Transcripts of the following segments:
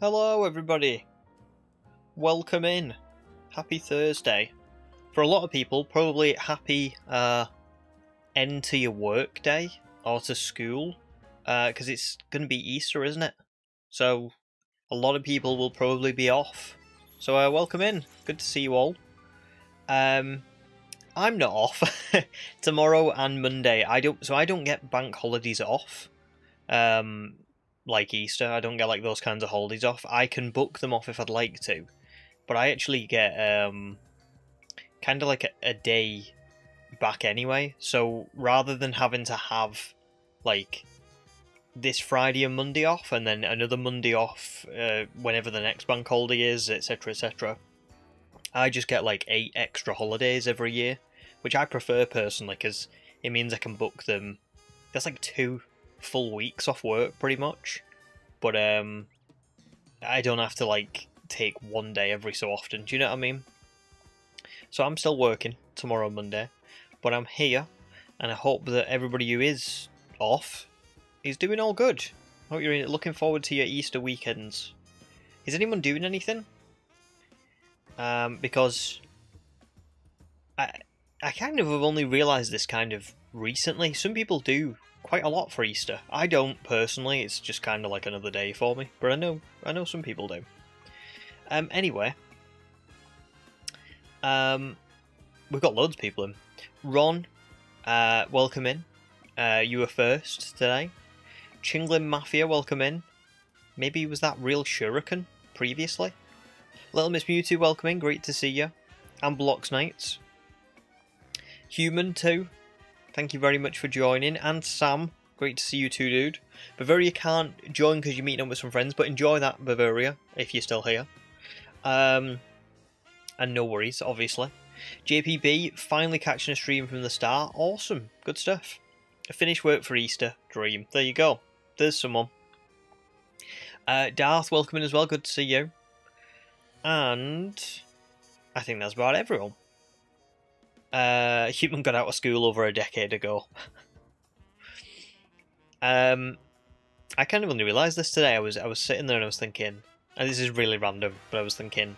Hello everybody, welcome in, happy Thursday. For a lot of people, probably happy end to your work day or to school, because it's going to be Easter, isn't it? So a lot of people will probably be off. So welcome in, good to see you all. I'm not off tomorrow and Monday. I don't get bank holidays off. Like Easter, I don't get like those kinds of holidays off. I can book them off if I'd like to, but I actually get kind of like a day back anyway. So rather than having to have like this Friday and Monday off and then another Monday off whenever the next bank holiday is, etc., etc., I just get like 8 extra holidays every year, which I prefer personally because it means I can book them. That's like 2 full weeks off work pretty much, but I don't have to like take one day every so often, do you know what I mean? So I'm still working tomorrow and Monday, but I'm here and I hope that everybody who is off is doing all good. I hope you're looking forward to your Easter weekends. Is anyone doing anything? Because I kind of have only realised this kind of recently. Some people do quite a lot for Easter. I don't personally. It's just kind of like another day for me. But I know some people do. Anyway, we've got loads of people in. Ron, welcome in. You were first today. Chinglin Mafia, welcome in. Maybe was that Real Shuriken previously? Little Miss Mewtwo, welcome in. Great to see you. And Blocks Knights. Human too. Thank you very much for joining. And Sam, great to see you too, dude. Bavaria can't join because you're meeting up with some friends, but enjoy that, Bavaria, if you're still here. And no worries, obviously. JPB, finally catching a stream from the start. Awesome. Good stuff. Finished work for Easter. Dream. There you go. There's someone. Darth, welcome in as well. Good to see you. And I think that's about everyone. Human got out of school over a decade ago. I kind of only realised this today. I was sitting there and I was thinking, and this is really random, but I was thinking,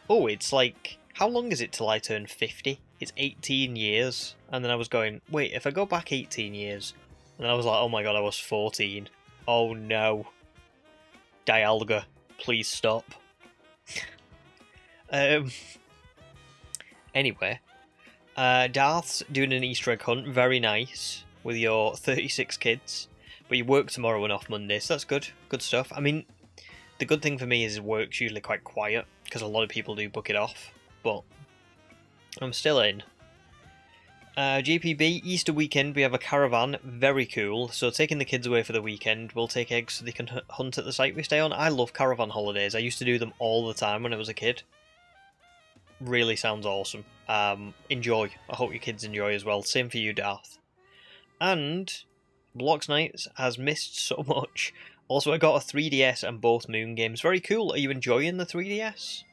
oh, it's like, how long is it till I turn 50? It's 18 years. And then I was going, wait, if I go back 18 years, and I was like, oh my god, I was 14. Oh no. Dialga, please stop. Anyway, Darth's doing an Easter egg hunt, very nice, with your 36 kids, but you work tomorrow and off Monday, so that's good, good stuff. I mean, the good thing for me is work's usually quite quiet, because a lot of people do book it off, but I'm still in. JPB, Easter weekend, we have a caravan, very cool, so taking the kids away for the weekend, we'll take eggs so they can hunt at the site we stay on. I love caravan holidays, I used to do them all the time when I was a kid. Really sounds awesome. Enjoy. I hope your kids enjoy as well. Same for you, Darth. And Blocks Knights has missed so much. Also, I got a 3DS and both Moon games. Very cool. Are you enjoying the 3DS?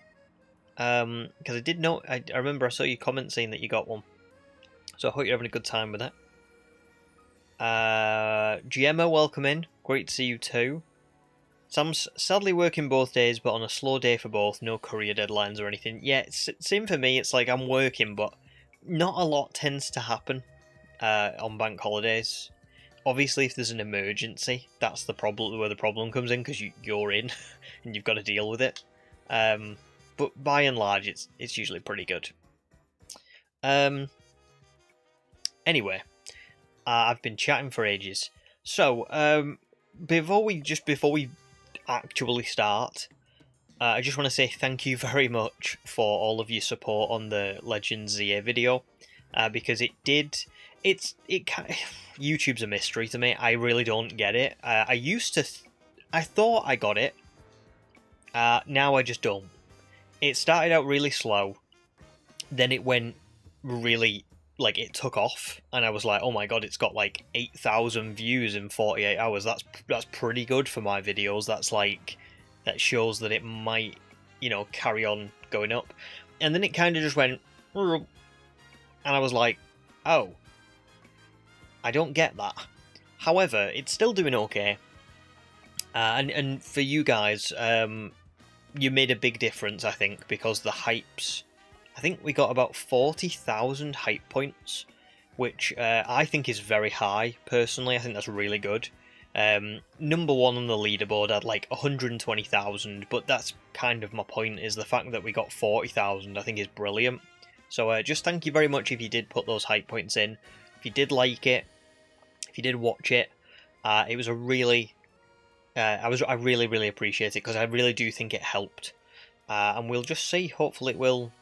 Because I did know. I remember I saw your comment saying that you got one. So I hope you're having a good time with it. Gemma, welcome in. Great to see you too. Sam's sadly working both days, but on a slow day for both. No career deadlines or anything. Yeah, same for me. It's like I'm working, but not a lot tends to happen on bank holidays. Obviously, if there's an emergency, that's the problem where the problem comes in because you're in and you've got to deal with it. But by and large, it's usually pretty good. Anyway, I've been chatting for ages. So before we actually start, I just want to say thank you very much for all of your support on the Legends ZA video, because YouTube's a mystery to me. I really don't get it. I thought I got it. Now I just don't. It started out really slow, then it went really, like, it took off, and I was like, oh my god, it's got like 8,000 views in 48 hours. That's pretty good for my videos. That shows that it might, carry on going up. And then it kind of just went, and I was like, oh, I don't get that. However, it's still doing okay. And for you guys, you made a big difference, I think, because the hypes... I think we got about 40,000 hype points, which I think is very high, personally. I think that's really good. Number one on the leaderboard had like 120,000, but that's kind of my point, is the fact that we got 40,000 I think is brilliant. So just thank you very much if you did put those hype points in. If you did like it, if you did watch it, it was a really... I really appreciate it, because I really do think it helped. And we'll just see, hopefully it will...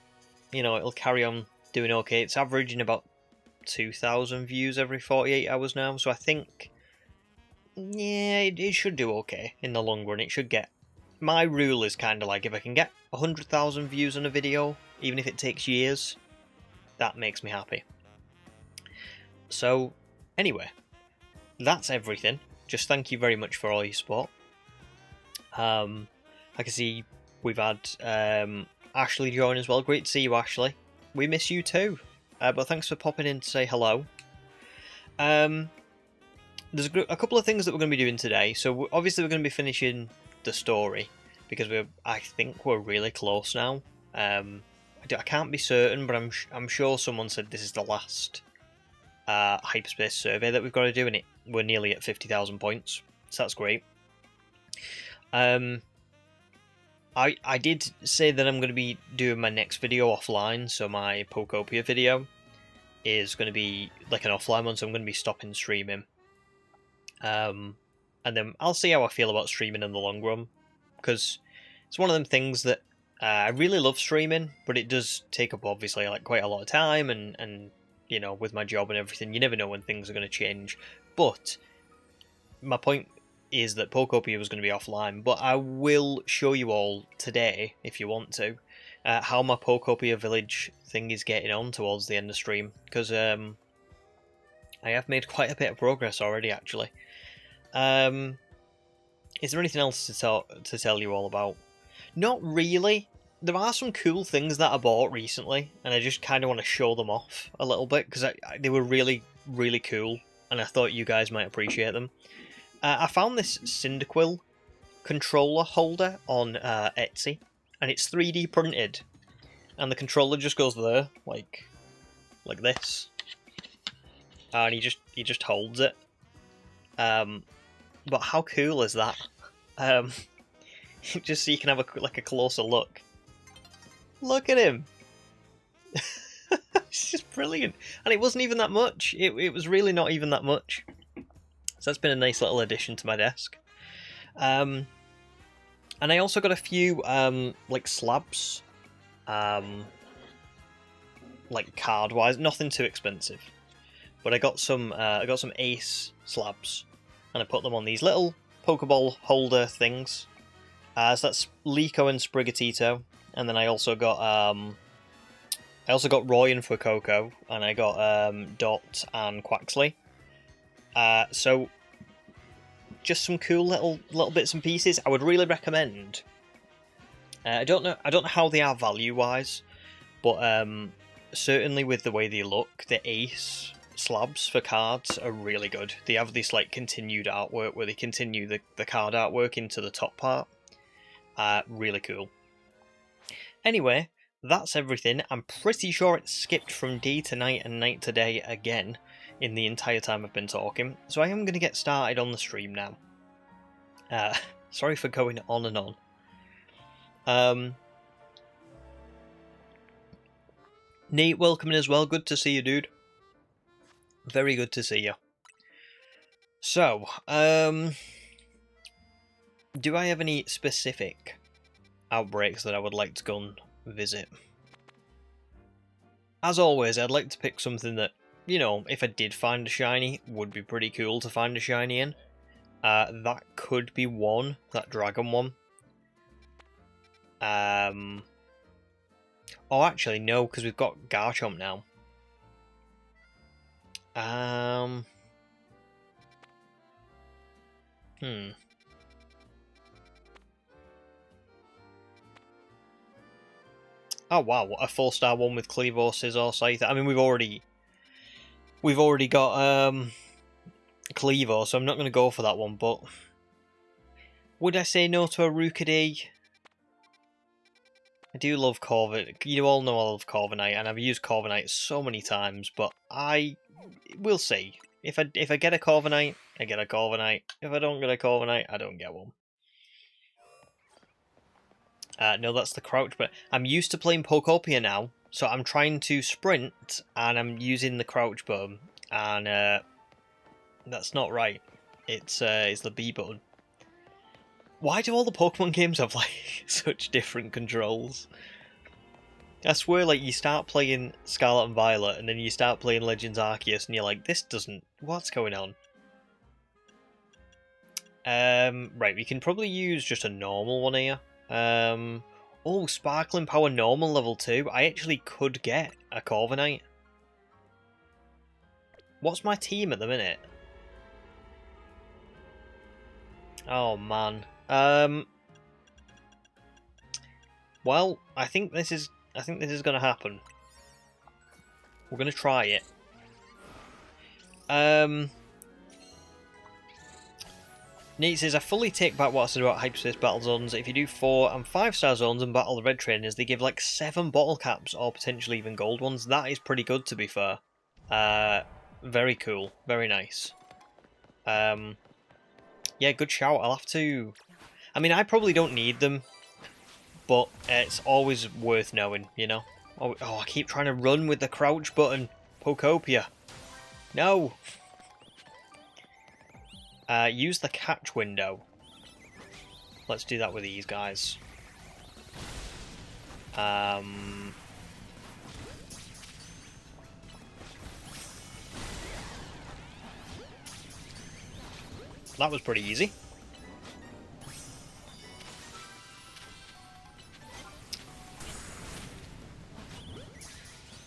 it'll carry on doing okay. It's averaging about 2,000 views every 48 hours now, so I think, yeah, it should do okay in the long run. It should get... My rule is kind of like, if I can get 100,000 views on a video, even if it takes years, that makes me happy. So, anyway, that's everything. Just thank you very much for all your support. I can see we've had... Ashley join as well. Great to see you, Ashley. We miss you too. But thanks for popping in to say hello. There's a couple of things that we're going to be doing today. So obviously we're going to be finishing the story, because I think we're really close now. I can't be certain, but I'm sure someone said this is the last hyperspace survey that we've got to do, and we're nearly at 50,000 points. So that's great. I did say that I'm going to be doing my next video offline, so my Pokopia video is going to be like an offline one, so I'm going to be stopping streaming. And then I'll see how I feel about streaming in the long run, because it's one of them things that I really love streaming, but it does take up obviously like quite a lot of time, and with my job and everything, you never know when things are going to change. But my point is that Pokopia was going to be offline, but I will show you all today, if you want to, how my Pokopia village thing is getting on towards the end of stream, because I have made quite a bit of progress already, actually. Is there anything else to tell you all about? Not really. There are some cool things that I bought recently, and I just kind of want to show them off a little bit, because they were really, really cool, and I thought you guys might appreciate them. I found this Cyndaquil controller holder on Etsy, and it's 3D printed, and the controller just goes there, like this, and he just holds it. But how cool is that? Just so you can have a closer look. Look at him. It's just brilliant, and it wasn't even that much. It was really not even that much. So that's been a nice little addition to my desk. And I also got a few like slabs, like card wise, nothing too expensive. But I got some Ace slabs, and I put them on these little Pokeball holder things. So that's Liko and Sprigatito, and then I also got Roy and Fuecoco, and I got Dot and Quaxley. So just some cool little bits and pieces. I would really recommend. I don't know how they are value wise, but certainly with the way they look, the Ace slabs for cards are really good. They have this like continued artwork where they continue the card artwork into the top part. Really cool. Anyway, that's everything. I'm pretty sure it skipped from day to night and night to day again in the entire time I've been talking, so I am going to get started on the stream now. Sorry for going on and on. Nate, welcome in as well. Good to see you, dude. Very good to see you. So, do I have any specific outbreaks that I would like to go and visit? As always, I'd like to pick something that, if I did find a shiny, would be pretty cool to find a shiny in. That could be one, that dragon one. Oh, actually, no, because we've got Garchomp now. Oh wow, a 4-star one with Cleaver, Scizor, Scyther. I mean, we've already got Cleaver, so I'm not going to go for that one. But Would I say no to a Rookidee? I do love Corviknight. You all know I love Corviknight, and I've used Corviknight so many times, but we'll see. If I get a Corviknight, I get a Corviknight. If I don't get a Corviknight, I don't get one. No, that's the crouch, but I'm used to playing Pokopia now, so I'm trying to sprint, and I'm using the crouch button, and that's not right. It's the B button. Why do all the Pokemon games have like such different controls? I swear, like, you start playing Scarlet and Violet, and then you start playing Legends Arceus, and you're like, this doesn't... What's going on? Right, we can probably use just a normal one here. Oh, Sparkling Power normal level 2. I actually could get a Corviknight. What's my team at the minute? Oh, man. Well, I think this is going to happen. We're going to try it. Nate says, I fully take back what I said about Hyperspace Battle Zones. If you do 4 and 5-star zones and battle the red trainers, they give like 7 bottle caps or potentially even gold ones. That is pretty good, to be fair. Very cool. Very nice. Yeah, good shout. I'll have to... I mean, I probably don't need them, but it's always worth knowing, you know? Oh, I keep trying to run with the crouch button. Pokopia. No! Use the catch window. Let's do that with these guys. That was pretty easy.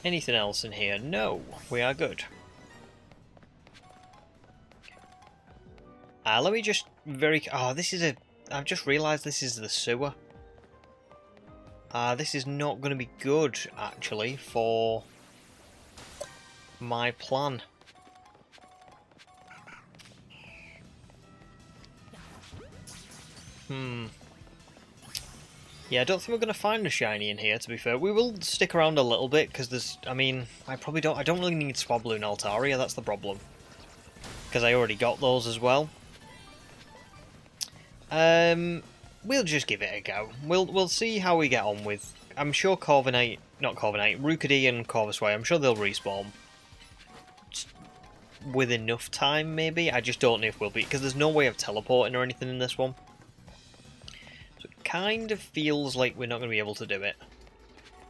Anything else in here? No, we are good. Let me just Oh, this is a... I've just realised this is the sewer. This is not going to be good, actually, for my plan. Yeah, I don't think we're going to find a shiny in here, to be fair. We will stick around a little bit, because there's... I mean, I don't really need Swablu and Altaria, that's the problem. Because I already got those as well. We'll just give it a go. We'll see how we get on with... I'm sure Rookidee and Corvusway, I'm sure they'll respawn. With enough time, maybe? I just don't know if we'll be... Because there's no way of teleporting or anything in this one. Kind of feels like we're not going to be able to do it.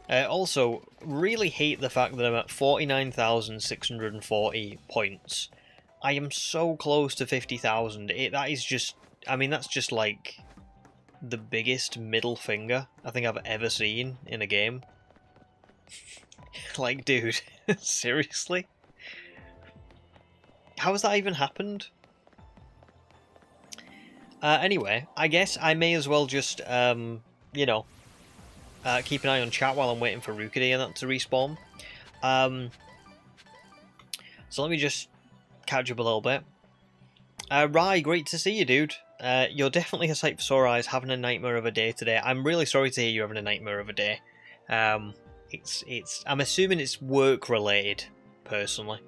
Also, really hate the fact that I'm at 49,640 points. I am so close to 50,000. That is just... I mean, that's just like the biggest middle finger I think I've ever seen in a game. Like, dude, seriously? How has that even happened? Anyway, I guess I may as well just, you know, keep an eye on chat while I'm waiting for Rookidee and that to respawn. So let me just catch up a little bit. Rai, great to see you, dude. You're definitely a sight for sore eyes, having a nightmare of a day today. I'm really sorry to hear you're having a nightmare of a day. I'm assuming it's work related, personally.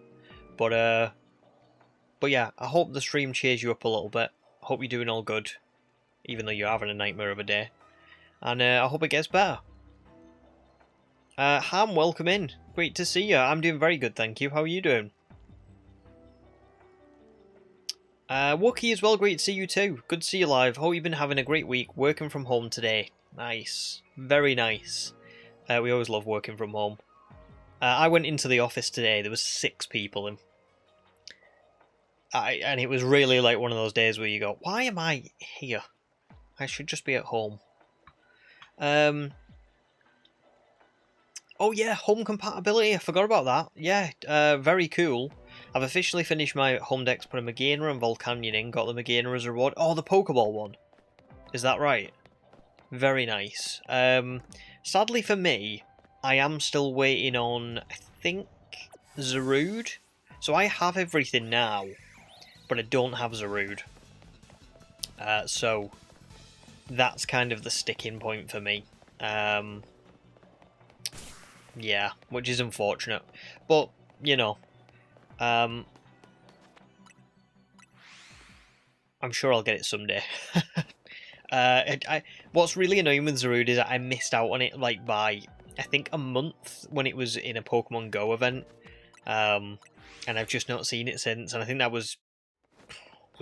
But yeah, I hope the stream cheers you up a little bit. I hope you're doing all good, even though you're having a nightmare of a day. And I hope it gets better. Ham, welcome in. Great to see you. I'm doing very good, thank you. How are you doing? Wookie as well, great to see you too. Good to see you live. Hope you've been having a great week, working from home today. Nice. Very nice. We always love working from home. I went into the office today, there was 6 people in. And it was really like one of those days where you go, why am I here? I should just be at home. Oh yeah, home compatibility, I forgot about that. Yeah, very cool. I've officially finished my home decks, put a Megaena and Volcanion in, got the Megaena as a reward. Oh, the Pokeball one. Is that right? Very nice. Sadly for me, I am still waiting on, I think, Zarude. So I have everything now, but I don't have Zarude. So that's kind of the sticking point for me. Yeah, which is unfortunate. But, you know, I'm sure I'll get it someday. What's really annoying with Zarude is that I missed out on it, like, by, I think, a month when it was in a Pokemon Go event. And I've just not seen it since, and I think that was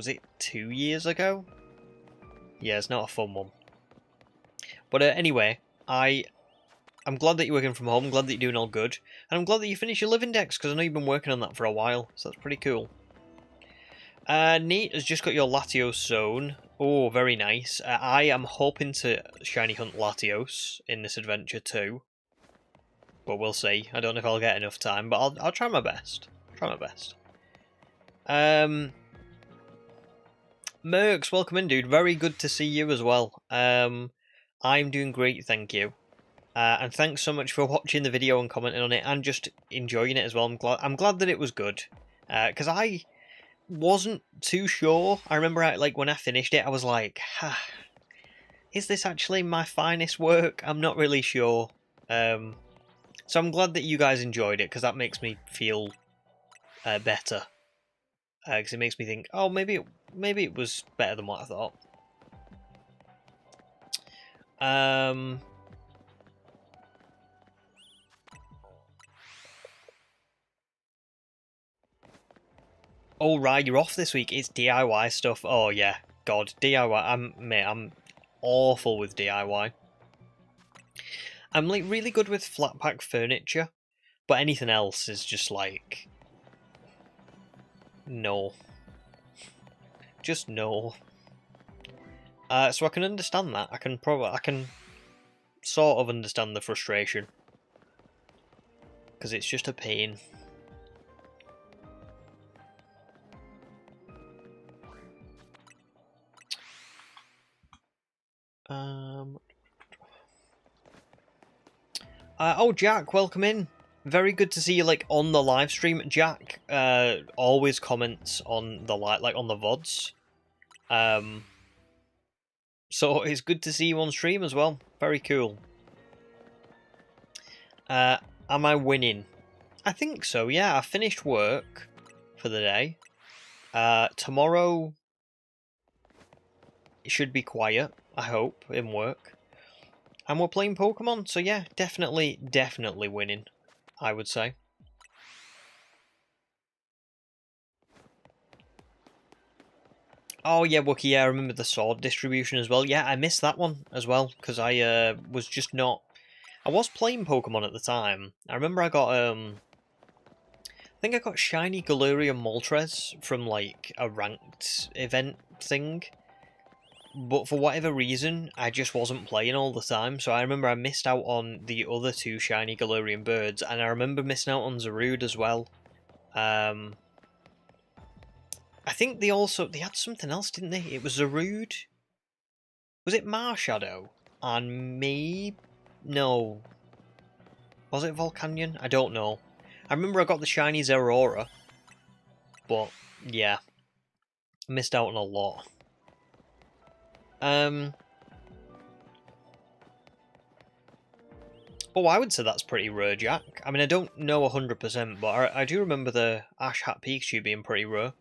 it 2 years ago? Yeah, it's not a fun one. But anyway, I'm glad that you're working from home, I'm glad that you're doing all good, and I'm glad that you finished your Live Index, because I know you've been working on that for a while, so that's pretty cool. Neat has just got your Latios zone. Oh, very nice. I am hoping to shiny hunt Latios in this adventure too, but we'll see. I don't know if I'll get enough time, but I'll try my best. Mercs, welcome in, dude. Very good to see you as well. I'm doing great, thank you. And thanks so much for watching the video and commenting on it and just enjoying it as well. I'm glad that it was good, because I wasn't too sure. I remember like when I finished it, I was like, is this actually my finest work? I'm not really sure. So I'm glad that you guys enjoyed it, because that makes me feel better. Because it makes me think, oh, maybe it was better than what I thought. Oh right, you're off this week. It's DIY stuff. Oh yeah, God, DIY. I'm awful with DIY. I'm like really good with flat pack furniture, but anything else is just like no. Just no. So I can understand that. I can sort of understand the frustration, because it's just a pain. Oh, Jack, welcome in. Very good to see you like on the live stream. Jack always comments on the like on the VODs. So it's good to see you on stream as well. Very cool. Am I winning? I think so, yeah. I finished work for the day. Tomorrow it should be quiet, I hope, in work. And we're playing Pokemon, so yeah, definitely winning, I would say. Oh yeah, Wookie, yeah, I remember the sword distribution as well. Yeah, I missed that one as well, because I was just not... I was playing Pokemon at the time. I remember I got, I think I got Shiny Galarian Moltres from, like, a ranked event thing. But for whatever reason, I just wasn't playing all the time, so I remember I missed out on the other two Shiny Galarian birds, and I remember missing out on Zarude as well. I think they had something else, didn't they? It was Zarude. Was it Marshadow? And me? No. Was it Volcanion? I don't know. I remember I got the shiny Zeraora. But, yeah. Missed out on a lot. Oh, I would say that's pretty rare, Jack. I mean, I don't know 100%, but I do remember the Ash Hat Pikachu being pretty rare.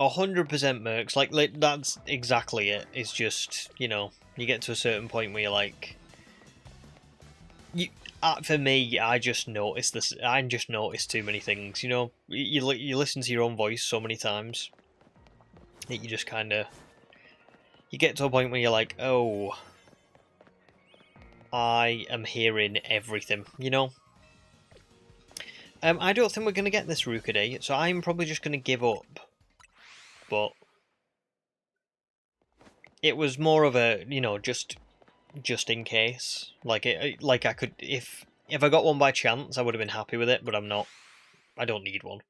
100% Mercs, like that's exactly it. It's just, you know, you get to a certain point where you're like, for me, I just notice this. I just notice too many things. You know, you listen to your own voice so many times that you just kind of, you get to a point where you're like, oh, I am hearing everything. You know. I don't think we're gonna get this Rookaday, so I'm probably just gonna give up. But it was more of a, you know, just in case. Like I could, if I got one by chance, I would have been happy with it, but I'm not. I don't need one.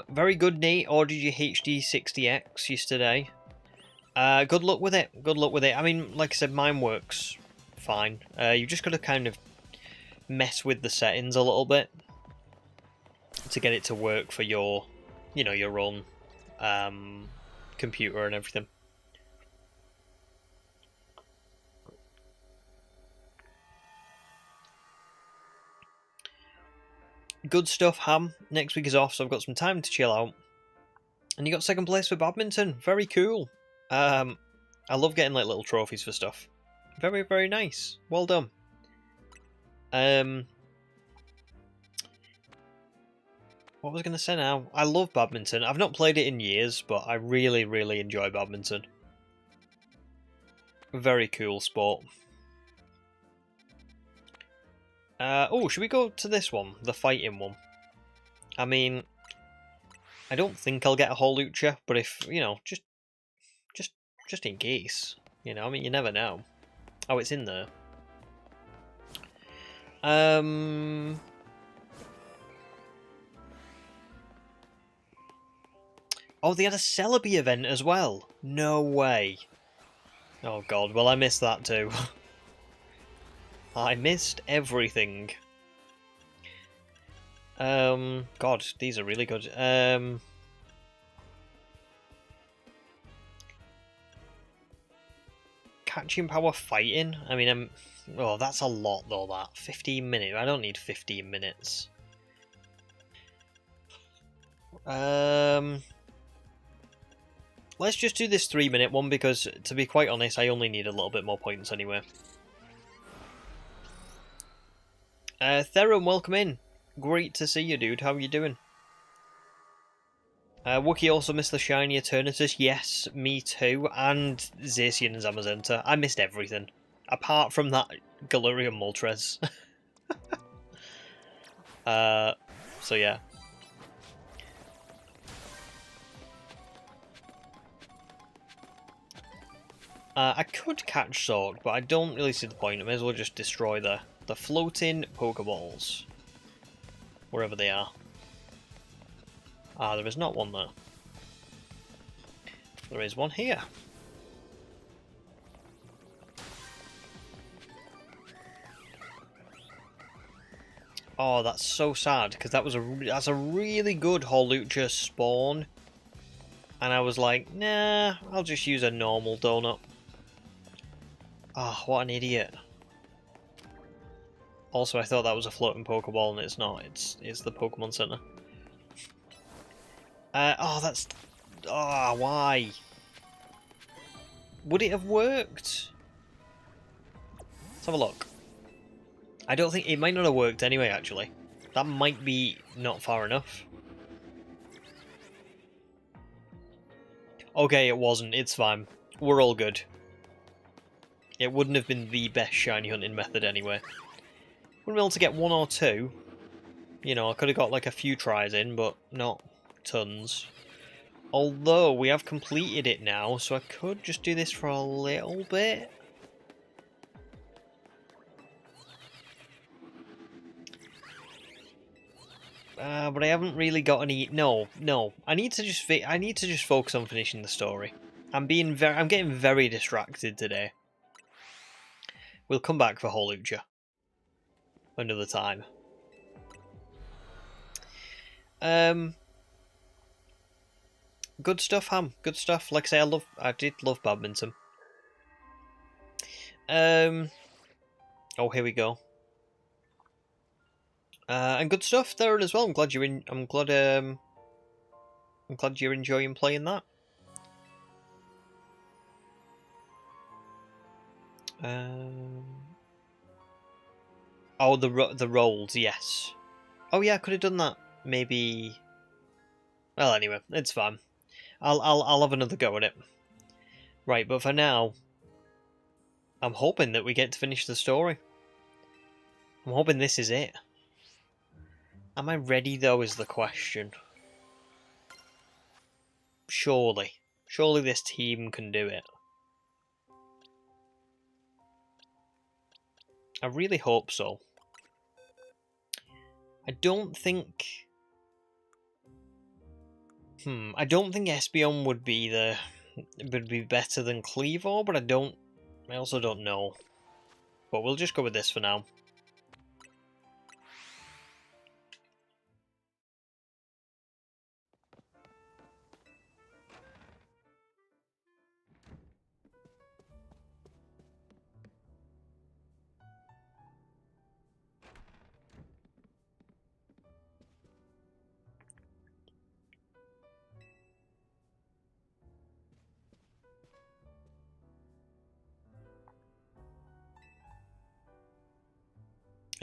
Very good, Nate. Ordered your HD60X yesterday. Good luck with it. Good luck with it. I mean, like I said, mine works fine. You just got to kind of mess with the settings a little bit. to get it to work for your, you know, your own computer and everything. Good stuff, Ham. Next week is off, so I've got some time to chill out. And you got second place for badminton. Very cool. I love getting like little trophies for stuff. Very, very nice. Well done. What was I going to say now? I love badminton. I've not played it in years, but I really, really enjoy badminton. Very cool sport. Oh, should we go to this one? The fighting one. I mean, I don't think I'll get a whole lucha, but if, you know, just in case. You know, I mean, you never know. Oh, it's in there. Oh, they had a Celebi event as well. No way. Oh god, well I missed that too. I missed everything. God, these are really good. Catching power fighting? I mean, oh, that's a lot though, that. 15 minutes. I don't need 15 minutes. Let's just do this 3-minute one because, to be quite honest, I only need a little bit more points anyway. Theron, welcome in. Great to see you, dude. How are you doing? Wookie also missed the shiny Eternatus. Yes, me too. And Zacian and Zamazenta. I missed everything. Apart from that Galarian Moltres. So yeah. I could catch Sork, but I don't really see the point. I may as well just destroy the floating Pokeballs. Wherever they are. Ah, there is not one there. There is one here. Oh, that's so sad, because that's a really good Holucha spawn. And I was like, nah, I'll just use a normal donut. Oh, what an idiot. Also, I thought that was a floating Pokeball, and it's not. It's the Pokemon Center. Oh, that's... Oh, why? Would it have worked? Let's have a look. I don't think... It might not have worked anyway, actually. That might be not far enough. Okay, it wasn't. It's fine. We're all good. It wouldn't have been the best shiny hunting method anyway. Wouldn't be able to get 1 or 2. You know, I could have got like a few tries in, but not tons. Although, we have completed it now, so I could just do this for a little bit. But I haven't really got any... No. I need to just focus on finishing the story. I'm getting very distracted today. We'll come back for Holucha another time. Good stuff, Ham. Good stuff. Like I say, I did love badminton. Oh, here we go. And good stuff there as well. I'm glad you're enjoying playing that. Oh, the rolls, yes. Oh yeah, I could have done that. Maybe. Well, anyway, it's fine. I'll have another go at it. Right, but for now, I'm hoping that we get to finish the story. I'm hoping this is it. Am I ready though? Is the question. Surely this team can do it. I really hope so. I don't think Espeon would be better than Cleavor, but I also don't know. But we'll just go with this for now.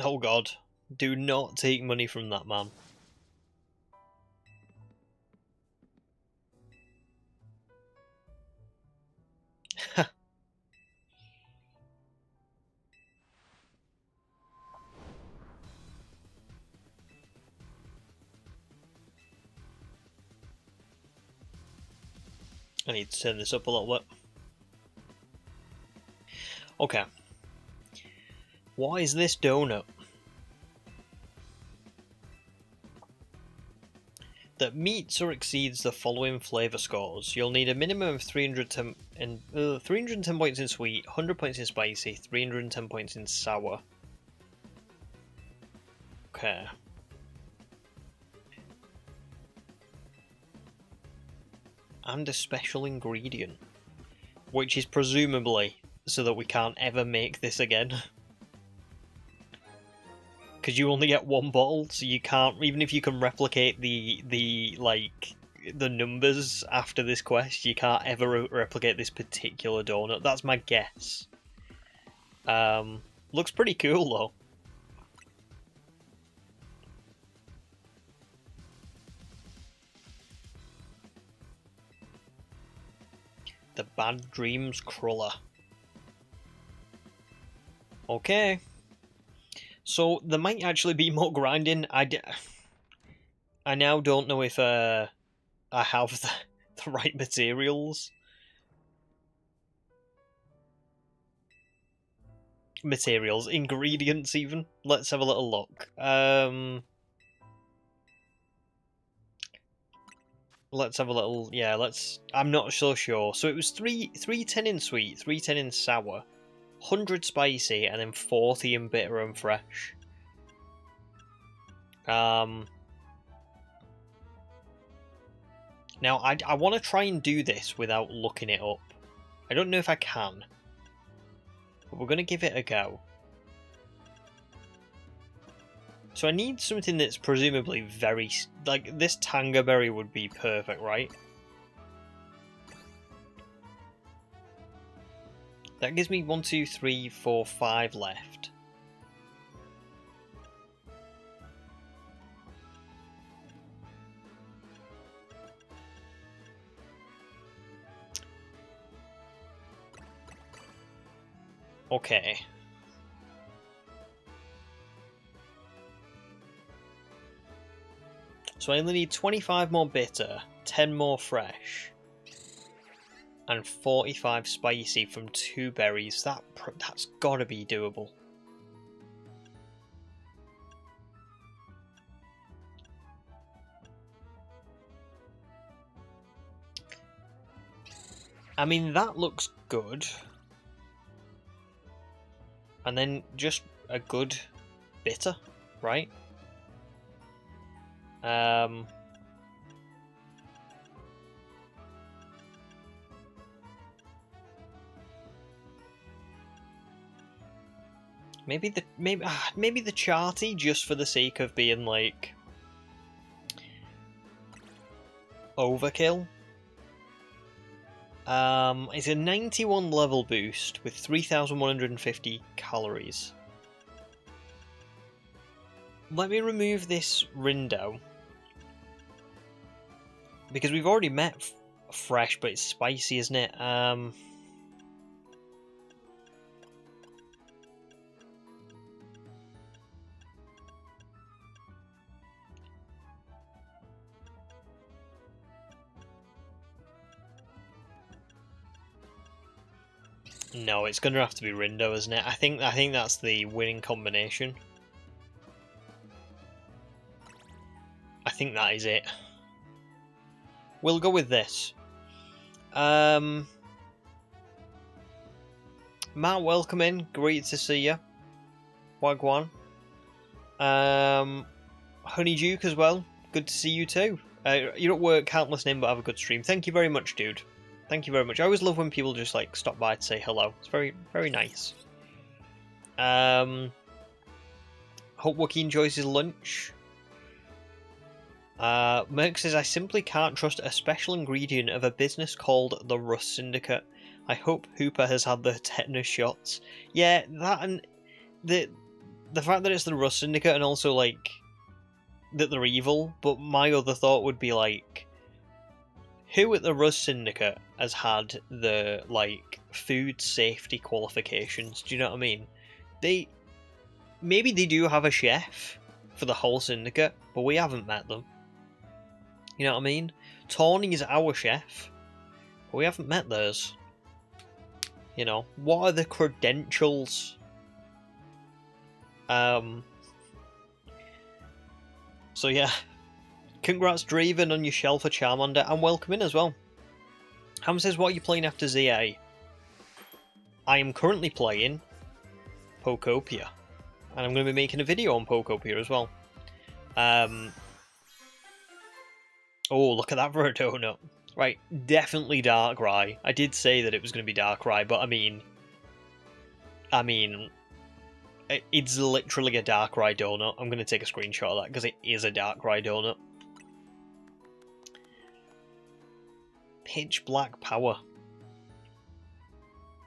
Oh god. Do not take money from that man. I need to turn this up a little bit. Okay. What is this donut? That meets or exceeds the following flavour scores. You'll need a minimum of 310 points in sweet, 100 points in spicy, 310 points in sour. Okay. And a special ingredient. Which is presumably so that we can't ever make this again. Because you only get one bottle, so you can't, even if you can replicate the numbers after this quest, you can't ever replicate this particular donut. That's my guess. Looks pretty cool though. The Bad Dreams Cruller. Okay. So there might actually be more grinding. I now don't know if I have the right materials. Ingredients even. Let's have a little look. Let's have a little, yeah, I'm not so sure. So it was 310 in sweet, 310 in sour, 100 spicy, and then 40 in bitter and fresh. Now, I want to try and do this without looking it up. I don't know if I can, but we're going to give it a go. So I need something that's presumably very... Like, this Tanga berry would be perfect, right? That gives me 1, 2, 3, 4, 5 left. Okay. So I only need 25 more bitter, 10 more fresh, and 45 spicy from 2 berries. That's gotta be doable. I mean, that looks good. And then just a good bitter, right? Maybe the charty, just for the sake of being like overkill. It's a 91 level boost with 3,150 calories. Let me remove this Rindo. Because we've already met fresh, but it's spicy, isn't it? No, it's gonna have to be Rindo, isn't it? I think that's the winning combination. I think that is it. We'll go with this. Matt, welcome in. Great to see you. Wagwan. Honeyduke as well. Good to see you too. You're at work, can't listen in, but have a good stream. Thank you very much, dude. Thank you very much. I always love when people just like stop by to say hello. It's very, very nice. Hope Wookie enjoys his lunch. Merc says, I simply can't trust a special ingredient of a business called the Rust Syndicate. I hope Hooper has had the tetanus shots. Yeah, that and the fact that it's the Rust Syndicate and also, like, that they're evil, but my other thought would be, like, who at the Rust Syndicate has had the, like, food safety qualifications? Do you know what I mean? Maybe they do have a chef for the whole syndicate, but we haven't met them. You know what I mean? Tawny's our chef, but we haven't met theirs. You know, what are the credentials? So yeah, congrats Draven on your shell for Charmander, and welcome in as well. Ham says, what are you playing after ZA? I am currently playing Pokopia, and I'm going to be making a video on Pokopia as well. Oh, look at that for a donut. Right, definitely Darkrai. I did say that it was going to be Darkrai, but I mean, it's literally a Darkrai donut. I'm going to take a screenshot of that because it is a Darkrai donut. Pitch Black Power.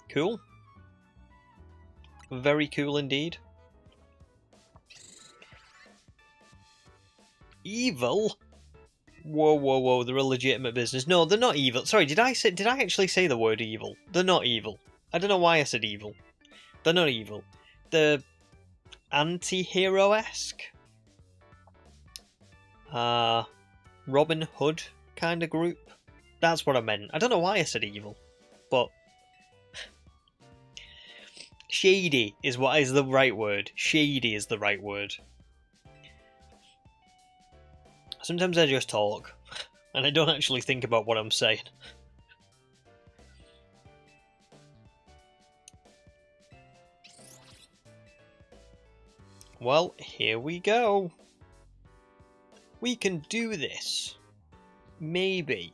Cool. Very cool indeed. Evil? Whoa, whoa, whoa, they're a legitimate business. No, they're not evil. Sorry, did I actually say the word evil? They're not evil. I don't know why I said evil. They're not evil. They're anti-hero-esque. Robin Hood kind of group. That's what I meant. I don't know why I said evil, but shady is what is the right word. Shady is the right word. Sometimes I just talk, and I don't actually think about what I'm saying. Well, here we go. We can do this. Maybe.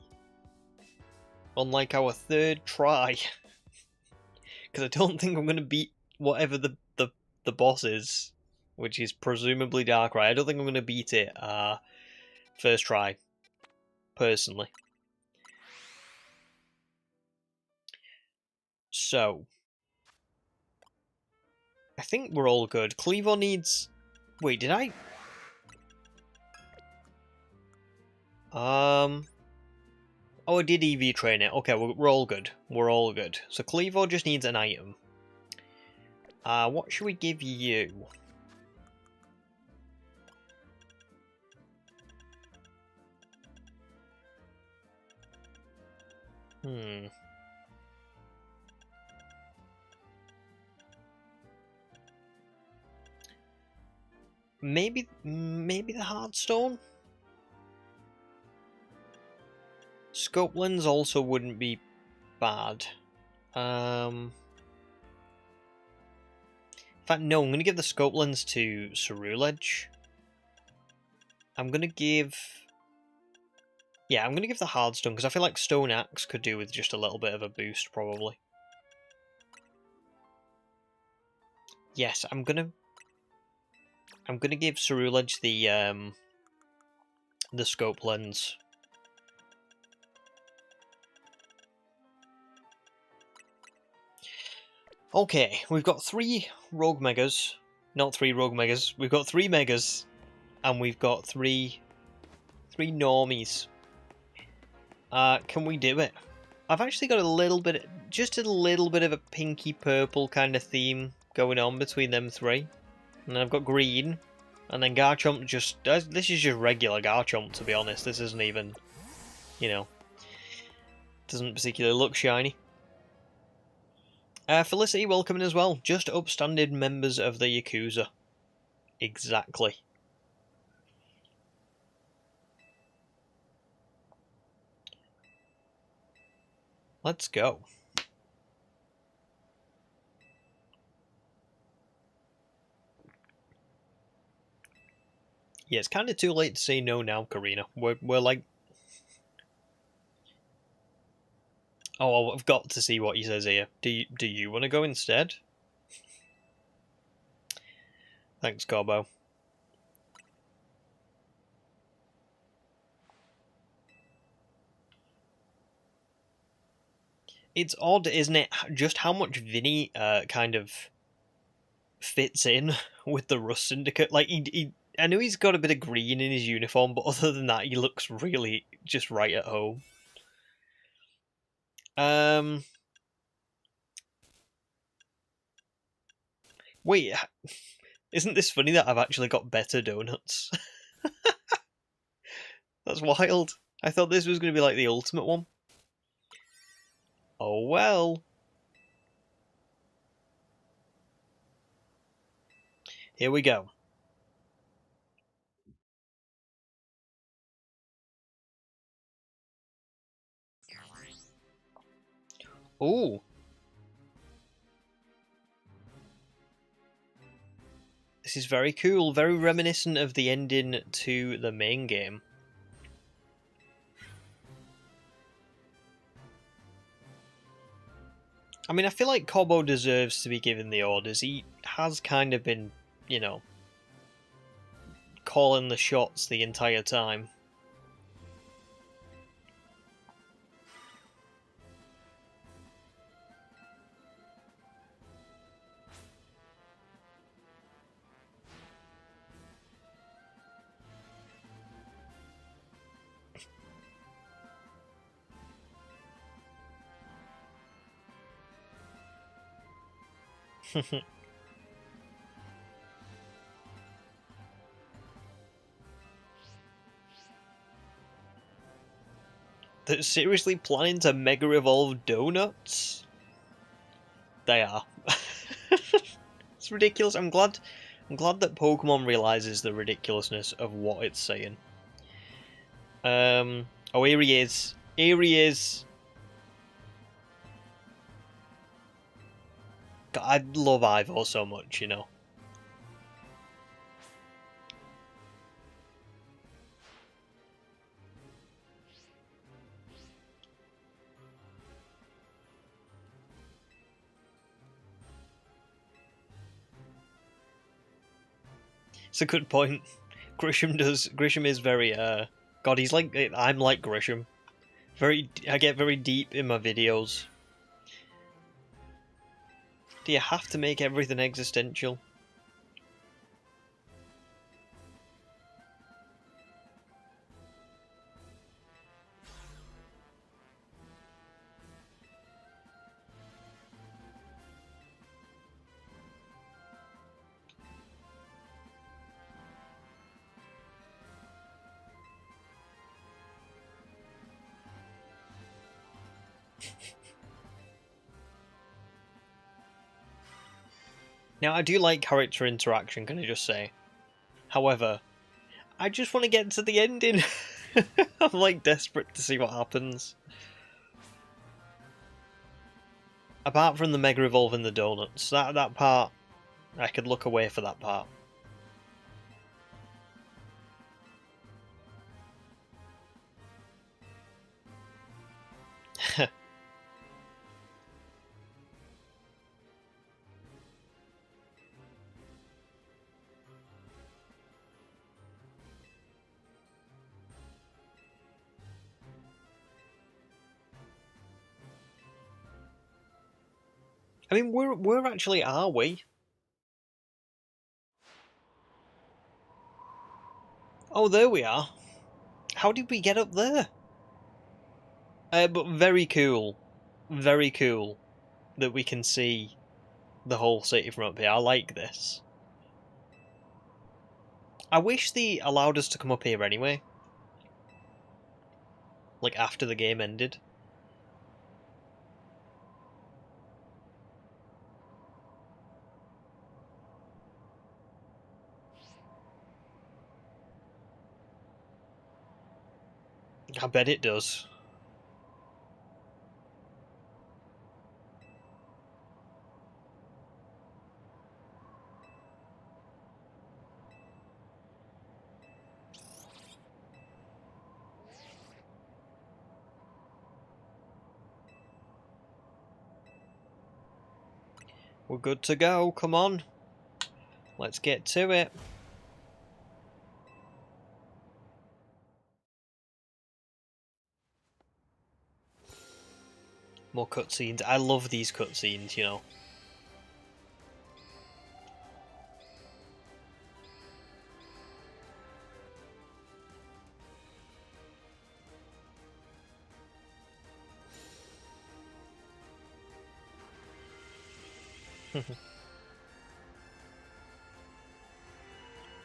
On like our third try. Because I don't think I'm going to beat whatever the boss is, which is presumably Darkrai. I don't think I'm going to beat it first try, personally. So, I think we're all good. Cleaver needs... Wait, did I... Oh, I did EV train it. Okay, we're all good. We're all good. So Cleaver just needs an item. What should we give you? Maybe the Heartstone? Scope Lens also wouldn't be bad. In fact, no, I'm going to give the Scope Lens to Ceruledge. I'm going to give... Yeah, I'm going to give the Hardstone, because I feel like Stone Axe could do with just a little bit of a boost, probably. Yes, I'm going to give Ceruledge the Scope Lens. Okay, we've got 3 Rogue Megas. Not 3 Rogue Megas. We've got 3 Megas. And we've got 3 Normies. Can we do it? I've actually got a little bit... Just a little bit of a pinky purple kind of theme going on between them 3. And then I've got green. And then Garchomp just... This is just regular Garchomp, to be honest. This isn't even... You know... Doesn't particularly look shiny. Felicity, welcome in as well. Just upstanding members of the Yakuza. Exactly. Let's go. Yeah, it's kind of too late to say no now, Karina. We're like... Oh, I've got to see what he says here. Do you want to go instead? Thanks, Corbo. It's odd, isn't it, just how much Vinny kind of fits in with the Rust Syndicate. Like, I know he's got a bit of green in his uniform, but other than that, he looks really just right at home. Wait, isn't this funny that I've actually got better donuts? That's wild. I thought this was going to be like the ultimate one. Oh well. Here we go. Ooh. This is very cool, very reminiscent of the ending to the main game. I mean, I feel like Cobbo deserves to be given the orders. He has kind of been, you know, calling the shots the entire time. They're seriously planning to Mega Evolve donuts? They are. It's ridiculous. I'm glad that Pokemon realizes the ridiculousness of what it's saying. Oh, here he is. Here he is. God, I love Ivo so much, you know. It's a good point. Grisham is very God, he's like, I'm like Grisham. I get very deep in my videos. Do you have to make everything existential? Now, I do like character interaction, can I just say? However, I just want to get to the ending. I'm like desperate to see what happens. Apart from the Mega Evolve and the donuts, that part, I could look away for that part. I mean, where actually are we? Oh, there we are. How did we get up there? But very cool. Very cool that we can see the whole city from up here. I like this. I wish they allowed us to come up here anyway. Like, after the game ended. I bet it does. We're good to go, come on. Let's get to it. More cutscenes. I love these cutscenes, you know.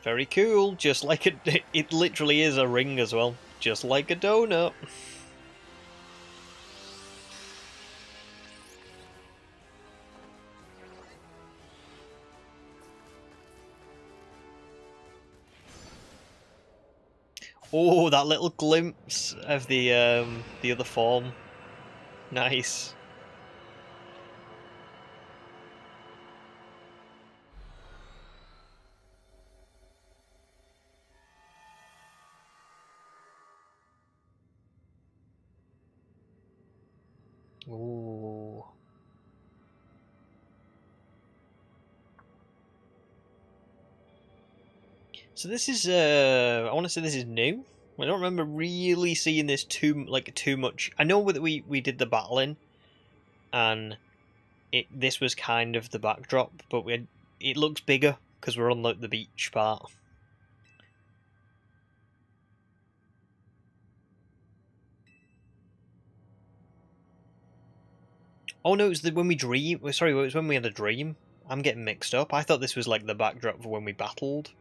Very cool, just like it literally is a ring as well, just like a donut. Oh, that little glimpse of the other form. Nice. Ooh. So this is I want to say this is new. I don't remember really seeing this too much. I know that we did the battling, and this was kind of the backdrop, but it looks bigger because we're on like the beach part. Oh no, it was when we dream. Sorry, it was when we had a dream. I'm getting mixed up. I thought this was like the backdrop for when we battled,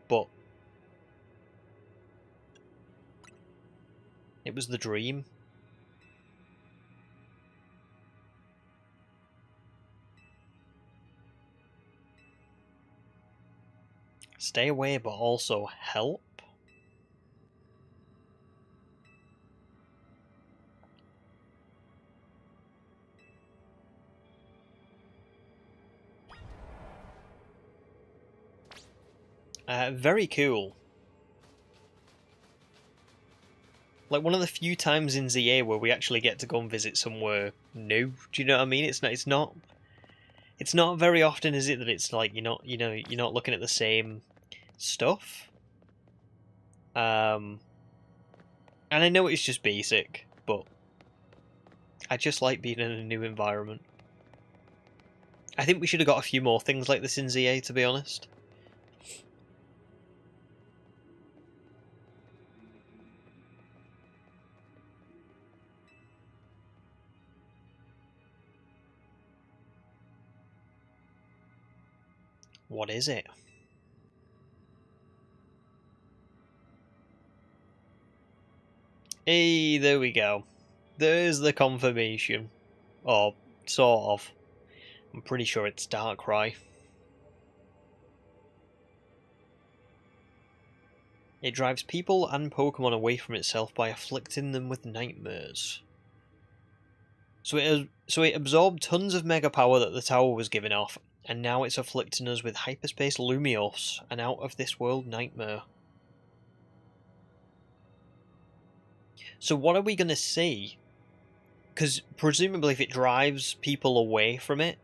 but it was the dream. Stay away, but also help. Very cool. Like one of the few times in ZA where we actually get to go and visit somewhere new. Do you know what I mean? It's not very often, is it, that it's like you're not looking at the same stuff. And I know it's just basic, but I just like being in a new environment. I think we should have got a few more things like this in ZA, to be honest. What is it? Hey, there we go. There's the confirmation. Or, sort of. I'm pretty sure it's Darkrai. It drives people and Pokemon away from itself by afflicting them with nightmares. So it absorbed tons of mega power that the tower was giving off, and now it's afflicting us with Hyperspace Lumios, an out-of-this-world nightmare. So what are we going to see? Because presumably if it drives people away from it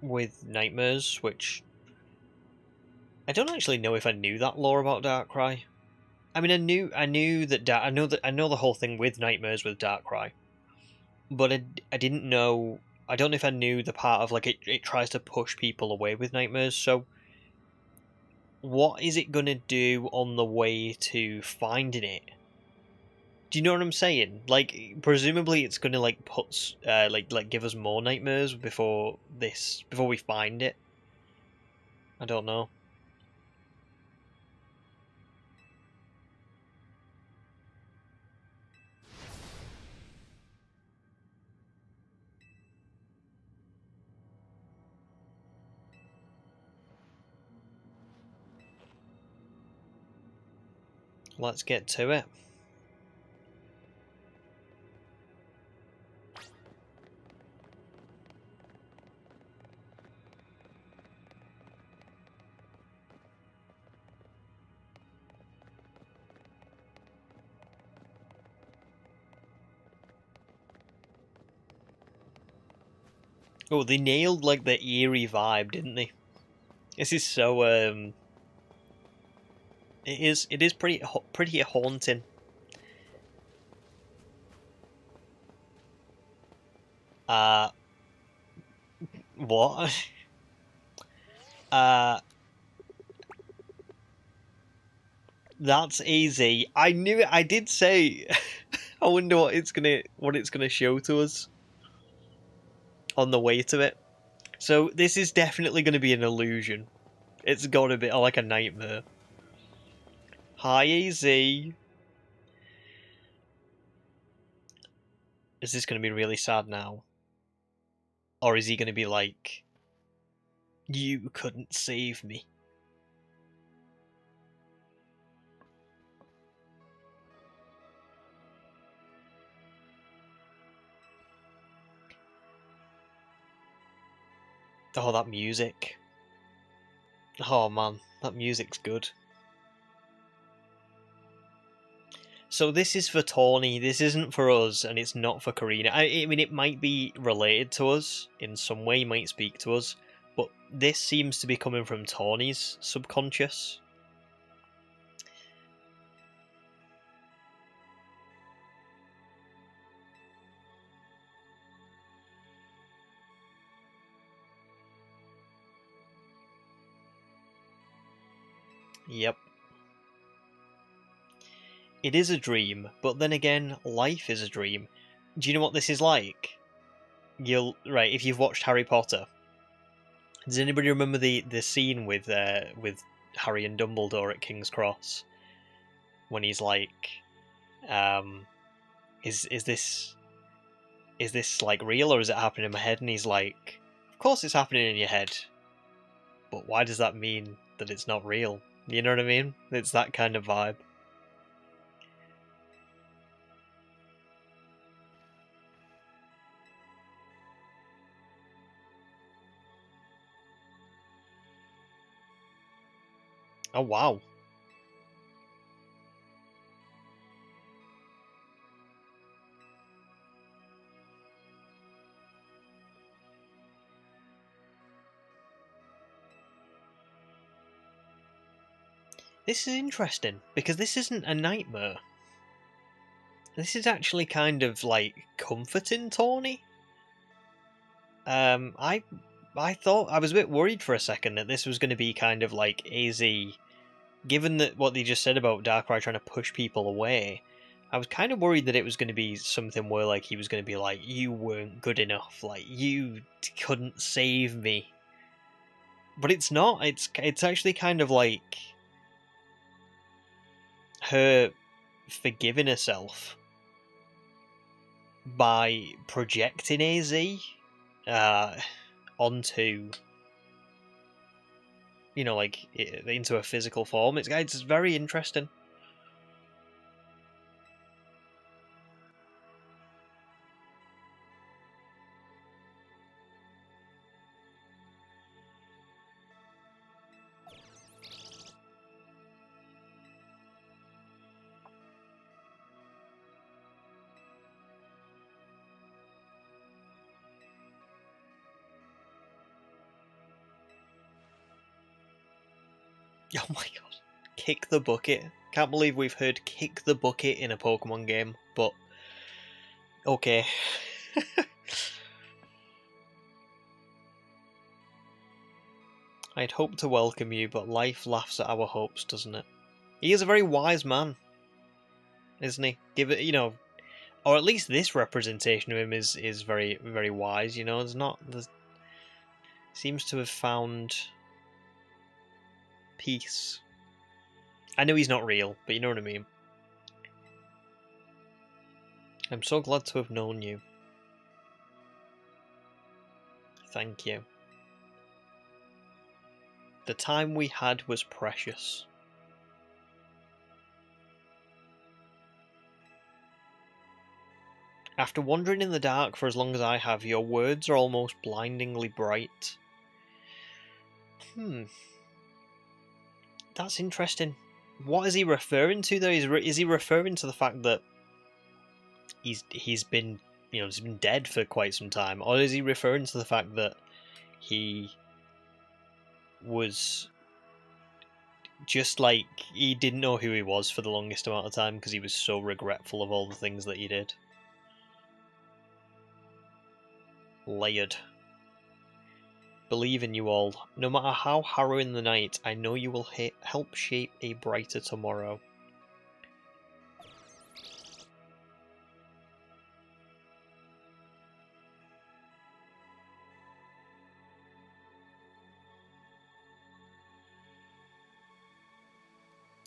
with nightmares, which I don't actually know if I knew that lore about Darkrai. I mean, I know the whole thing with nightmares with Darkrai, but I didn't know. I don't know if I knew the part of like it tries to push people away with nightmares. So, what is it gonna do on the way to finding it? Do you know what I'm saying? Like, presumably it's gonna like put like give us more nightmares before we find it. I don't know. Let's get to it. Oh, they nailed like the eerie vibe, didn't they? This is so it is pretty haunting. What? Uh that's easy. I knew it. I did say I wonder what it's gonna show to us on the way to it. So this is definitely going to be an illusion. It's got to be like a nightmare. Hi, AZ. Is this going to be really sad now? Or is he going to be like, you couldn't save me? Oh, that music. Oh man, that music's good. So this is for Tawny, this isn't for us, and it's not for Karina. I mean, it might be related to us in some way, might speak to us, but this seems to be coming from Tawny's subconscious. Yep. It is a dream, but then again, life is a dream. Do you know what this is like? Right, if you've watched Harry Potter, does anybody remember the scene with Harry and Dumbledore at King's Cross when he's like, is this like real or is it happening in my head? And he's like, of course it's happening in your head, but why does that mean that it's not real? You know what I mean? It's that kind of vibe. Oh wow. This is interesting, because this isn't a nightmare. This is actually kind of, like, comforting Tawny. I thought, I was a bit worried for a second that this was going to be kind of like AZ, given that what they just said about Darkrai trying to push people away. I was kind of worried that it was going to be something where, like, he was going to be like, you weren't good enough, like, you couldn't save me. But it's not, it's actually kind of like her forgiving herself by projecting AZ onto, you know, like into a physical form. It's very interesting. Oh my god. Kick the bucket. Can't believe we've heard kick the bucket in a Pokemon game, but okay. I'd hoped to welcome you, but life laughs at our hopes, doesn't it? He is a very wise man, isn't he? Give it, you know, or at least this representation of him is very, very wise, you know. There's seems to have found peace. I know he's not real, but you know what I mean. I'm so glad to have known you. Thank you. The time we had was precious. After wandering in the dark for as long as I have, your words are almost blindingly bright. That's interesting. What is he referring to though? Is he referring to the fact that he's been, you know, he's been dead for quite some time, or is he referring to the fact that he was just like, he didn't know who he was for the longest amount of time because he was so regretful of all the things that he did? Layered. Believe in you all. No matter how harrowing the night, I know you will help shape a brighter tomorrow.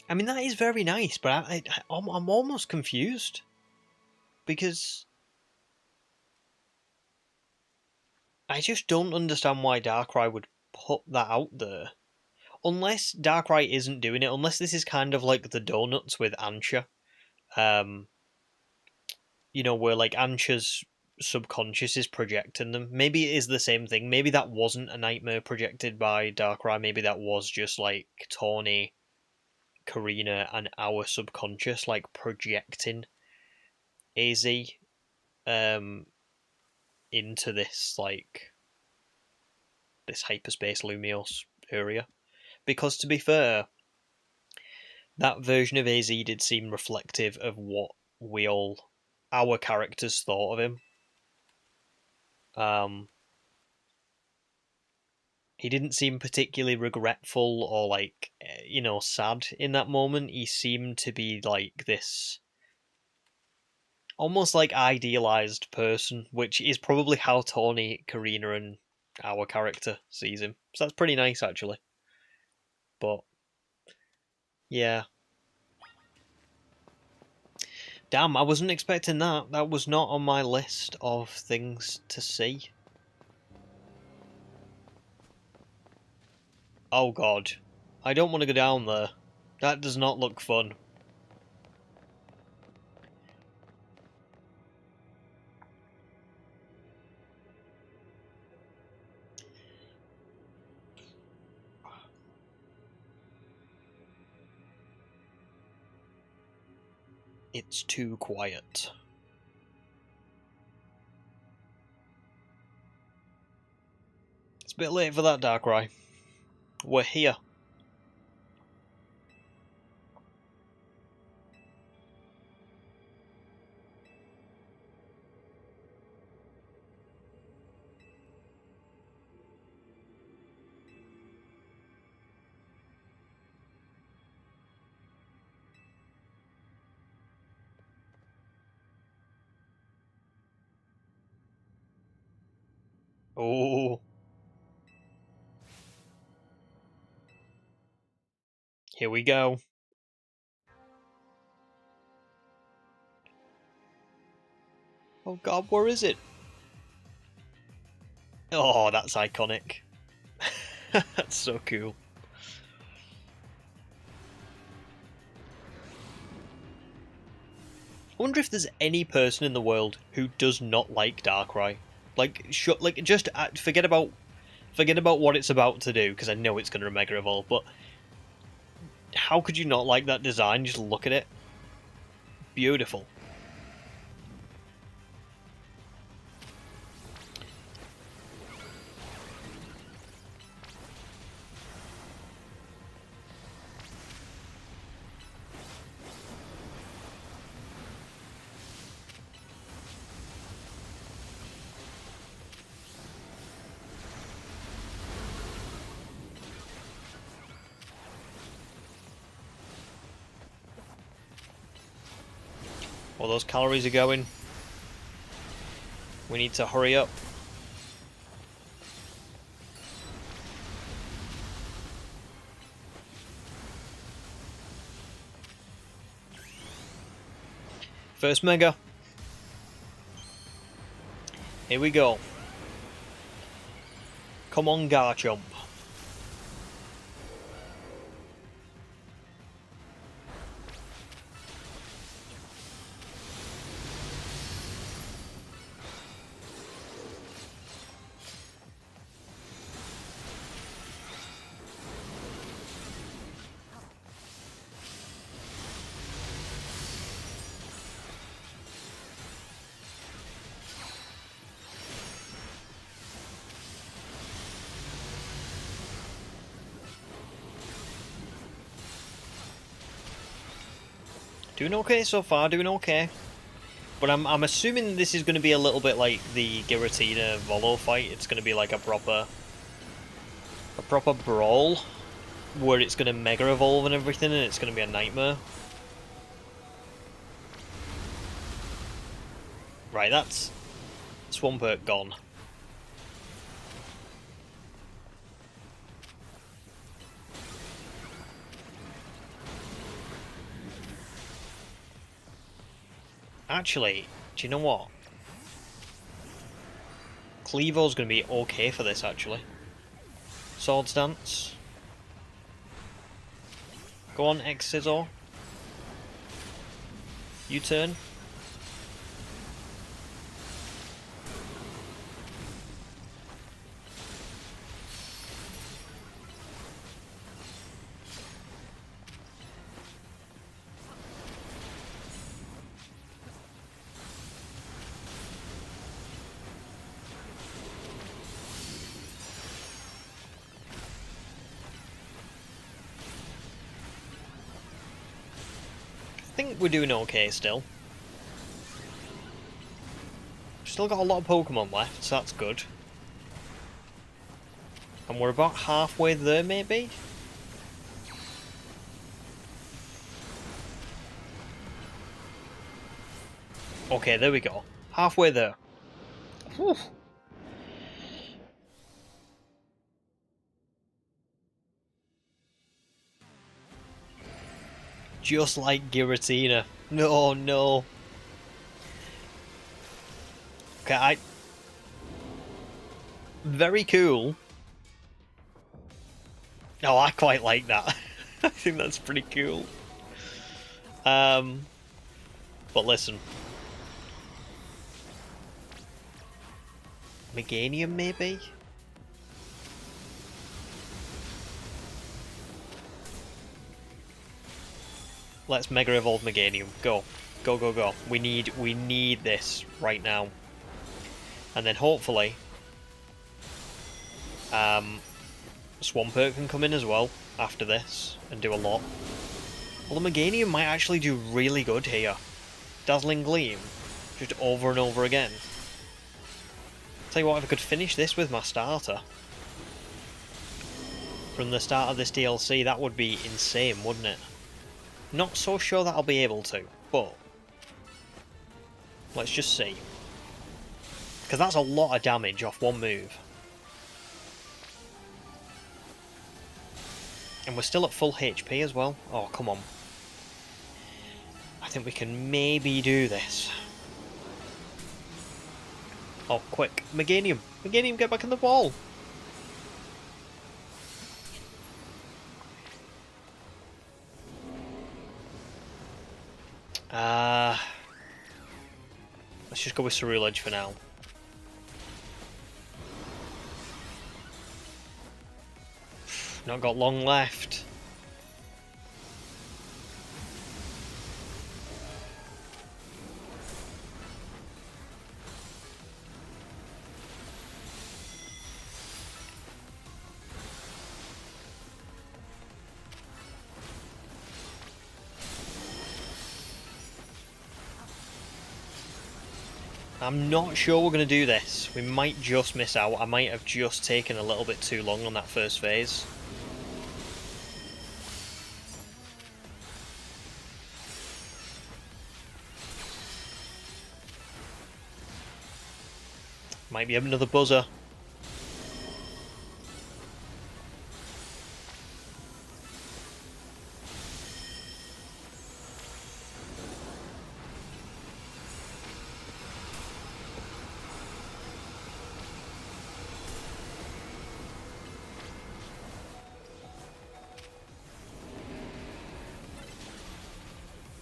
I mean, that is very nice, but I'm almost confused. Because I just don't understand why Darkrai would put that out there. Unless Darkrai isn't doing it, unless this is kind of like the donuts with Ancha. Where like Ancha's subconscious is projecting them. Maybe it is the same thing. Maybe that wasn't a nightmare projected by Darkrai. Maybe that was just like Tawny, Karina, and our subconscious like projecting AZ into this hyperspace Lumiose area. Because to be fair, that version of AZ did seem reflective of what our characters thought of him. He didn't seem particularly regretful or sad in that moment. He seemed to be like this almost like idealized person, which is probably how Tawny, Karina, and our character sees him. So that's pretty nice, actually. But yeah. Damn, I wasn't expecting that. That was not on my list of things to see. Oh god. I don't want to go down there. That does not look fun. It's too quiet. It's a bit late for that, Darkrai. We're here. Oh. Here we go. Oh god, where is it? Oh, that's iconic. That's so cool. I wonder if there's any person in the world who does not like Darkrai. Just forget about what it's about to do, because I know it's going to Mega Evolve, but how could you not like that design? Just look at it. Beautiful. All those calories are going. We need to hurry up. First Mega. Here we go. Come on, Garchomp. Doing okay so far, doing okay. But I'm assuming this is going to be a little bit like the Giratina Volo fight. It's going to be like a proper brawl where it's going to Mega Evolve and everything, and it's going to be a nightmare. Right, that's Swampert gone. Actually, do you know what? Cleavo's going to be okay for this, actually. Swords Dance. Go on, X-Scissor. U-turn. I think we're doing okay still. Still got a lot of Pokemon left, so that's good. And we're about halfway there, maybe? Okay, there we go. Halfway there. Whew. Just like Giratina. No, no. Okay, very cool. Oh, I quite like that. I think that's pretty cool. But listen. Meganium, maybe? Let's Mega Evolve Meganium. Go. Go, go, go. We need this right now. And then hopefully Swampert can come in as well after this and do a lot. Well, the Meganium might actually do really good here. Dazzling Gleam. Just over and over again. Tell you what, if I could finish this with my starter from the start of this DLC, that would be insane, wouldn't it? Not so sure that I'll be able to, but let's just see. Because that's a lot of damage off one move. And we're still at full HP as well. Oh, come on. I think we can maybe do this. Oh, quick. Meganium. Meganium, get back in the ball. Let's just go with Ceruledge for now. Not got long left. I'm not sure we're going to do this. We might just miss out. I might have just taken a little bit too long on that first phase. Might be another buzzer.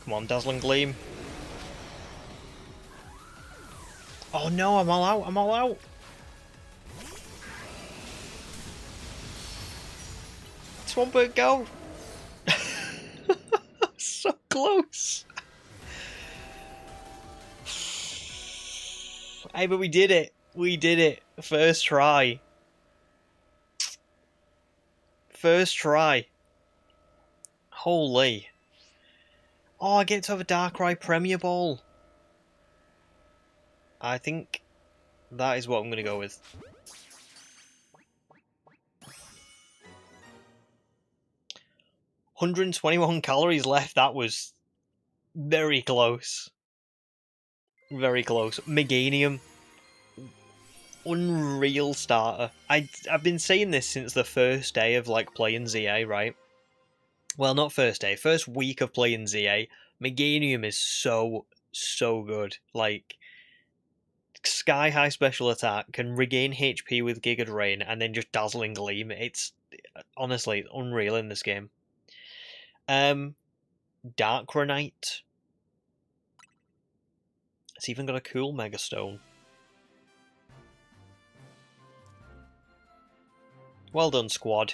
Come on, Dazzling Gleam. Oh no, I'm all out, I'm all out. Swampert, go. So close. Hey, but we did it. We did it. First try. First try. Holy. Oh, I get to have a Darkrai Premier Ball. I think that is what I'm going to go with. 121 calories left. That was very close. Very close. Meganium. Unreal starter. I've been saying this since the first day of like playing ZA, right? Well, not first day. First week of playing ZA. Meganium is so so good. Like, sky high special attack, can regain HP with Giga Drain, and then just Dazzling Gleam. It's honestly unreal in this game. Darkranite. It's even got a cool Mega Stone. Well done, squad.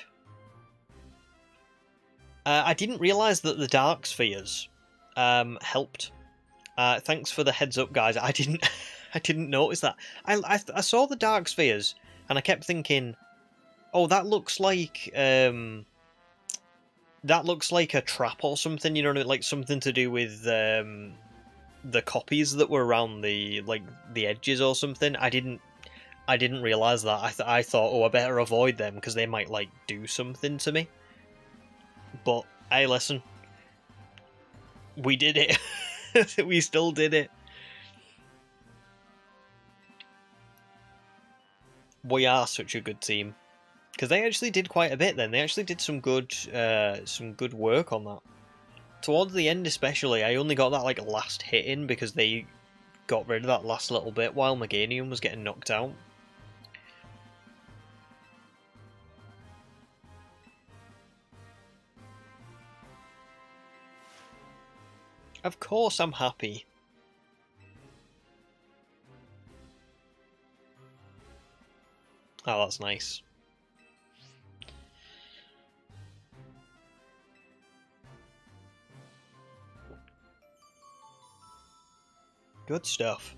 I didn't realise that the Dark Spheres helped. Thanks for the heads up, guys. I didn't I didn't notice that. I saw the Dark Spheres and I kept thinking, oh, that looks like a trap or something. You know, like something to do with the copies that were around the edges or something. I didn't realise that. I thought, oh, I better avoid them because they might like do something to me. But hey, listen, we did it. We still did it. We are such a good team because they actually did quite a bit. Then they actually did some good work on that. Towards the end, especially, I only got that like last hit in because they got rid of that last little bit while Meganium was getting knocked out. Of course I'm happy. Oh, that's nice. Good stuff.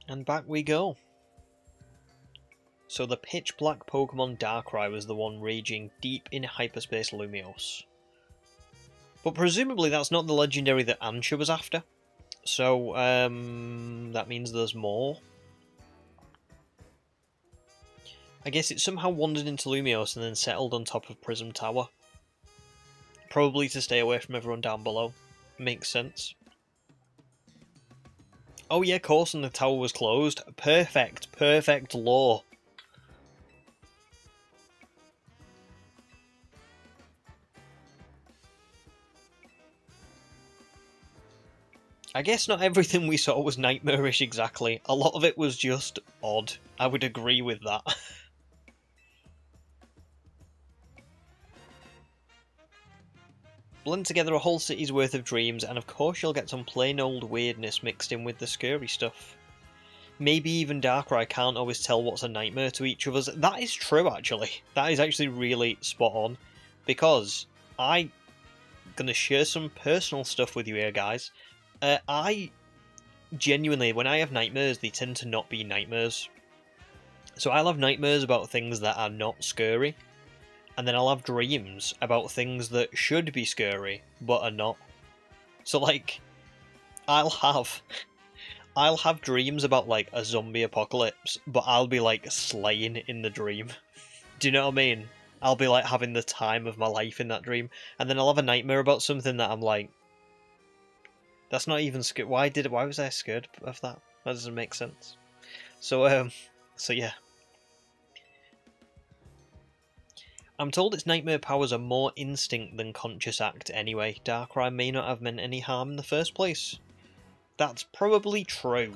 And back we go. So the pitch black Pokemon Darkrai was the one raging deep in hyperspace Lumiose. But presumably that's not the legendary that Ansha was after. So, that means there's more. I guess it somehow wandered into Lumiose and then settled on top of Prism Tower. Probably to stay away from everyone down below. Makes sense. Oh yeah, of course, and the tower was closed. Perfect lore. I guess not everything we saw was nightmarish exactly. A lot of it was just odd. I would agree with that. Blend together a whole city's worth of dreams, and of course you'll get some plain old weirdness mixed in with the scary stuff. Maybe even Darkrai can't always tell what's a nightmare to each of us. That is true, actually. That is actually really spot on. Because I'm going to share some personal stuff with you here, guys. I genuinely, when I have nightmares, they tend to not be nightmares. So I'll have nightmares about things that are not scary, and then I'll have dreams about things that should be scary, but are not. So, like, I'll have dreams about, like, a zombie apocalypse, but I'll be, like, slaying in the dream. Do you know what I mean? I'll be, like, having the time of my life in that dream, and then I'll have a nightmare about something that I'm like, that's not even scared. Why was I scared of that? That doesn't make sense. So yeah. I'm told its nightmare powers are more instinct than conscious act anyway. Darkrai may not have meant any harm in the first place. That's probably true.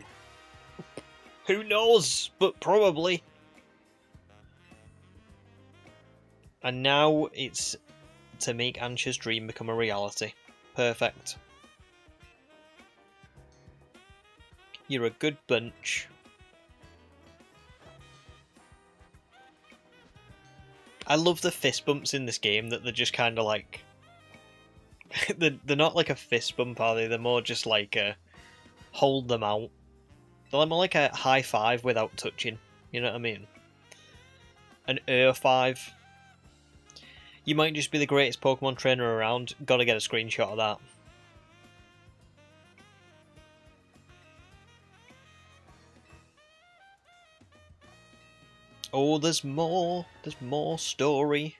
Who knows? But probably. And now it's to make Ansha's dream become a reality. Perfect. You're a good bunch. I love the fist bumps in this game that they're just kind of like... they're not like a fist bump, are they? They're more just like a hold them out. They're more like a high five without touching. You know what I mean? An air five. You might just be the greatest Pokemon trainer around. Gotta get a screenshot of that. Oh, there's more. There's more story.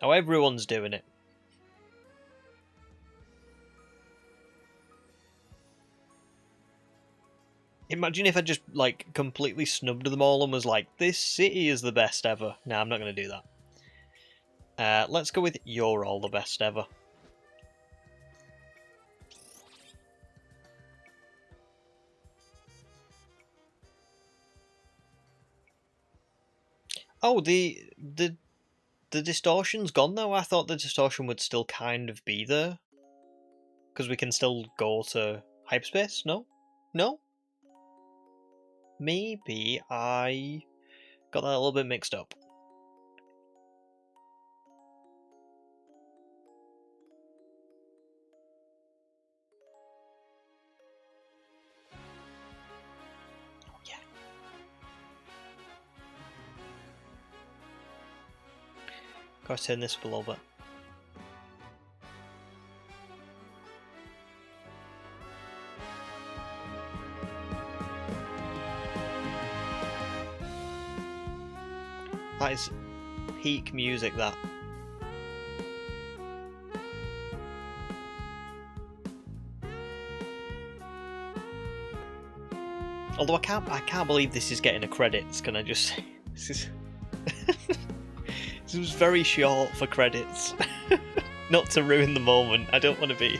Now everyone's doing it. Imagine if I just, like, completely snubbed them all and was like, this city is the best ever. Nah, I'm not going to do that. Let's go with you're all the best ever. Oh, the distortion's gone though. I thought the distortion would still kind of be there. Because we can still go to hyperspace? No? No? Maybe I got that a little bit mixed up. Oh, yeah. Gotta turn this up a little bit. That is peak music, that. Although I can't believe this is getting a credits. Can I just say this is this was very short for credits. Not to ruin the moment. I don't want to be.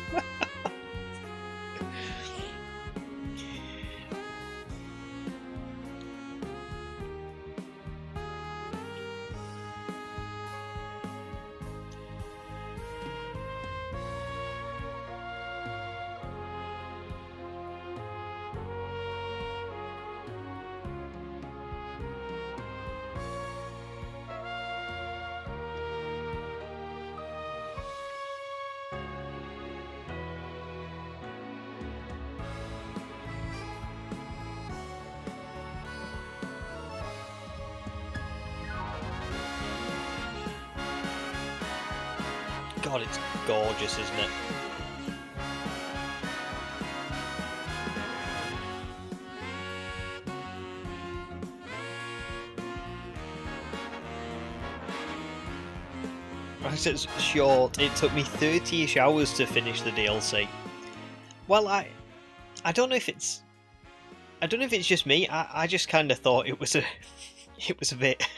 God, it's gorgeous, isn't it? Right, it's short. It took me 30-ish hours to finish the DLC. Well, I don't know if it's just me. I just kind of thought it was a bit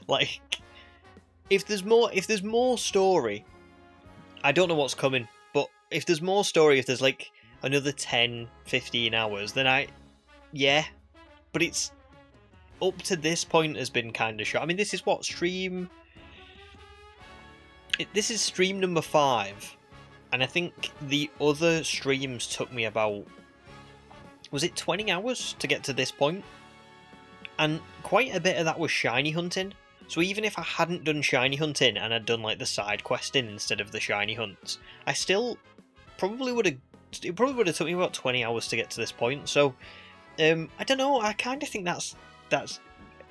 like if there's more story. I don't know what's coming, but if there's more story, if there's like another 10, 15 hours, then yeah. But it's up to this point has been kind of short. I mean, this is what this is stream number 5, and I think the other streams took me about, was it 20 hours to get to this point? And quite a bit of that was shiny hunting. So even if I hadn't done shiny hunting and I'd done like the side questing instead of the shiny hunts, I still probably would have. It probably would have took me about 20 hours to get to this point. So I don't know. I kind of think that's.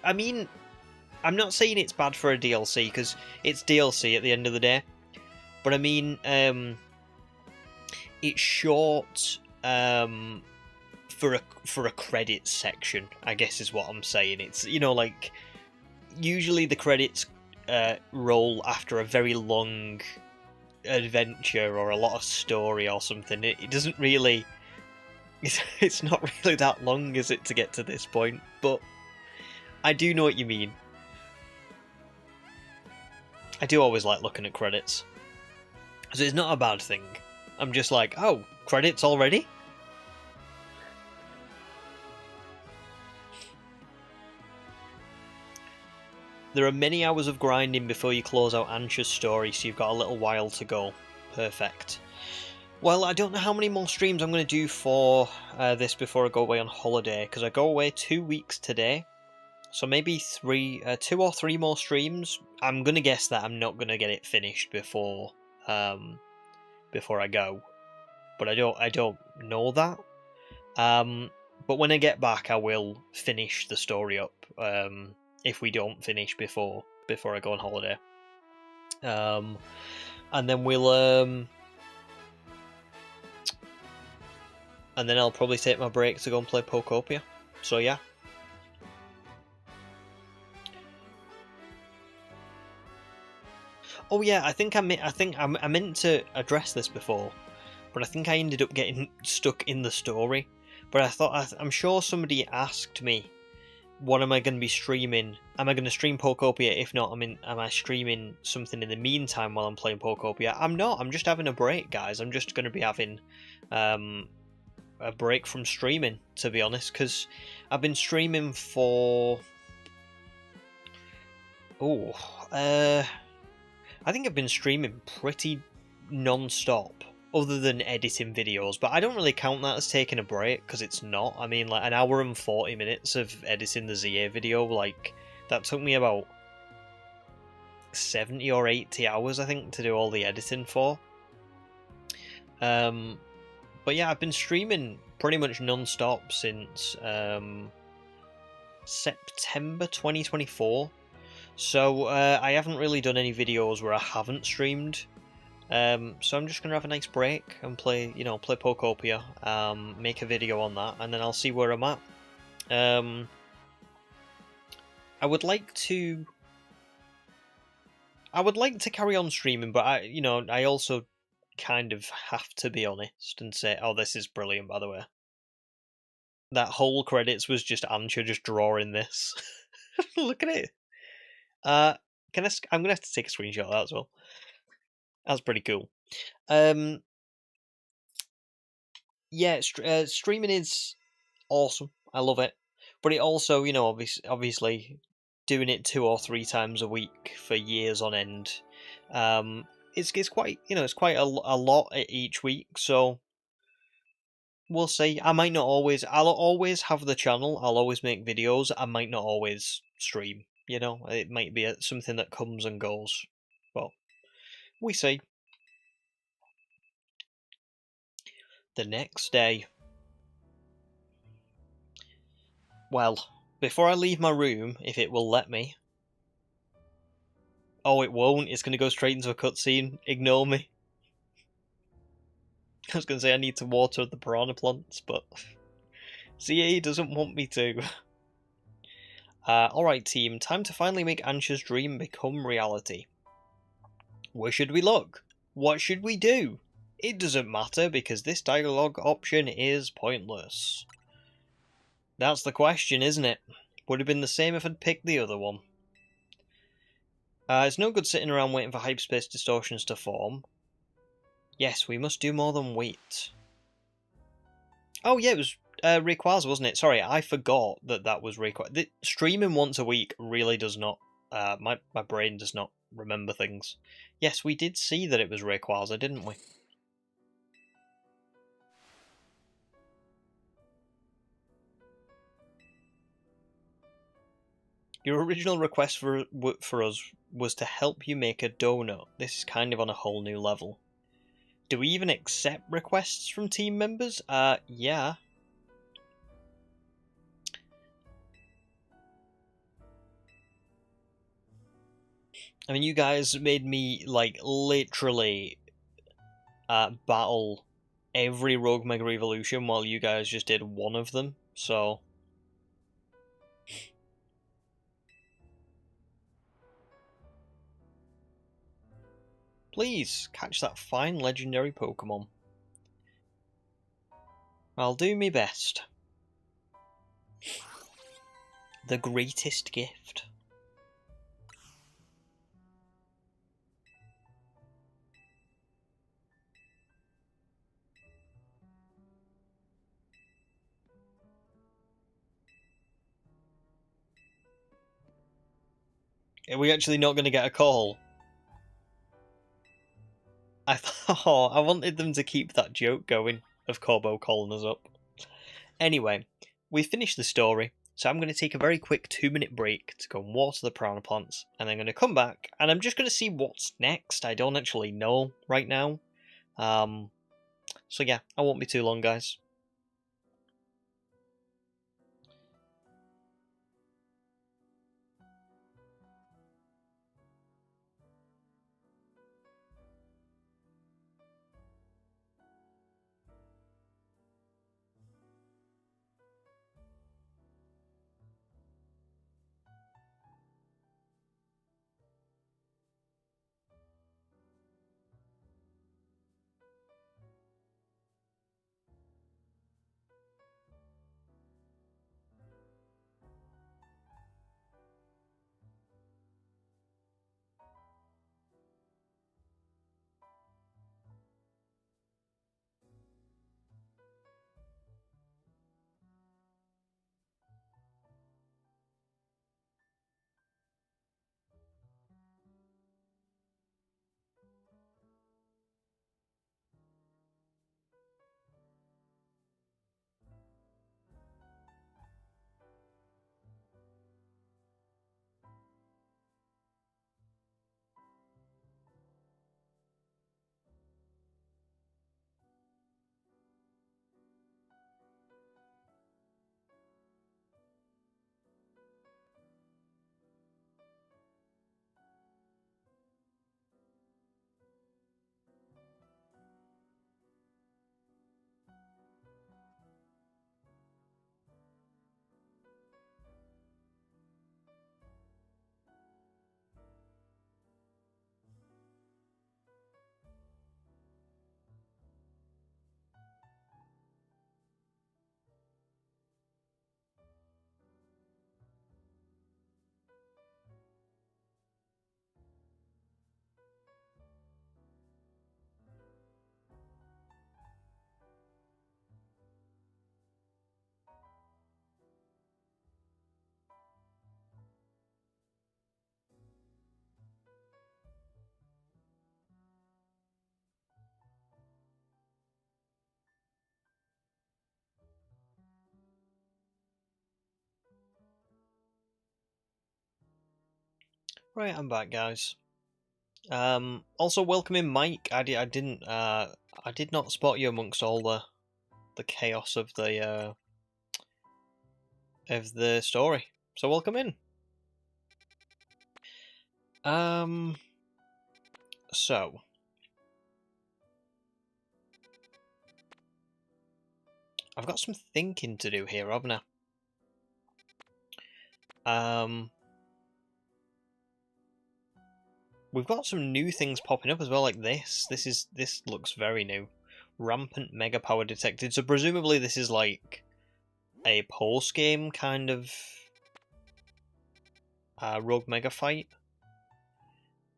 I mean, I'm not saying it's bad for a DLC because it's DLC at the end of the day. But I mean, it's short for a credits section, I guess is what I'm saying. It's, you know, like usually the credits roll after a very long adventure or a lot of story or something. It doesn't really. It's not really that long, is it, to get to this point? But I do know what you mean. I do always like looking at credits. So it's not a bad thing. I'm just like, oh, credits already? There are many hours of grinding before you close out Ansha's story, so you've got a little while to go. Perfect. Well, I don't know how many more streams I'm going to do for this before I go away on holiday, because I go away 2 weeks today. So maybe 2 or 3 more streams. I'm going to guess that I'm not going to get it finished before I go. But I don't know that. But when I get back, I will finish the story up. If we don't finish before I go on holiday. And then we'll and then I'll probably take my break to go and play Pokopia. So yeah. Oh yeah, I meant to address this before, but I think I ended up getting stuck in the story. But I'm sure somebody asked me, what am I going to be streaming? Am I going to stream Pokopia? If not, am I streaming something in the meantime while I'm playing Pokopia? I'm not. I'm just having a break, guys. I'm just going to be having a break from streaming, to be honest, because I've been streaming for... I think I've been streaming pretty non-stop, other than editing videos, but I don't really count that as taking a break, because it's not. I mean, like, an hour and 40 minutes of editing the ZA video, like, that took me about 70 or 80 hours, I think, to do all the editing for. But yeah, I've been streaming pretty much non-stop since September 2024. So I haven't really done any videos where I haven't streamed. So I'm just gonna have a nice break and play Pokopia, make a video on that, and then I'll see where I'm at. I would like to carry on streaming, but I also kind of have to be honest and say, oh, this is brilliant, by the way. That whole credits was just Ancha just drawing this. Look at it. I'm gonna have to take a screenshot of that as well. That's pretty cool. Yeah, streaming is awesome. I love it, but it also, obviously, doing it 2 or 3 times a week for years on end, it's quite, it's quite a lot each week. So we'll see. I'll always have the channel. I'll always make videos. I might not always stream. It might be something that comes and goes, but we see. The next day. Well, before I leave my room, if it will let me. Oh, it won't. It's going to go straight into a cutscene. Ignore me. I was going to say I need to water the piranha plants, but ZA doesn't want me to. Alright, team. Time to finally make Ancha's dream become reality. Where should we look? What should we do? It doesn't matter, because this dialogue option is pointless. That's the question, isn't it? Would have been the same if I'd picked the other one. It's no good sitting around waiting for hyperspace distortions to form. Yes, we must do more than wait. Oh yeah, it was Rayquaza, wasn't it? Sorry, I forgot that was Rayquaza. Streaming once a week really does not... my brain does not remember things. Yes, we did see that it was Rayquaza, didn't we? Your original request for us was to help you make a donut. This is kind of on a whole new level. Do we even accept requests from team members? Yeah. I mean, you guys made me, like, literally battle every Rogue Mega Evolution while you guys just did one of them, so... Please, catch that fine legendary Pokemon. I'll do me best. The greatest gift. Are we actually not going to get a call? I thought I wanted them to keep that joke going of Corbo calling us up. Anyway, we finished the story, so I'm going to take a very quick 2-minute break to go and water the piranha plants, and I'm going to come back, and I'm just going to see what's next. I don't actually know right now. So yeah, I won't be too long, guys. Right, I'm back, guys. Also welcome in, Mike. I did not spot you amongst all the chaos of the story. So welcome in. So I've got some thinking to do here, haven't I? We've got some new things popping up as well, like this. This looks very new. Rampant mega power detected. So presumably this is like a post game kind of rogue mega fight.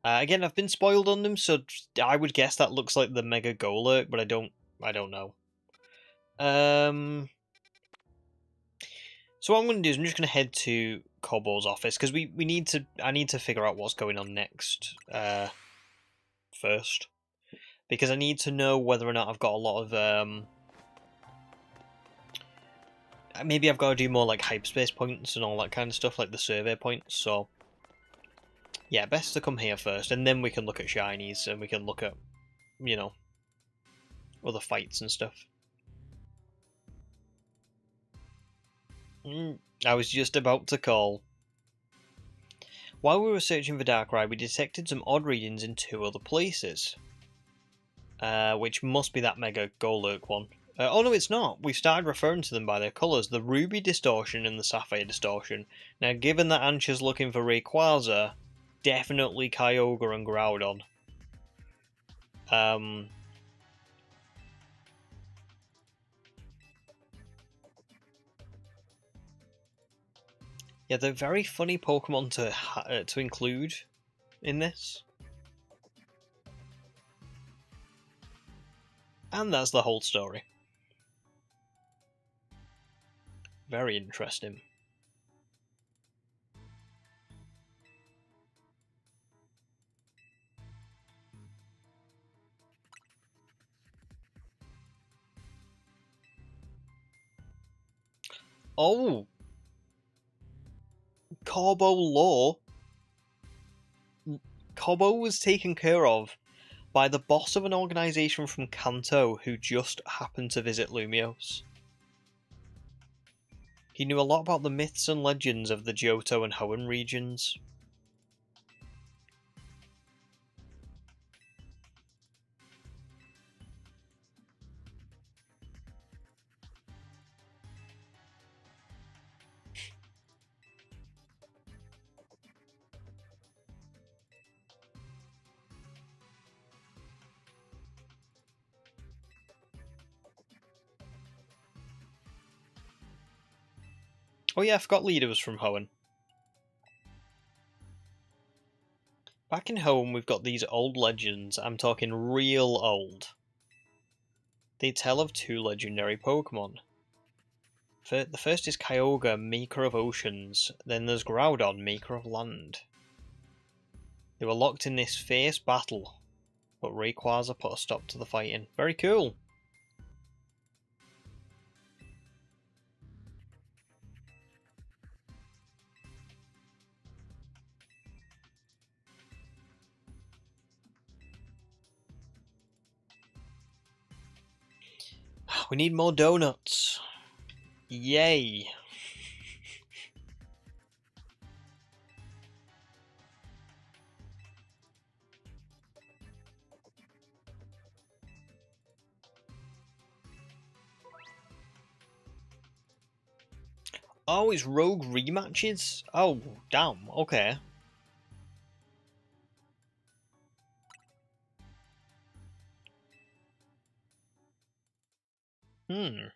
Again, I've been spoiled on them, so I would guess that looks like the Mega Golurk, but I don't know. So what I'm going to do is I'm just going to head to Kobo's office, because I need to figure out what's going on next first. Because I need to know whether or not I've got a lot of... maybe I've got to do more like hyperspace points and all that kind of stuff, like the survey points, so... Yeah, best to come here first, and then we can look at shinies, and we can look at, you know, other fights and stuff. I was just about to call. While we were searching for Darkrai, we detected some odd readings in 2 other places. Which must be that Mega Golurk one. Oh no, it's not. We started referring to them by their colours, the Ruby Distortion and the Sapphire Distortion. Now, given that Ansha's looking for Rayquaza, definitely Kyogre and Groudon. Yeah, they're very funny Pokemon to include in this. And that's the whole story. Very interesting. Oh! Kobo Law. Kobo was taken care of by the boss of an organisation from Kanto who just happened to visit Lumiose. He knew a lot about the myths and legends of the Johto and Hoenn regions. Oh yeah, I forgot Leader was from Hoenn. Back in Hoenn, we've got these old legends. I'm talking real old. They tell of 2 legendary Pokemon. The first is Kyogre, Maker of Oceans. Then there's Groudon, Maker of Land. They were locked in this fierce battle, but Rayquaza put a stop to the fighting. Very cool. We need more donuts. Yay. Oh, it's rogue rematches? Oh, damn, okay. Do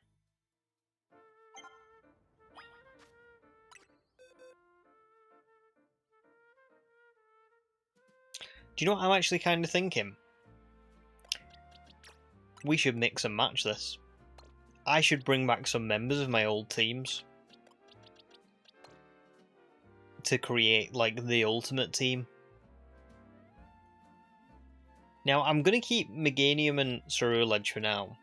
you know what I'm actually kind of thinking? We should mix and match this. I should bring back some members of my old teams to create, like, the ultimate team. Now, I'm going to keep Meganium and Ceruledge for now.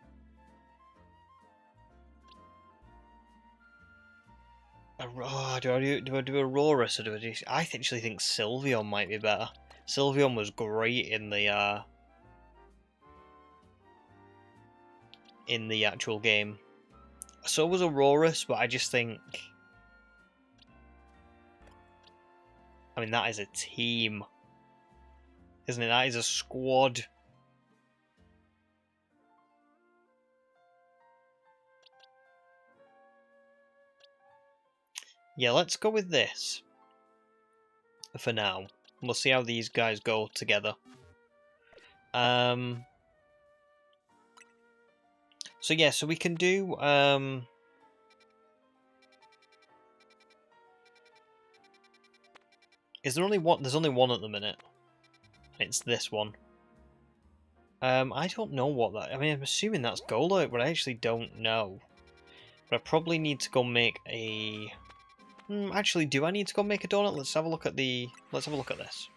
Do I do Aurorus or do I do... I actually think Sylveon might be better. Sylveon was great in the actual game. So was Aurorus, but I just think... I mean, that is a team. Isn't it? That is a squad. Yeah, let's go with this. For now. We'll see how these guys go together. So yeah, so we can do... Is there only one? There's only one at the minute. It's this one. I don't know what that... I mean, I'm assuming that's Golurk, but I actually don't know. But I probably need to go make a... actually, do I need to go make a donut? Let's have a look at the... Let's have a look at this.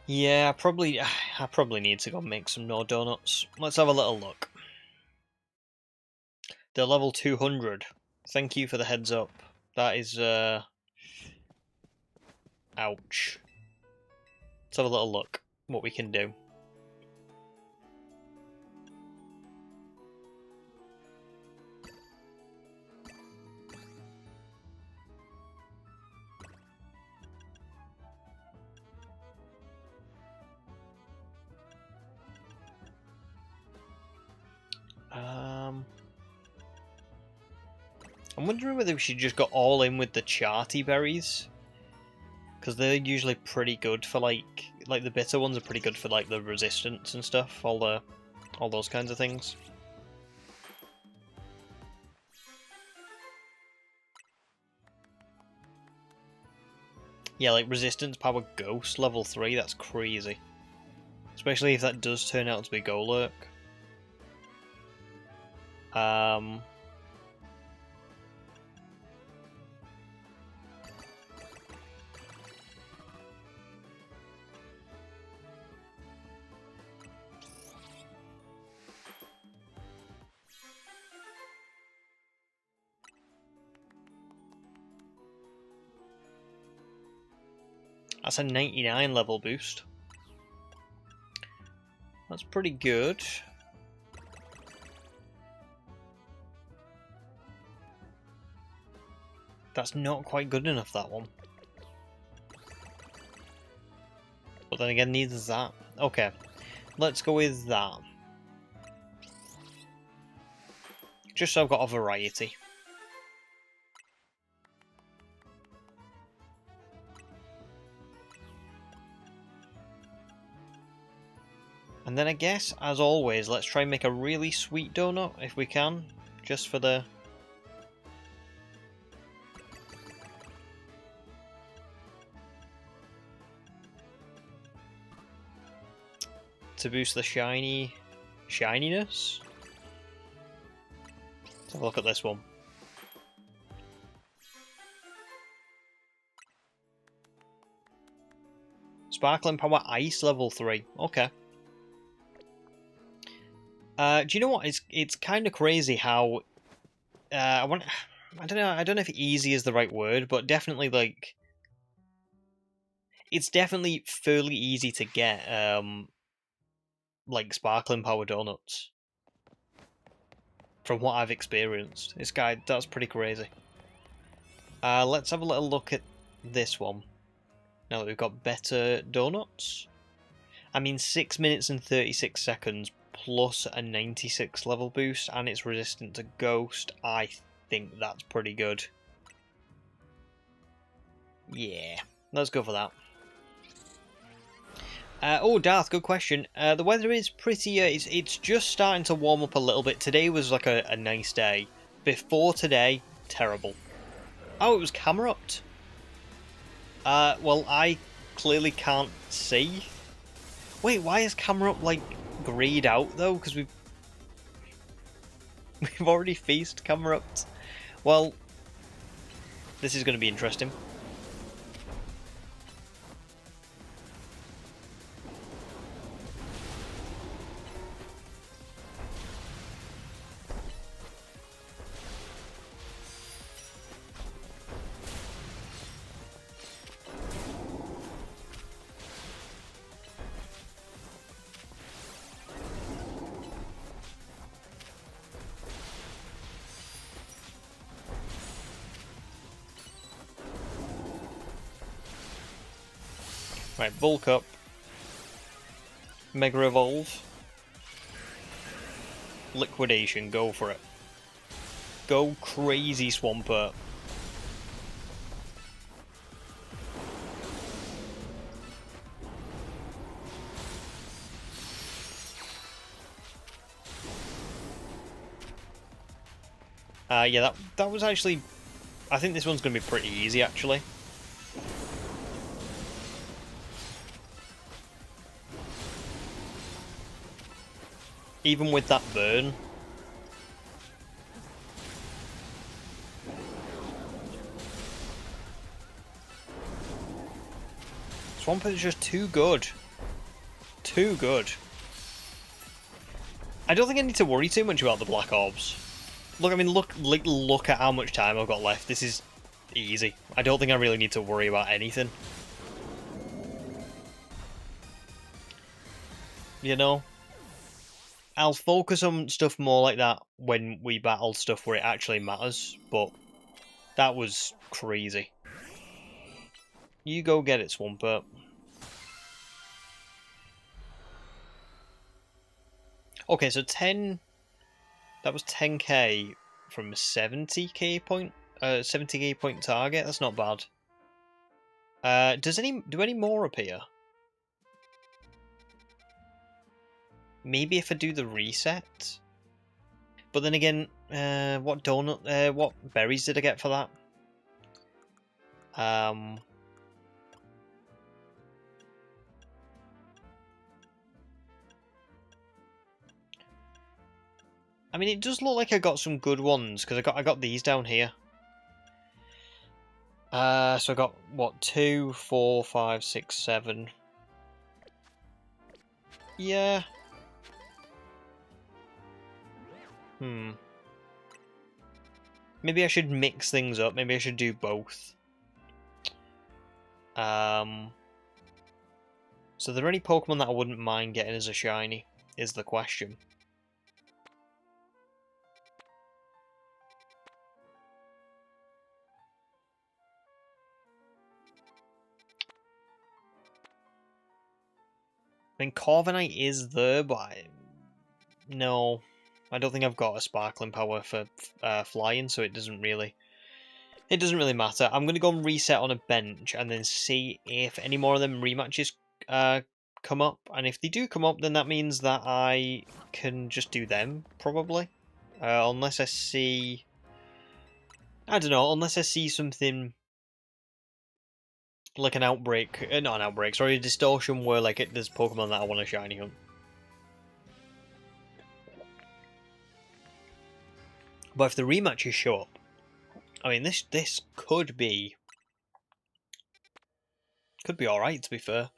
Yeah, I probably need to go make some more donuts. Let's have a little look. They're level 200. Thank you for the heads up. That is, ouch. Let's have a little look what we can do. I'm wondering whether we should just go all in with the charty berries, because they're usually pretty good for like the bitter ones are pretty good for like the resistance and stuff, all those kinds of things. Yeah, like resistance power ghost level 3, that's crazy. Especially if that does turn out to be Golurk. That's a 99 level boost. That's pretty good. That's not quite good enough, that one. But then again, neither is that. Okay, let's go with that. Just so I've got a variety. And then I guess, as always, let's try and make a really sweet donut, if we can. Just for the... to boost the shininess. Let's have a look at this one. Sparkling Power Ice level 3. Okay. Do you know what? It's kind of crazy how I don't know if easy is the right word, but definitely like it's definitely fairly easy to get like sparkling power donuts from what I've experienced. That's pretty crazy. Let's have a little look at this one now that we've got better donuts. I mean, 6 minutes and 36 seconds plus a 96 level boost, and it's resistant to Ghost. I think that's pretty good. Yeah, let's go for that. Oh, Darth, good question. The weather is pretty... it's just starting to warm up a little bit. Today was like a nice day. Before today, terrible. Oh, it was Camerupt. Well, I clearly can't see. Wait, why is Camerupt, like, grayed out though, because we've already faced Camerupt. Well, this is going to be interesting. Right, bulk up. Mega Evolve. Liquidation, go for it. Go crazy, Swampert. Yeah, that was actually... I think this one's going to be pretty easy, actually. Even with that burn. Swampert is just too good. Too good. I don't think I need to worry too much about the Black Orbs. Look, I mean, look at how much time I've got left. This is easy. I don't think I really need to worry about anything. You know? I'll focus on stuff more like that when we battle stuff where it actually matters, but that was crazy. You go get it, Swampert. Okay, so 10... That was 10k from 70k point, 70k point target. That's not bad. Do any more appear? Maybe if I do the reset. But then again, what berries did I get for that? I mean, it does look like I got some good ones because I got these down here. So I got what, 2, 4, 5, 6, 7. Yeah. Maybe I should mix things up. Maybe I should do both. So are there any Pokemon that I wouldn't mind getting as a shiny? Is the question. I mean, Corviknight is there, but no, I don't think I've got a Sparkling Power for flying, so it doesn't really matter. I'm gonna go and reset on a bench and then see if any more of them rematches come up, and if they do come up, then that means that I can just do them probably, unless I see, I don't know, unless I see something. Like an outbreak, not an outbreak, sorry, a distortion where like there's Pokemon that I want to shiny hunt. But if the rematches show up, I mean this could be alright, to be fair.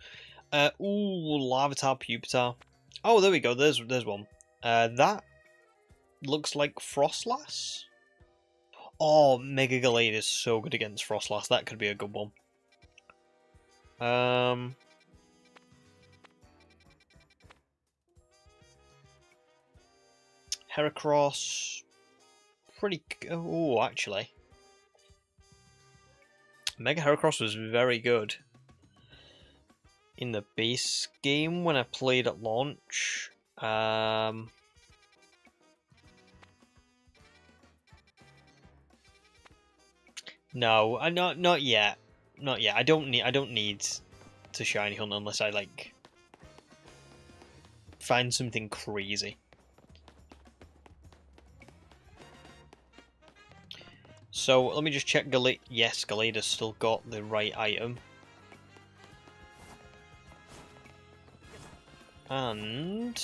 Ooh, Larvitar, Pupitar. Oh, there we go, there's one. That looks like Frostlass. Oh, Mega Gallade is so good against Frostlass, that could be a good one. Heracross, pretty. Oh, actually, Mega Heracross was very good in the base game when I played at launch. No, not yet. Not yet. I don't need to shiny hunt unless I like find something crazy. So let me just check Gallade. Yes, Gallade has still got the right item. And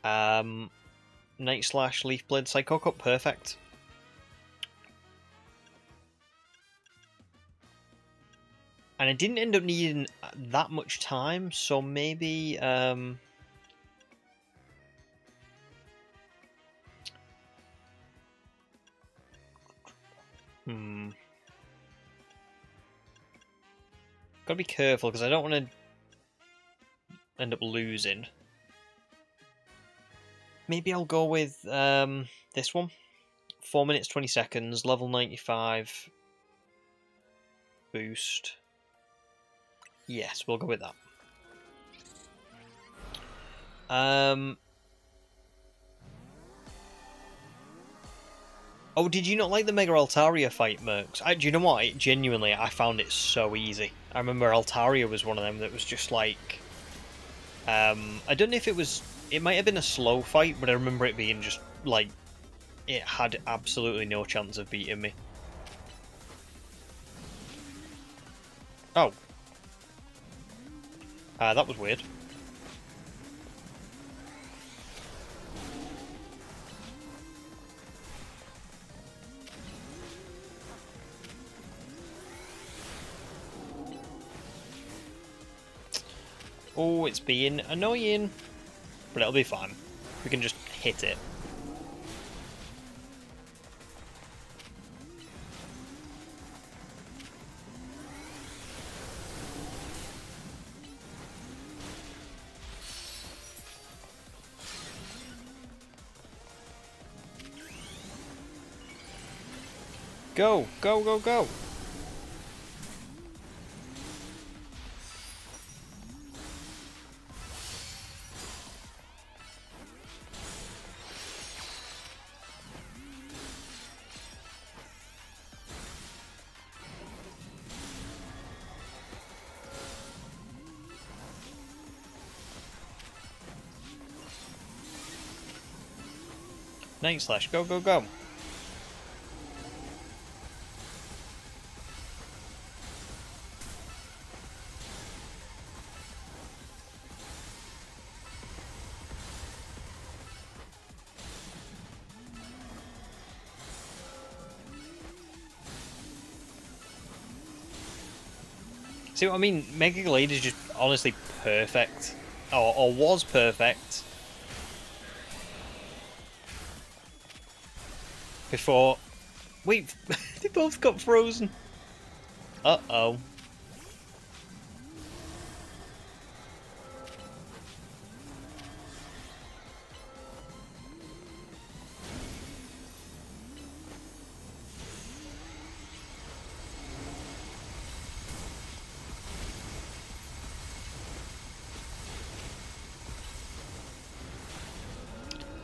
Night Slash, Leaf Blade, Psycho Cut, perfect. And I didn't end up needing that much time, so maybe gotta be careful because I don't want to end up losing. Maybe I'll go with this one. 4 minutes 20 seconds, level 95 boost. Yes, we'll go with that. Oh, did you not like the Mega Altaria fight, Mercs? Do you know what? Genuinely, I found it so easy. I remember Altaria was one of them that was just like... I don't know if it was... It might have been a slow fight, but I remember it being just, like... It had absolutely no chance of beating me. Oh. That was weird. Oh, it's being annoying. But it'll be fine. We can just hit it. Go! Go, go, go! Night Slash, go, go, go! See what I mean? Mega Glade is just honestly perfect. Or was perfect. Before... Wait, they both got frozen. Uh-oh.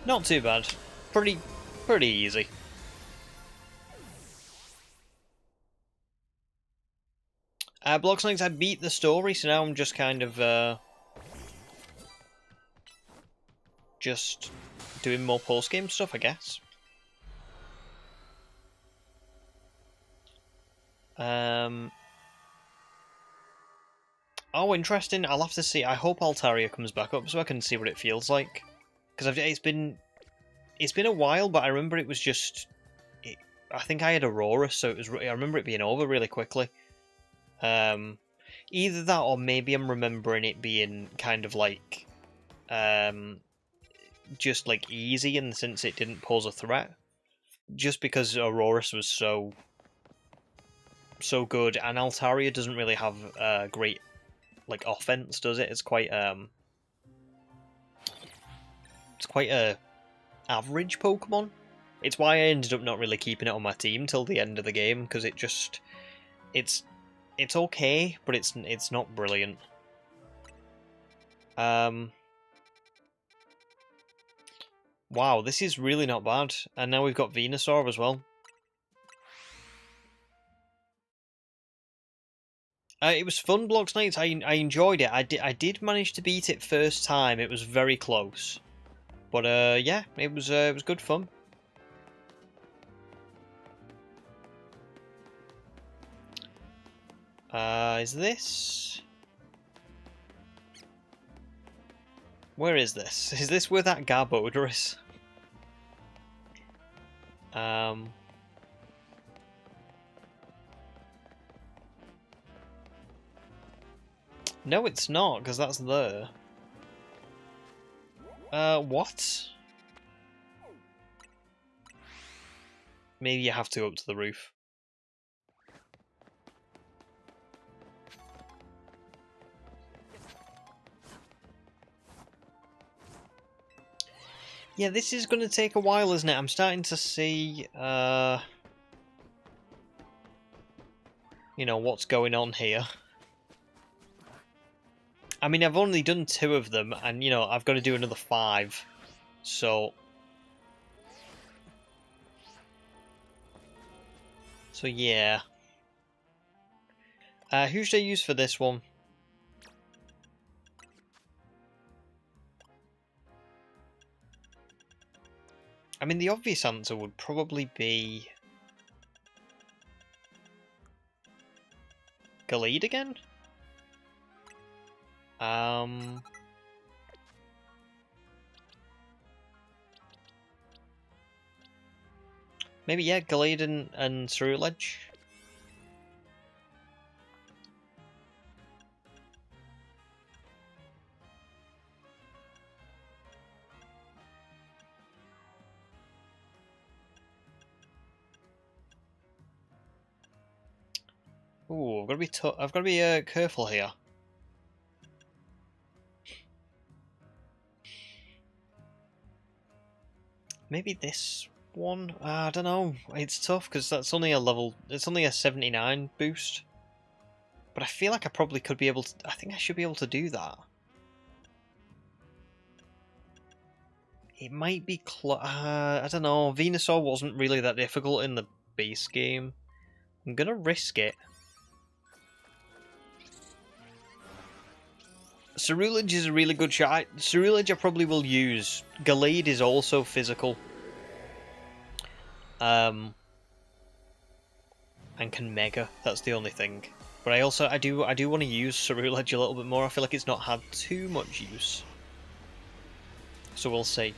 Not too bad. Pretty easy. Block Snakes, I beat the story, so now I'm just kind of just doing more post-game stuff, I guess. Oh, interesting. I'll have to see. I hope Altaria comes back up so I can see what it feels like. Because it's been a while, but I remember it was just... I think I had Aurora, so it was. I remember it being over really quickly. Either that, or maybe I'm remembering it being kind of like... just like easy in the sense it didn't pose a threat. Just because Aurorus was so good, and Altaria doesn't really have great like offense, does it? It's quite a average Pokemon. It's why I ended up not really keeping it on my team till the end of the game, because it just it's okay, but it's not brilliant. Wow, this is really not bad. And now we've got Venusaur as well. It was fun, Blox Knights. I enjoyed it. I did manage to beat it first time. It was very close. But yeah, it was good fun. Is this? Where is this? Is this where that Garbodor is? No, it's not, because that's there. What? Maybe you have to go up to the roof. Yeah, this is going to take a while, isn't it? I'm starting to see, you know, what's going on here. I mean, I've only done 2 of them, and, you know, I've got to do another 5. So yeah. Who should I use for this one? I mean, the obvious answer would probably be Gallade again? Maybe, yeah, Gallade and Ceruledge. Ooh, I've got to be careful here. Maybe this one? I don't know. It's tough because that's only a level. It's only a 79 boost. But I feel like I probably could be able to. I think I should be able to do that. It might be I don't know. Venusaur wasn't really that difficult in the base game. I'm gonna risk it. Ceruledge is a really good shot. Ceruledge I probably will use. Gallade is also physical. And can Mega. That's the only thing. But I do want to use Ceruledge a little bit more. I feel like it's not had too much use. So we'll see.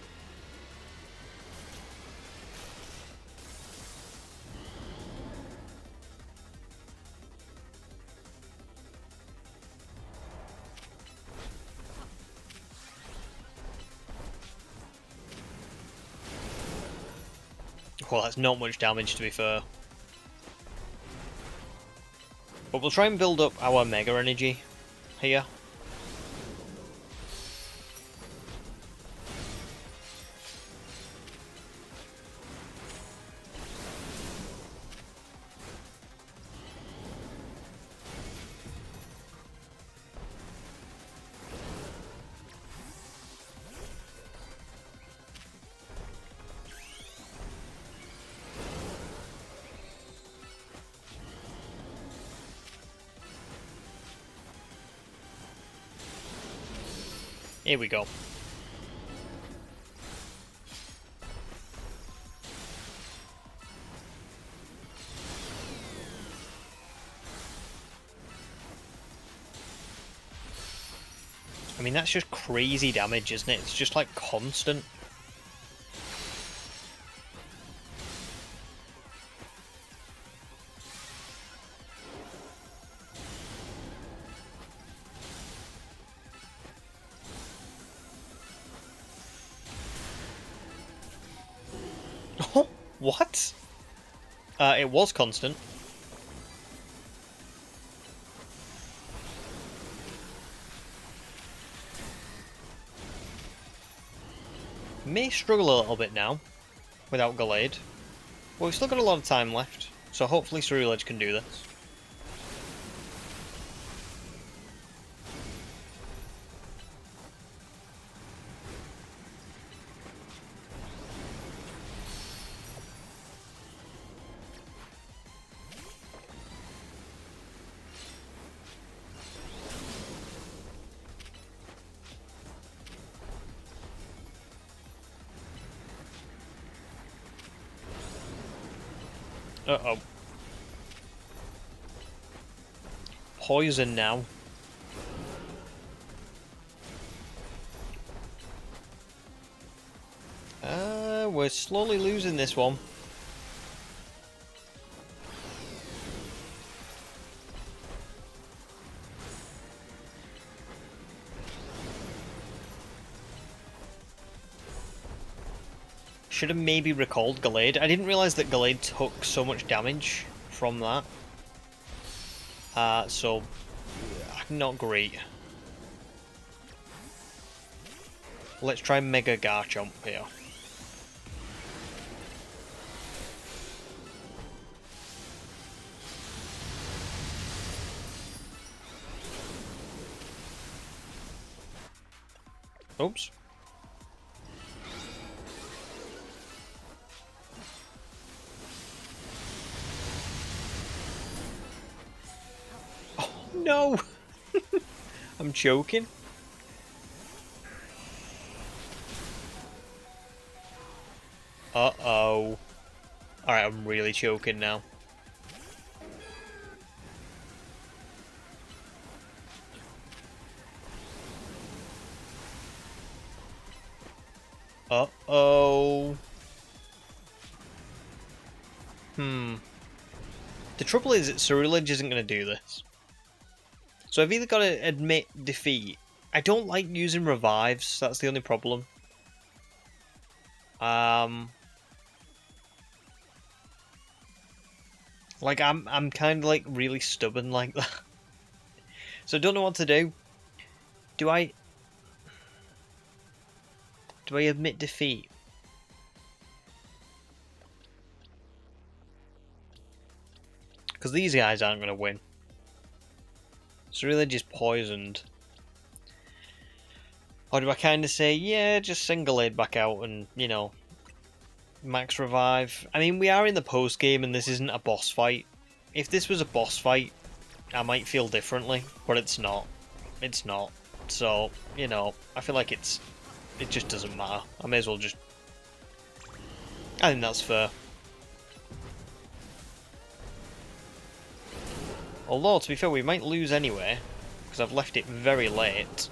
Well, that's not much damage, to be fair. But we'll try and build up our Mega Energy here. Here we go. I mean, that's just crazy damage, isn't it? It's just like constant. Oh, what? It was constant. May struggle a little bit now without Gallade. Well, we've still got a lot of time left, so hopefully Ceruledge can do this. Uh-oh. Poison now. We're slowly losing this one. Should have maybe recalled Gallade. I didn't realise that Gallade took so much damage from that. So, not great. Let's try Mega Garchomp here. Oops. Oh, no! I'm choking. Uh-oh. Alright, I'm really choking now. Uh-oh. The trouble is that Ceruledge isn't going to do this. So I've either got to admit defeat. I don't like using revives, that's the only problem. Like I'm kind of like really stubborn like that. So I don't know what to do. Do I admit defeat? Because these guys aren't going to win. So really just poisoned. Or do I kind of say, yeah, just single aid back out and, you know, max revive? I mean, we are in the post game and this isn't a boss fight. If this was a boss fight, I might feel differently, but it's not. It's not. So, you know, I feel like it just doesn't matter. I may as well just... I think that's fair. Although, to be fair, we might lose anyway, because I've left it very late.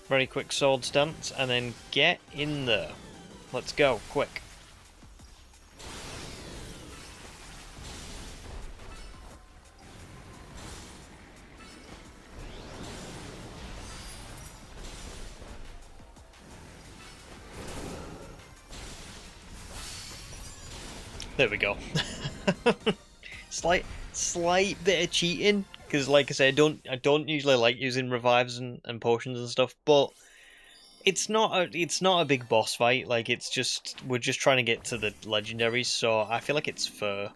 Very quick sword stance, and then get in there. Let's go, quick. There we go. slight bit of cheating, because like I said, I don't usually like using revives and potions and stuff, but it's not a big boss fight. Like we're just trying to get to the legendaries, so I feel like it's fair.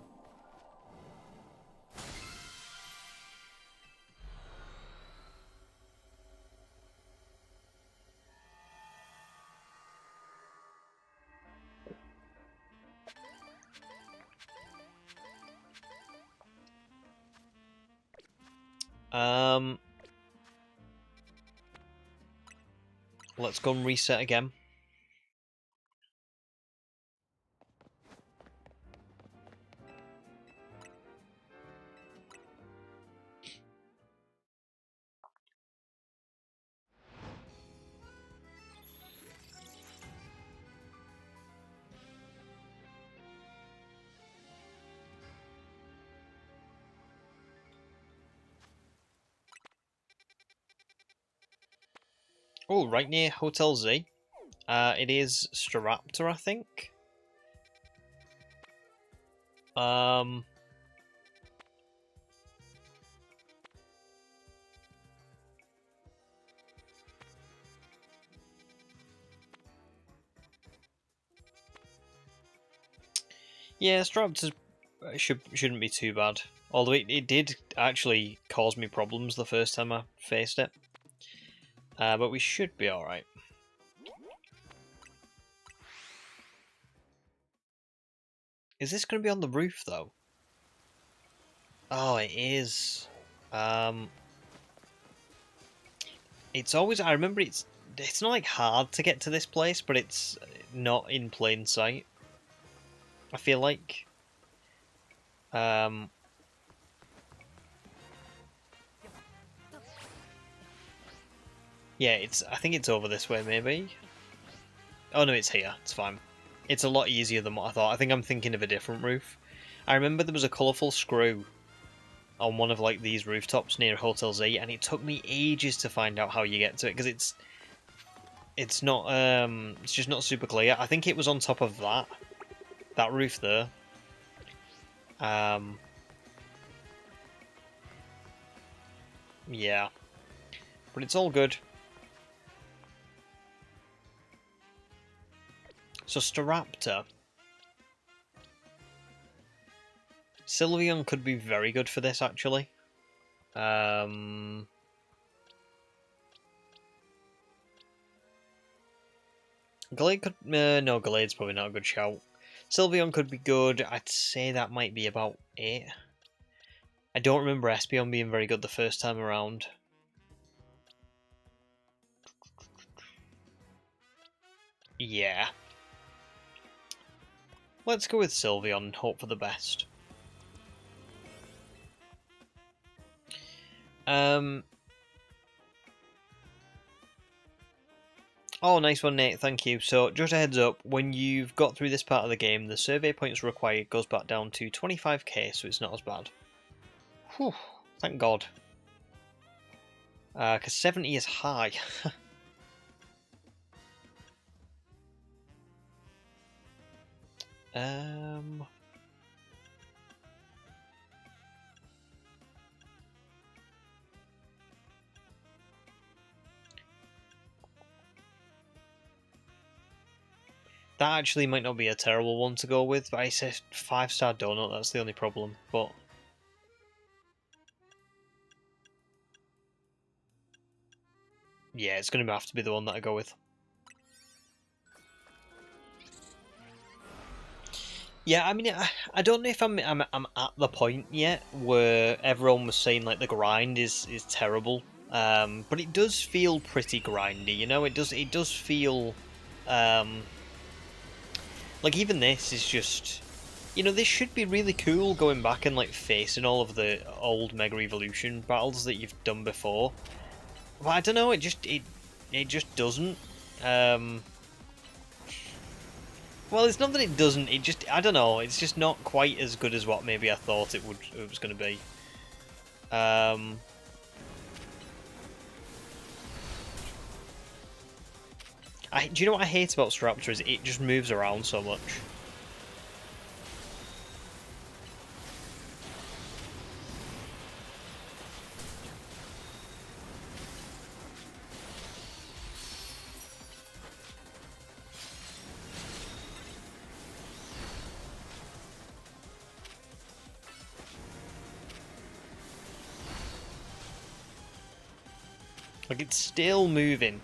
Let's go and reset again. Oh, right near Hotel Z. It is Staraptor, I think. Yeah, Staraptor shouldn't be too bad. Although it did actually cause me problems the first time I faced it. But we should be alright. Is this going to be on the roof, though? Oh, it is. It's always... I remember it's not like hard to get to this place, but it's not in plain sight. I feel like. Yeah, I think it's over this way, maybe. Oh no, it's here. It's fine. It's a lot easier than what I thought. I think I'm thinking of a different roof. I remember there was a colourful screw on one of like these rooftops near Hotel Z, and it took me ages to find out how you get to it because it's not it's just not super clear. I think it was on top of that roof there. Yeah, but it's all good. So Staraptor. Sylveon could be very good for this, actually. Glade could... no, Glade's probably not a good shout. Sylveon could be good. I'd say that might be about it. I don't remember Espeon being very good the first time around. Yeah. Let's go with Sylveon and hope for the best. Oh, nice one, Nate. Thank you. So, just a heads up, when you've got through this part of the game, the survey points required goes back down to 25k, so it's not as bad. Whew, thank God. Because 70 is high. That actually might not be a terrible one to go with, but it's a 5-star donut, that's the only problem. But yeah, it's going to have to be the one that I go with. Yeah, I mean, I don't know if I'm at the point yet where everyone was saying like the grind is terrible, but it does feel pretty grindy. You know, it does feel like even this is just, you know, this should be really cool going back and like facing all of the old Mega Evolution battles that you've done before. But I don't know, it just doesn't. Well, it's not that it doesn't. It just, I don't know. It's just not quite as good as what maybe I thought it was going to be. Do you know what I hate about Staraptor is it just moves around so much. Like, it's still moving.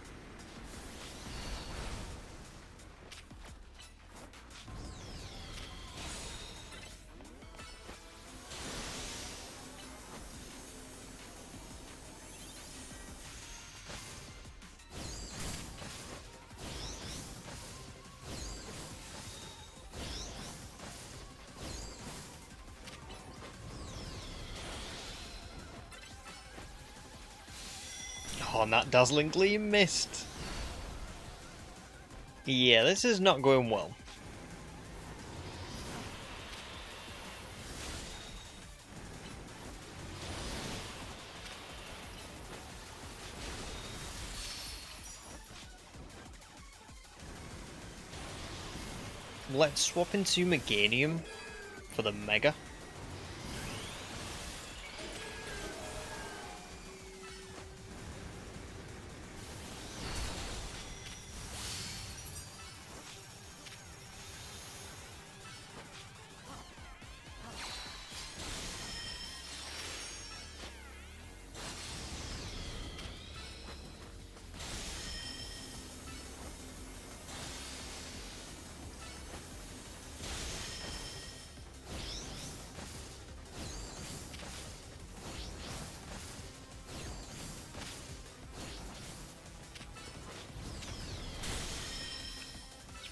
Oh, and that Dazzling Gleam missed. Yeah, this is not going well. Let's swap into Meganium for the Mega.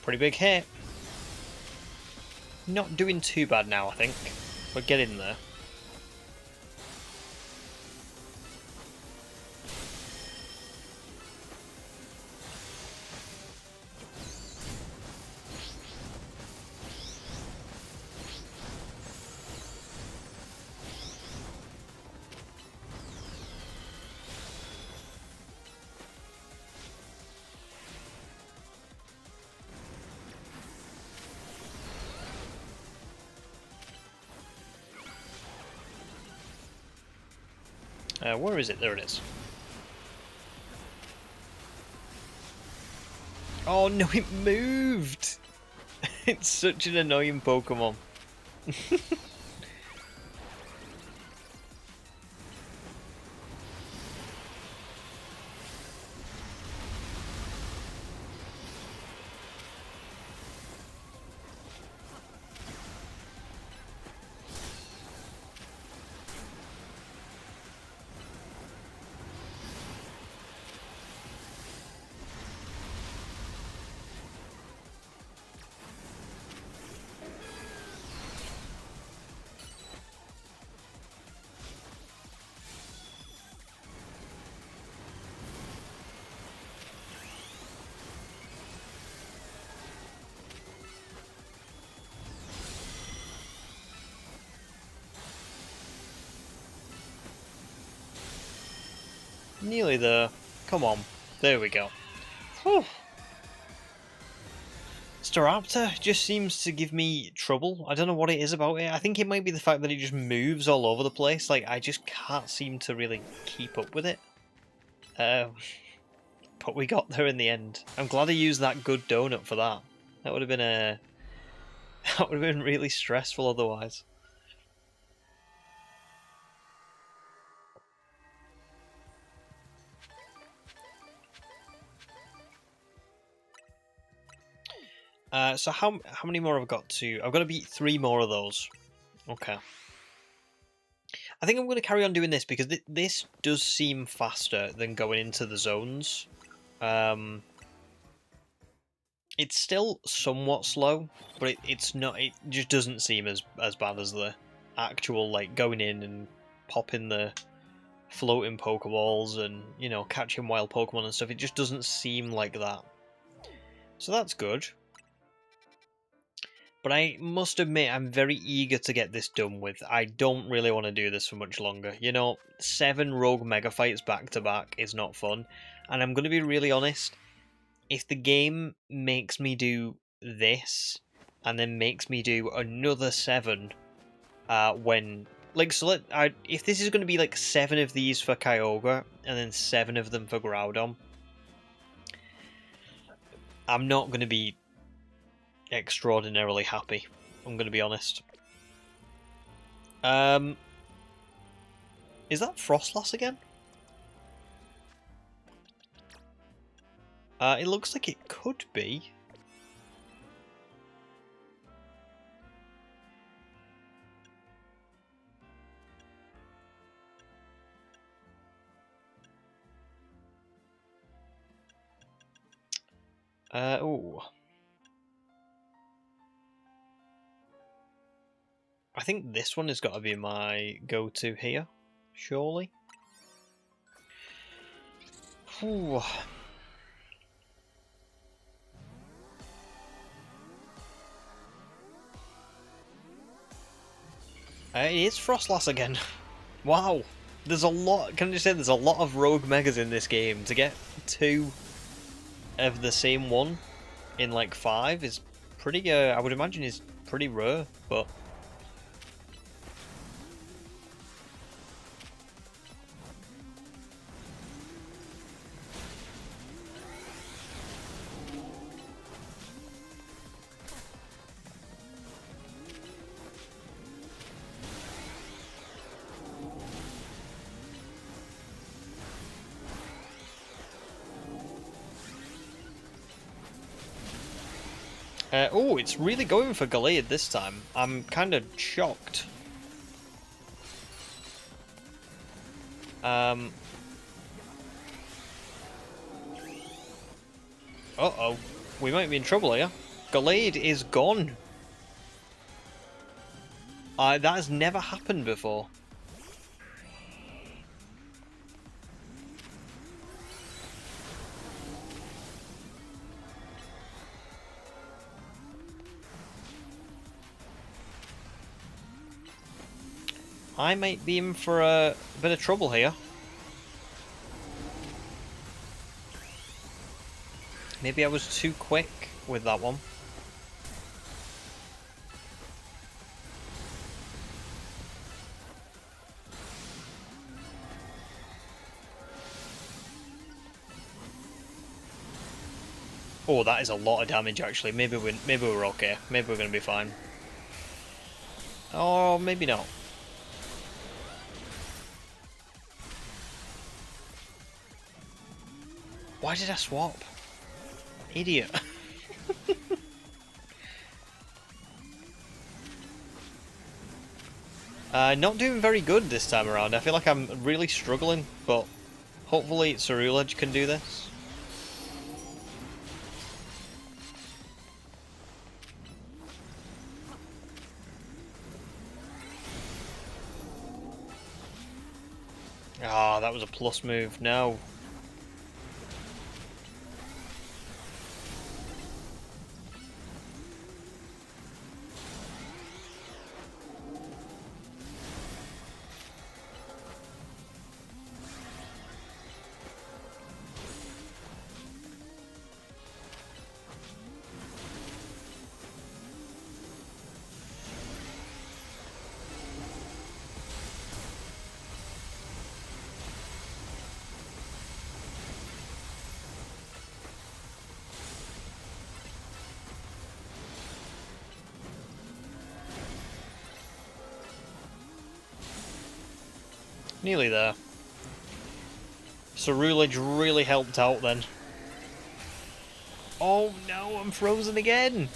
Pretty big hit. Not doing too bad now, I think. We're getting there. Where is it? There it is. Oh no, it moved! It's such an annoying Pokemon. Nearly there. Come on. There we go. Whew. Staraptor just seems to give me trouble. I don't know what it is about it. I think it might be the fact that it just moves all over the place. Like, I just can't seem to really keep up with it. But we got there in the end. I'm glad I used that good donut for that. That would have been that would have been really stressful otherwise. So how many more have I got to? I've got to beat 3 more of those. Okay. I think I'm going to carry on doing this because this does seem faster than going into the zones. It's still somewhat slow, but it's not. It just doesn't seem as bad as the actual, like, going in and popping the floating Pokeballs and, you know, catching wild Pokemon and stuff. It just doesn't seem like that. So that's good. But I must admit, I'm very eager to get this done with. I don't really want to do this for much longer. You know, 7 Rogue Mega Fights back to back is not fun. And I'm going to be really honest, if the game makes me do this, and then makes me do another 7, when... Like, so if this is going to be like 7 of these for Kyogre, and then 7 of them for Groudon, I'm not going to be extraordinarily happy. I'm going to be honest. Is that Frostlass again? It looks like it could be. Ooh. I think this one has got to be my go-to here, surely. Ooh. It is Frostlass again. Wow. There's a lot, can I just say, there's a lot of Rogue Megas in this game. To get 2 of the same one in like 5 is pretty, I would imagine is pretty rare, but... oh, it's really going for Gallade this time. I'm kind of shocked. Uh-oh. We might be in trouble here. Gallade is gone. That has never happened before. I might be in for a bit of trouble here. Maybe I was too quick with that one. Oh, that is a lot of damage actually. Maybe we're okay. Maybe we're gonna be fine. Oh, maybe not. Why did I swap? Idiot. Not doing very good this time around. I feel like I'm really struggling, but hopefully Cerulege can do this. Ah, that was a plus move. No. Nearly there. Cerulege really helped out then. Oh no, I'm frozen again!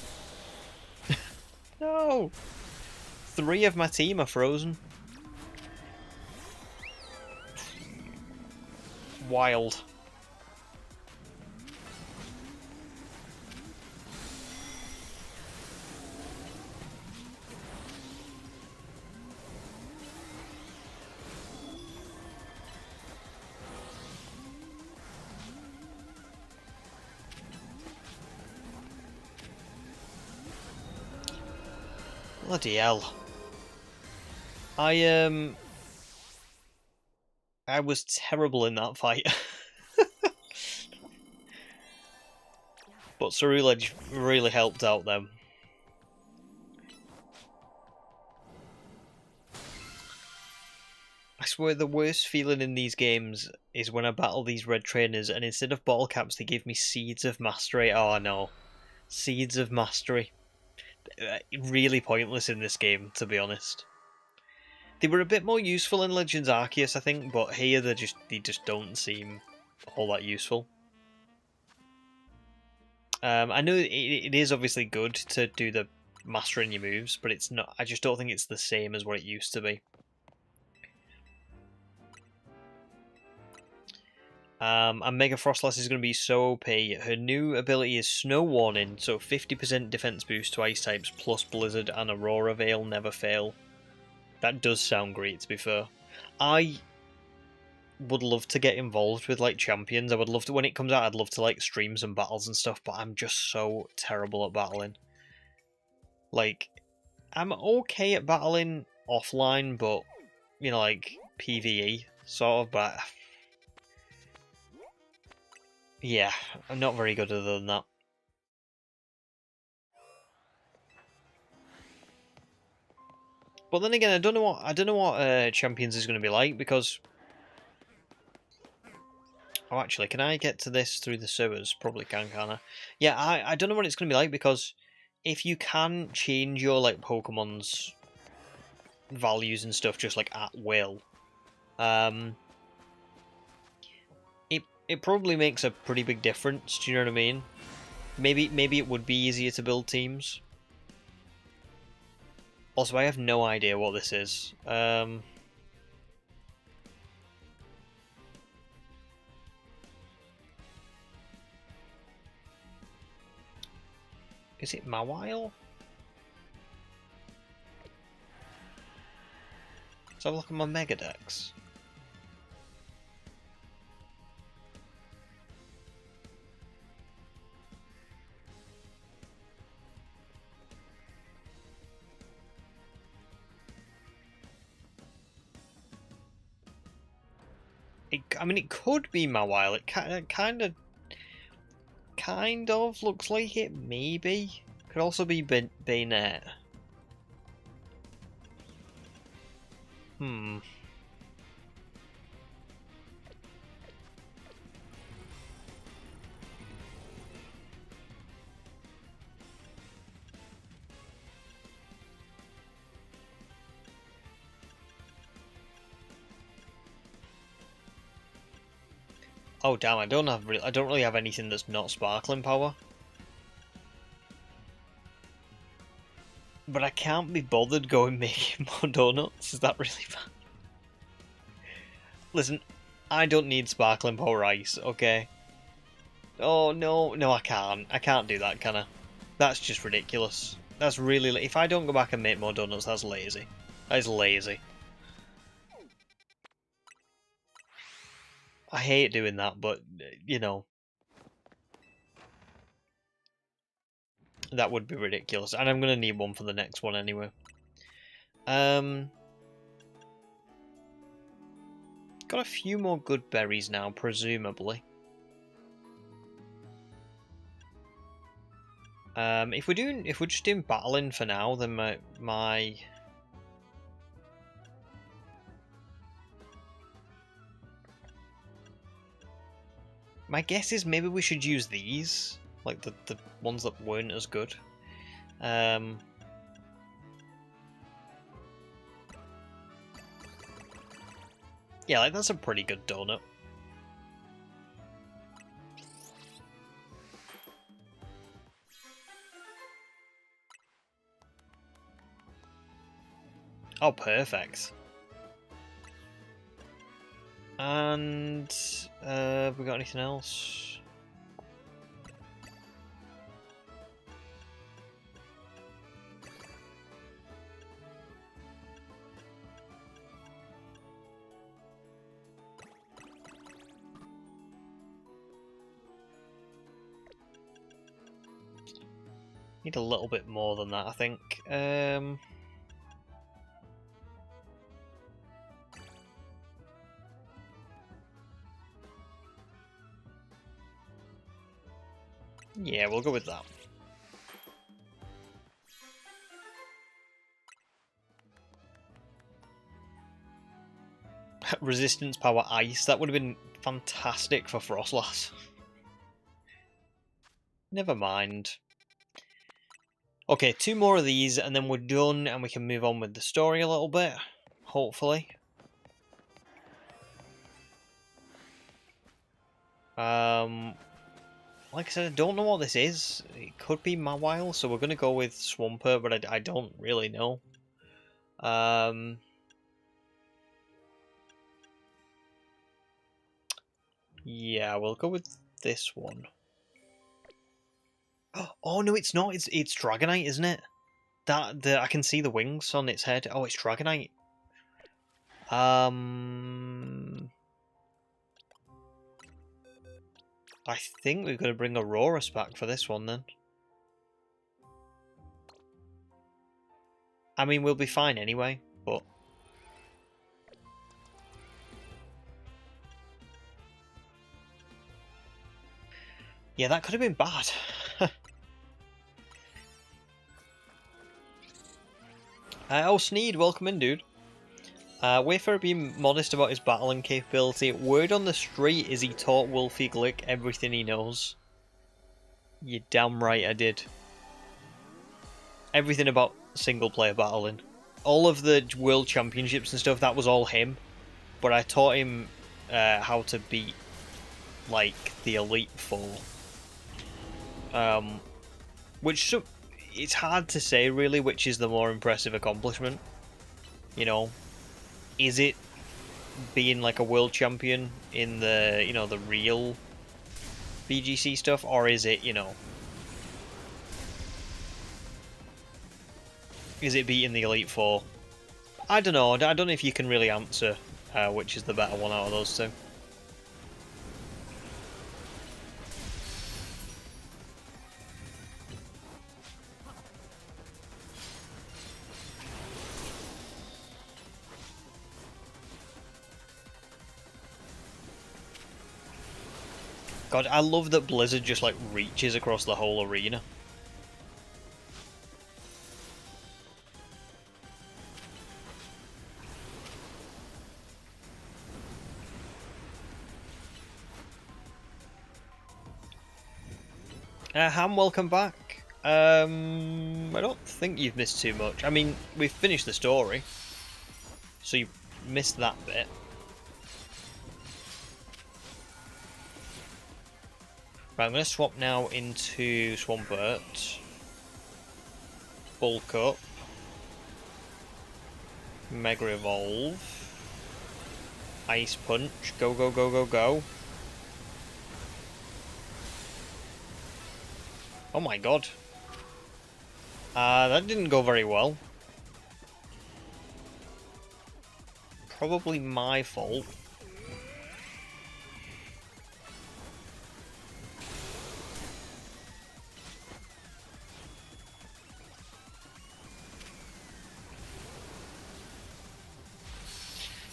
No! 3 of my team are frozen. Wild. Bloody hell. I was terrible in that fight. But Cerulege really helped out them. I swear the worst feeling in these games is when I battle these red trainers and instead of bottle caps they give me Seeds of Mastery. Oh no. Seeds of Mastery. Really pointless in this game, to be honest. They were a bit more useful in Legends Arceus, I think, but here they just don't seem all that useful. I know it is obviously good to do the mastering your moves, but it's not. I just don't think it's the same as what it used to be. And Mega Frostlass is going to be so OP. Her new ability is Snow Warning, so 50% defense boost to ice types plus Blizzard and Aurora Veil never fail. That does sound great, to be fair. I would love to get involved with like champions. I would love to, when it comes out, I'd love to like stream some battles and stuff, but I'm just so terrible at battling. Like, I'm okay at battling offline, but you know, like PvE sort of, but yeah, I'm not very good other than that. But then again, I don't know what champions is going to be like because. Oh, actually, can I get to this through the sewers? Probably can't I? Yeah, I don't know what it's going to be like because if you can change your like Pokemon's values and stuff just like at will, it probably makes a pretty big difference. Do you know what I mean? Maybe it would be easier to build teams. Also, I have no idea what this is. Is it Mawile? Let's have a look at my Mega Dex. I mean, it could be Mawile. It kind of looks like it. Maybe could also be Bayonet. Hmm. Oh damn! I don't really have anything that's not sparkling power. But I can't be bothered going making more donuts. Is that really bad? Listen, I don't need sparkling power ice. Okay. Oh no, no, I can't. I can't do that, can I? That's just ridiculous. That's really. If I don't go back and make more donuts, that's lazy. That is lazy. I hate doing that, but you know, that would be ridiculous, and I'm gonna need one for the next one anyway. Got a few more good berries now, presumably. If we're just doing battling for now, then my guess is maybe we should use these, like the ones that weren't as good. Yeah, like that's a pretty good donut. Oh, perfect. And have we got anything else? Need a little bit more than that, I think. Yeah, we'll go with that. Resistance power ice, that would have been fantastic for Frostlass. Never mind. Okay, 2 more of these and then we're done and we can move on with the story a little bit, hopefully. Like I said, I don't know what this is. It could be Mawile, so we're going to go with Swampert, but I don't really know. Yeah, we'll go with this one. Oh no, it's not. It's Dragonite, isn't it? I can see the wings on its head. Oh, it's Dragonite. I think we're going to bring Aurora's back for this one then. I mean, we'll be fine anyway, but... Yeah, that could have been bad. Oh, Sneed, welcome in, dude. Wayfarer being modest about his battling capability. Word on the street is he taught Wolfie Glick everything he knows. You're damn right I did. Everything about single-player battling. All of the World Championships and stuff, that was all him. But I taught him how to beat, like, the Elite Four. Which, it's hard to say, really, which is the more impressive accomplishment. You know? Is it being like a world champion in the, you know, the real BGC stuff, or is it, you know, Is it beating the Elite Four? I don't know. I don't know if you can really answer which is the better one out of those two. God, I love that Blizzard just like reaches across the whole arena. Ham, welcome back. I don't think you've missed too much. I mean, we've finished the story, so you missed that bit. Right, I'm going to swap now into Swampert. Bulk up. Mega Evolve. Ice Punch. Go, go, go, go, go. Oh my god. That didn't go very well. Probably my fault.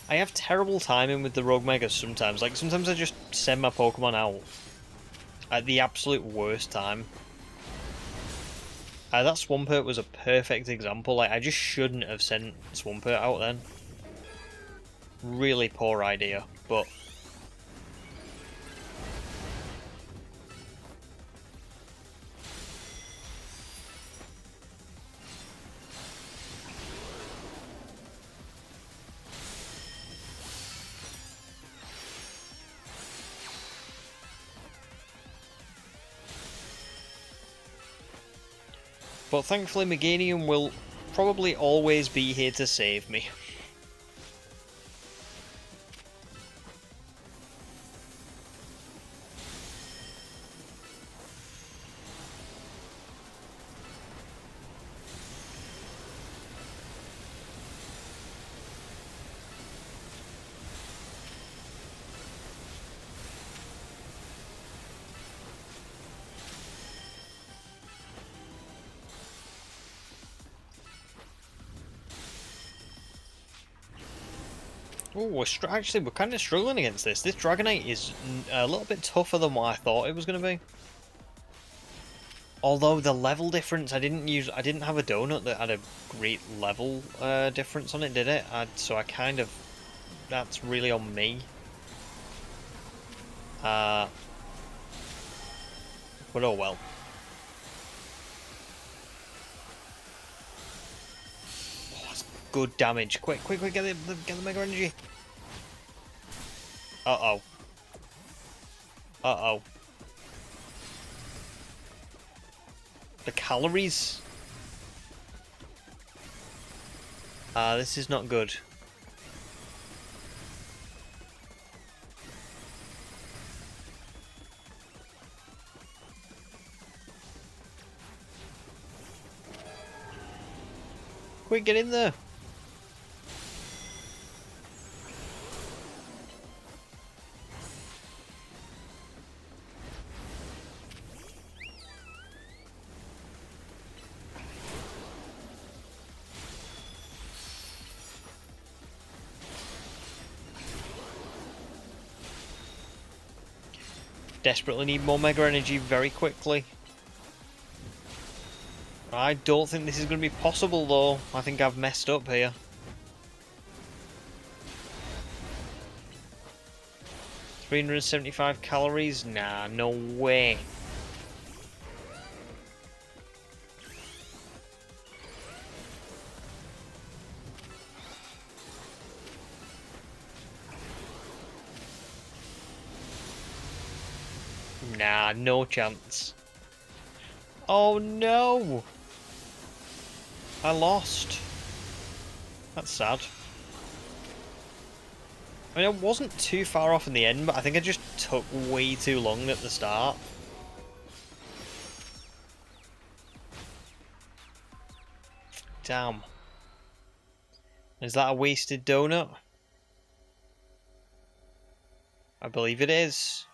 I have terrible timing with the Rogue Megas sometimes. Like, sometimes I just send my Pokemon out at the absolute worst time. That Swampert was a perfect example. Like, I just shouldn't have sent Swampert out then. Really poor idea, but... But thankfully Meganium will probably always be here to save me. Oh, we're kind of struggling against this. This Dragonite is a little bit tougher than what I thought it was going to be. Although the level difference, I didn't have a donut that had a great level difference on it, did it? So I kind of, that's really on me. But oh well. Good damage. Quick, quick, quick, get the Mega Energy. Uh-oh. Uh-oh. The calories. This is not good. Quick, get in there. Desperately need more Mega Energy very quickly. I don't think this is going to be possible though. I think I've messed up here. $375 calories? Nah, no way. Nah, no chance. Oh no! I lost. That's sad. I mean, I wasn't too far off in the end, but I think I just took way too long at the start. Damn. Is that a wasted donut? I believe it is.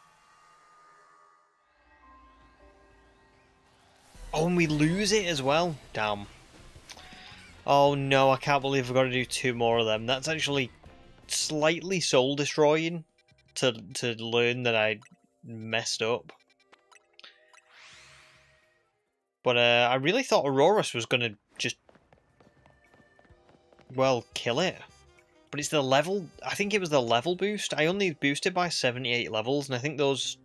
Oh, and we lose it as well. Damn. Oh no, I can't believe I've got to do 2 more of them. That's actually slightly soul destroying to learn that I messed up. But I really thought Aurorus was going to just, well, kill it. But it's the level, I think it was the level boost. I only boosted by 78 levels, and I think those,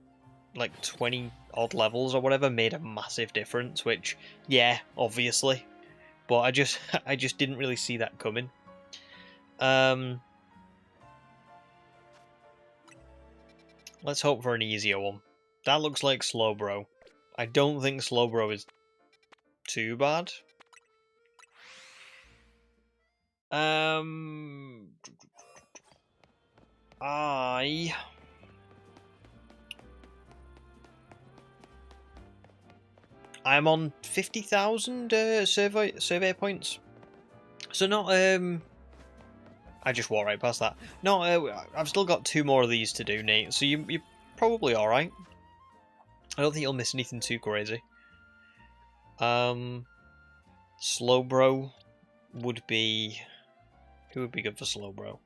like, 20 odd levels or whatever made a massive difference, which, yeah, obviously. But I just didn't really see that coming. Let's hope for an easier one. That looks like Slowbro. I don't think Slowbro is too bad. I'm on 50,000 survey points. So not I just walked right past that. No, I've still got 2 more of these to do, Nate. So you're probably all right. I don't think you'll miss anything too crazy. Slowbro would be... Who would be good for Slowbro?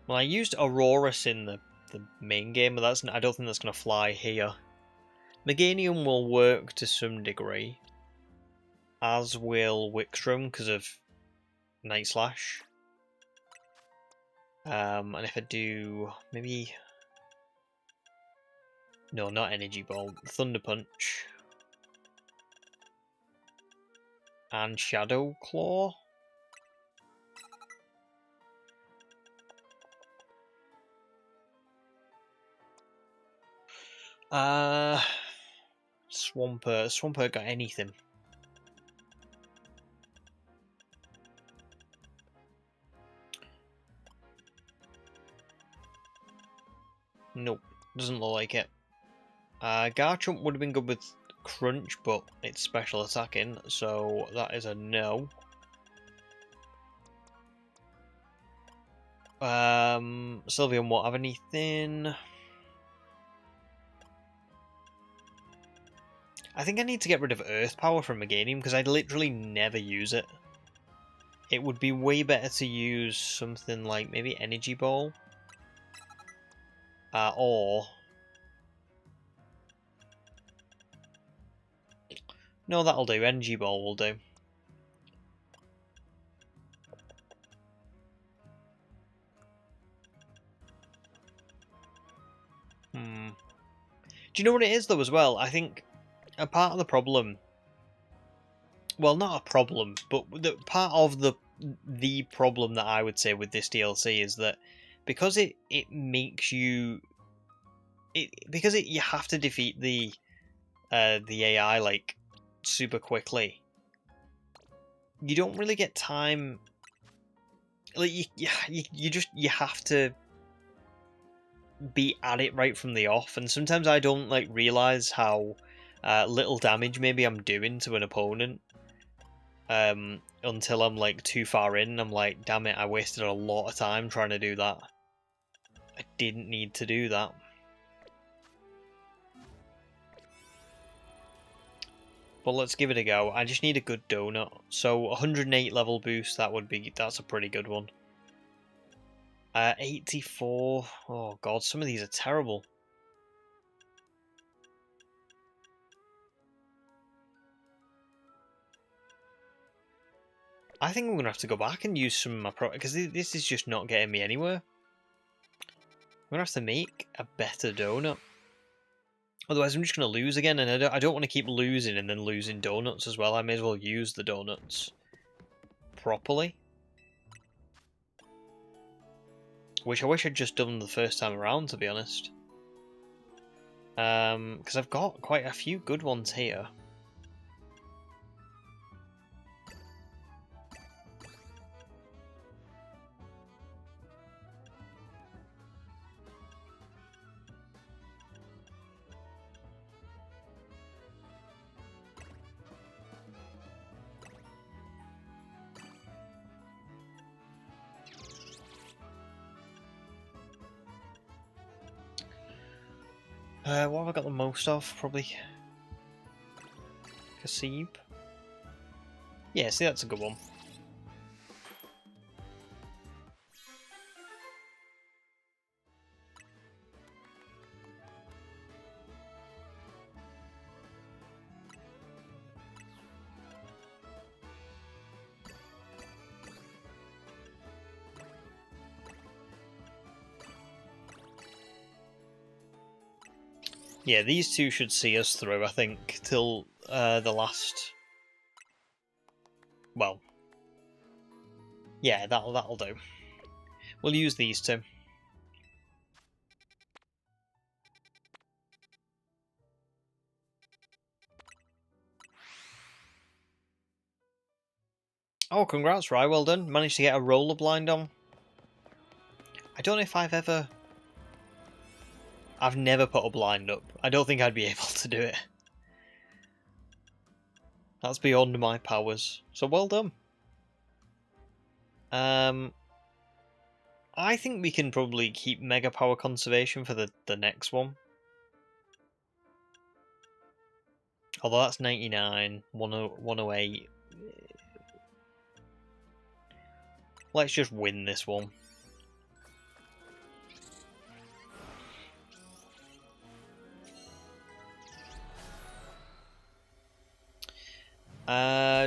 Well, I used Aurorus in the main game, but I don't think that's going to fly here. Meganium will work to some degree, as will Wickstrom because of Night Slash. And if I do maybe... No, not Energy Ball. Thunder Punch. And Shadow Claw. Swampert. Swampert got anything. Nope, doesn't look like it. Garchomp would have been good with Crunch, but it's special attacking, so that is a no. Sylveon won't have anything. I think I need to get rid of Earth Power from Meganium because I literally never use it. It would be way better to use something like maybe Energy Ball. Or... No, that'll do. Energy Ball will do. Do you know what it is, though, as well? I think a part of the problem... Well, not a problem, but part of the problem that I would say with this DLC is that because it makes you... you have to defeat the AI, like, super quickly, you don't really get time. Like, you have to be at it right from the off, and sometimes I don't like realize how little damage maybe I'm doing to an opponent until I'm like too far in. I'm like, damn it, I wasted a lot of time trying to do that. I didn't need to do that. But let's give it a go. I just need a good donut. So 108 level boost, that's a pretty good one. 84. Oh god, some of these are terrible. I think I'm gonna have to go back and use some of my because this is just not getting me anywhere. I'm gonna have to make a better donut. Otherwise, I'm just going to lose again, and I don't want to keep losing and then losing donuts as well. I may as well use the donuts properly. Which I wish I'd just done the first time around, to be honest. Because I've got quite a few good ones here. What have I got the most of? Probably Kasib. Yeah, see, that's a good one. Yeah, these two should see us through, I think, till the last... Well, yeah, that'll do. We'll use these two. Oh, congrats, Rye, well done. Managed to get a roller blind on. I don't know if I've never put a blind up. I don't think I'd be able to do it. That's beyond my powers. So well done. I think we can probably keep Mega Power Conservation for the next one. Although that's 99, 108. Let's just win this one.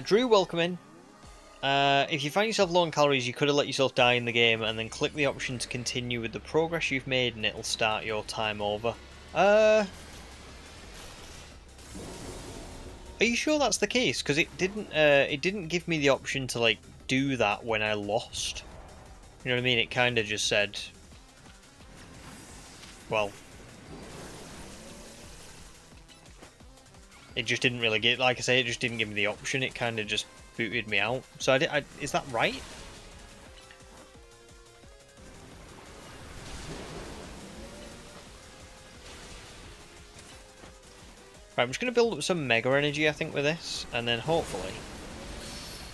Drew, welcome in. If you find yourself low on calories, you could have let yourself die in the game and then click the option to continue with the progress you've made and it'll start your time over. Are you sure that's the case? Because it didn't give me the option to like do that when I lost. You know what I mean? It kind of just said, well, it just didn't really give, like I say, it just didn't give me the option. It kind of just booted me out. So is that right? Right, I'm just going to build up some Mega Energy, I think, with this, and then hopefully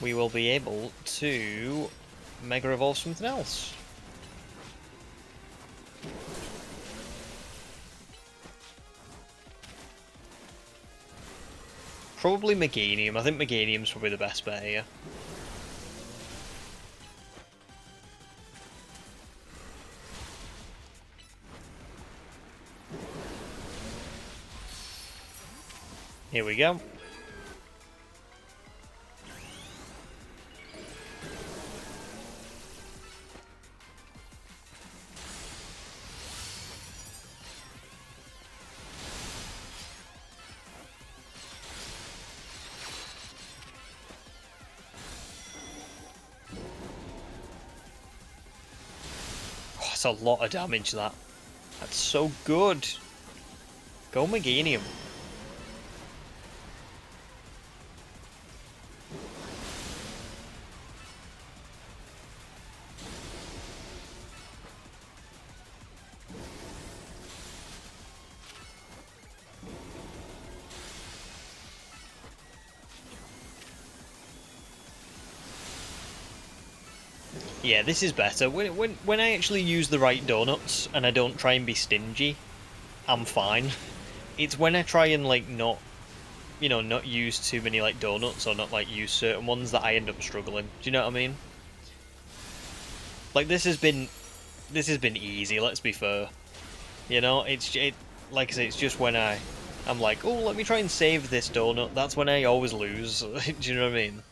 we will be able to Mega Evolve something else. Probably Meganium. I think Meganium's probably the best bet here. Here we go. Oh, that's a lot of damage, that. That's so good. Go Meganium. Yeah, this is better. When I actually use the right donuts and I don't try and be stingy, I'm fine. It's when I try and like not use too many like donuts or not like use certain ones that I end up struggling. Do you know what I mean? Like this has been easy. Let's be fair. You know, like I say, it's just when I'm like, oh, let me try and save this donut. That's when I always lose. Do you know what I mean?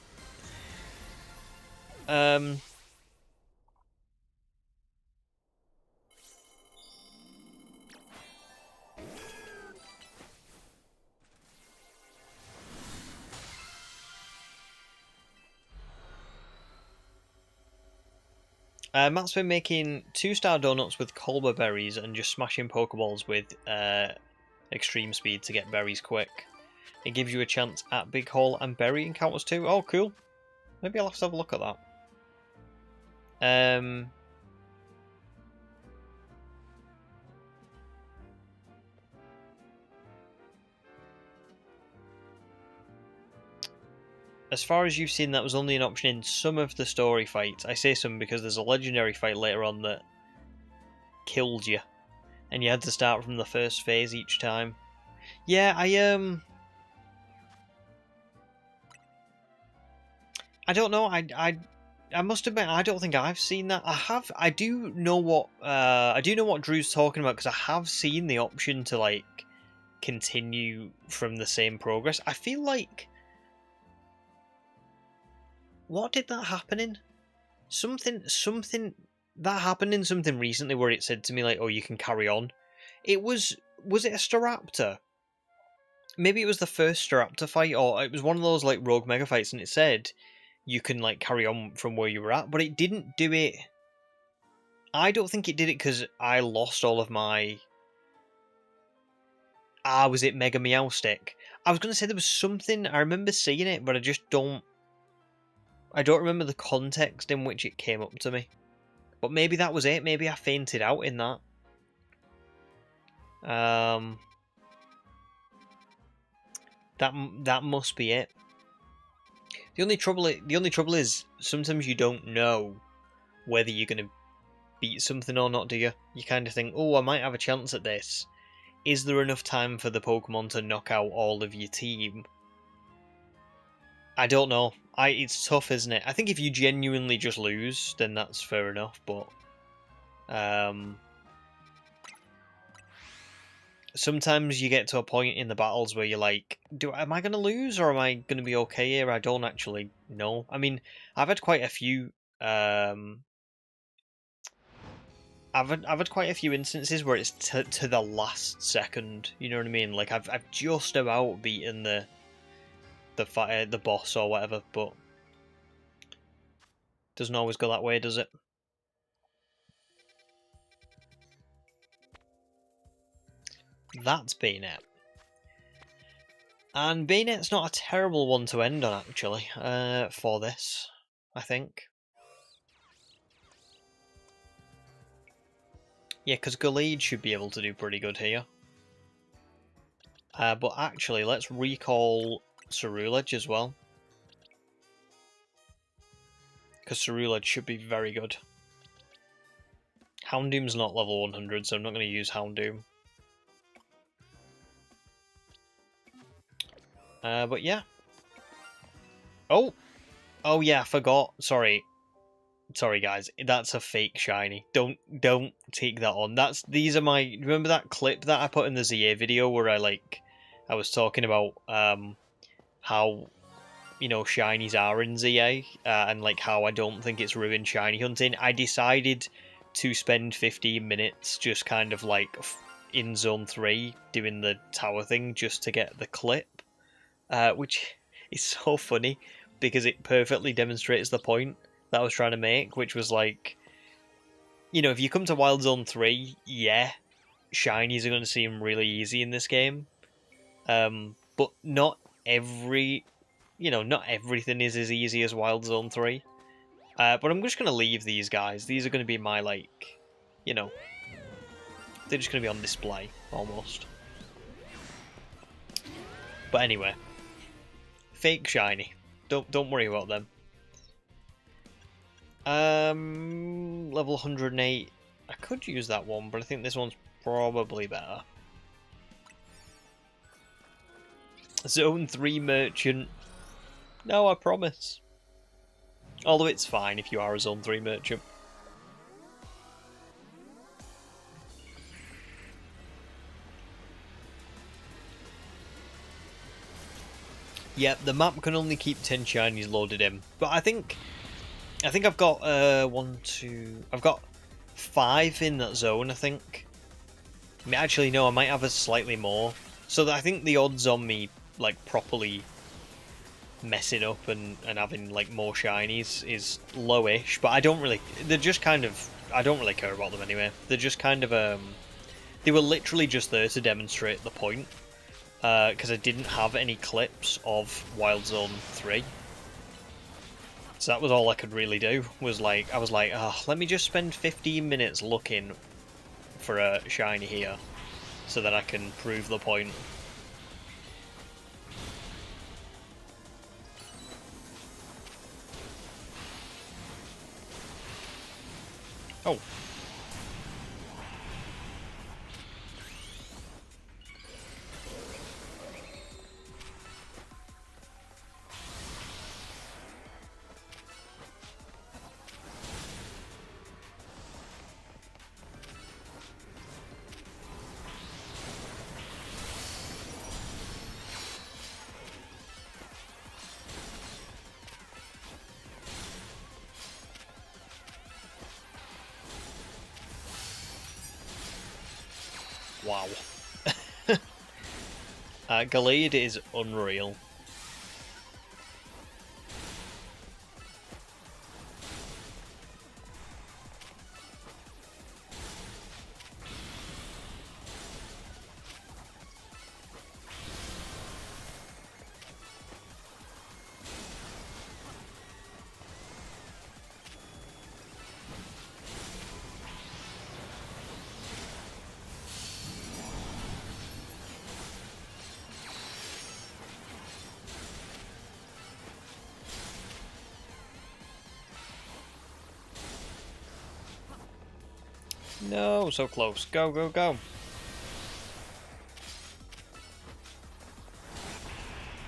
Matt's been making 2-star donuts with Colbur berries and just smashing Pokeballs with extreme speed to get berries quick. It gives you a chance at Big Haul and berry encounters too. Oh, cool. Maybe I'll have to have a look at that. As far as you've seen, that was only an option in some of the story fights. I say some because there's a legendary fight later on that killed you. and you had to start from the first phase each time. Yeah, I don't know. I must admit, I don't think I've seen that. I do know what Drew's talking about, because I have seen the option to like continue from the same progress. I feel like, what did that happen in? Something that happened in something recently where it said to me like, "Oh, you can carry on." Was it a Staraptor? Maybe it was the first Staraptor fight, or it was one of those like rogue mega fights, and it said you can like carry on from where you were at, but it didn't do it. I don't think it did it because I lost all of my. Was it Mega Meowstic? I was gonna say there was something. I remember seeing it, but I just don't. I don't remember the context in which it came up to me. But maybe that was it. Maybe I fainted out in that. That must be it. The only trouble is sometimes you don't know whether you're gonna beat something or not, do you? You kind of think, oh, I might have a chance at this. Is there enough time for the Pokemon to knock out all of your team? I don't know. It's tough, isn't it? I think if you genuinely just lose, then that's fair enough, but sometimes you get to a point in the battles where you're like, am I going to lose or am I going to be okay here? I don't actually know. I mean, I've had quite a few I've had quite a few instances where it's to the last second. You know what I mean? Like I've just about beaten the boss or whatever, but doesn't always go that way, does it? That's Bayonet. And Bayonet's not a terrible one to end on, actually, for this, I think. Yeah, because Gallade should be able to do pretty good here. But actually, let's recall Cerulege as well. Because Cerulege should be very good. Houndoom's not level 100, so I'm not going to use Houndoom. But yeah. Oh yeah, I forgot. Sorry guys, that's a fake shiny. Don't take that on. These are my. Remember that clip that I put in the ZA video where I was talking about how shinies are in ZA and like how I don't think it's ruined shiny hunting. I decided to spend 15 minutes just kind of like in Zone 3 doing the tower thing just to get the clip. Which is so funny because it perfectly demonstrates the point that I was trying to make, which was like, if you come to Wild Zone 3, yeah, shinies are going to seem really easy in this game, but not everything is as easy as Wild Zone 3. But I'm just going to leave these guys. These are going to be my, they're just going to be on display, almost. But anyway. Fake shiny. Don't worry about them. Level 108. I could use that one, but I think this one's probably better. Zone 3 merchant. No, I promise. Although it's fine if you are a Zone 3 merchant. Yeah, the map can only keep 10 shinies loaded in. But I think I've got I've got 5 in that zone, I think. Actually no, I might have a slightly more. So that I think the odds on me like properly messing up and having like more shinies is lowish, but they're just kind of, I don't really care about them anyway. They're just kind of they were literally just there to demonstrate the point. Because I didn't have any clips of Wild Zone 3. So that was all I could really do, I was like, oh, let me just spend 15 minutes looking for a shiny here, so that I can prove the point. Oh. Wow. Gallade is unreal. No, so close. Go, go, go.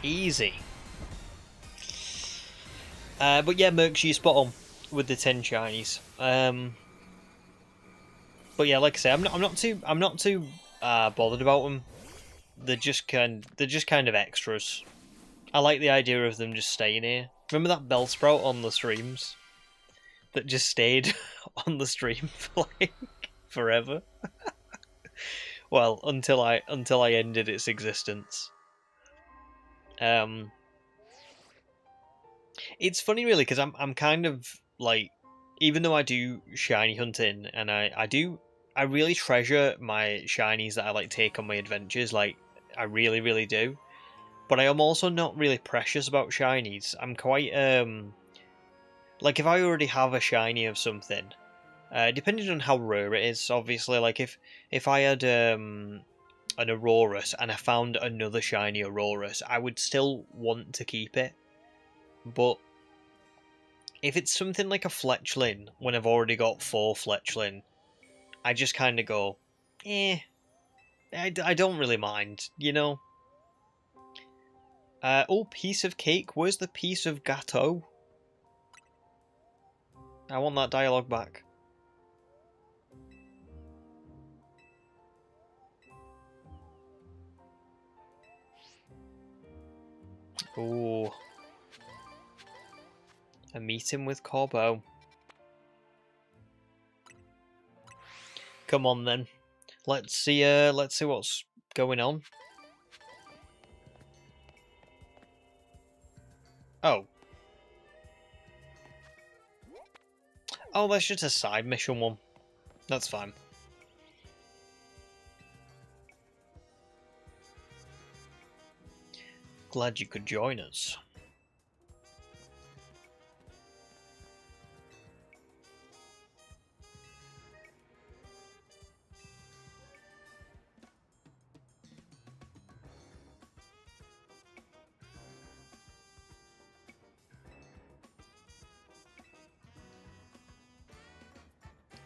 Easy. But yeah, Mercs, you spot on with the 10 shinies. But yeah, like I say, I'm not too bothered about them. They're just kind of extras. I like the idea of them just staying here. Remember that Bellsprout on the streams that just stayed on the stream for like forever? Well, until I ended its existence. It's funny really because I'm kind of like, even though I do shiny hunting and I really treasure my shinies that I like take on my adventures, like I really do. But I am also not really precious about shinies. I'm quite like if I already have a shiny of something, depending on how rare it is, obviously. Like if I had an Aurorus and I found another shiny Aurorus, I would still want to keep it. But if it's something like a Fletchling, when I've already got 4 Fletchling, I just kind of go, I don't really mind, you know? Oh, piece of cake. Where's the piece of gâteau? I want that dialogue back. Oh, a meeting with Corbo. Come on then. Let's see what's going on. Oh. Oh, that's just a side mission one. That's fine. Glad you could join us.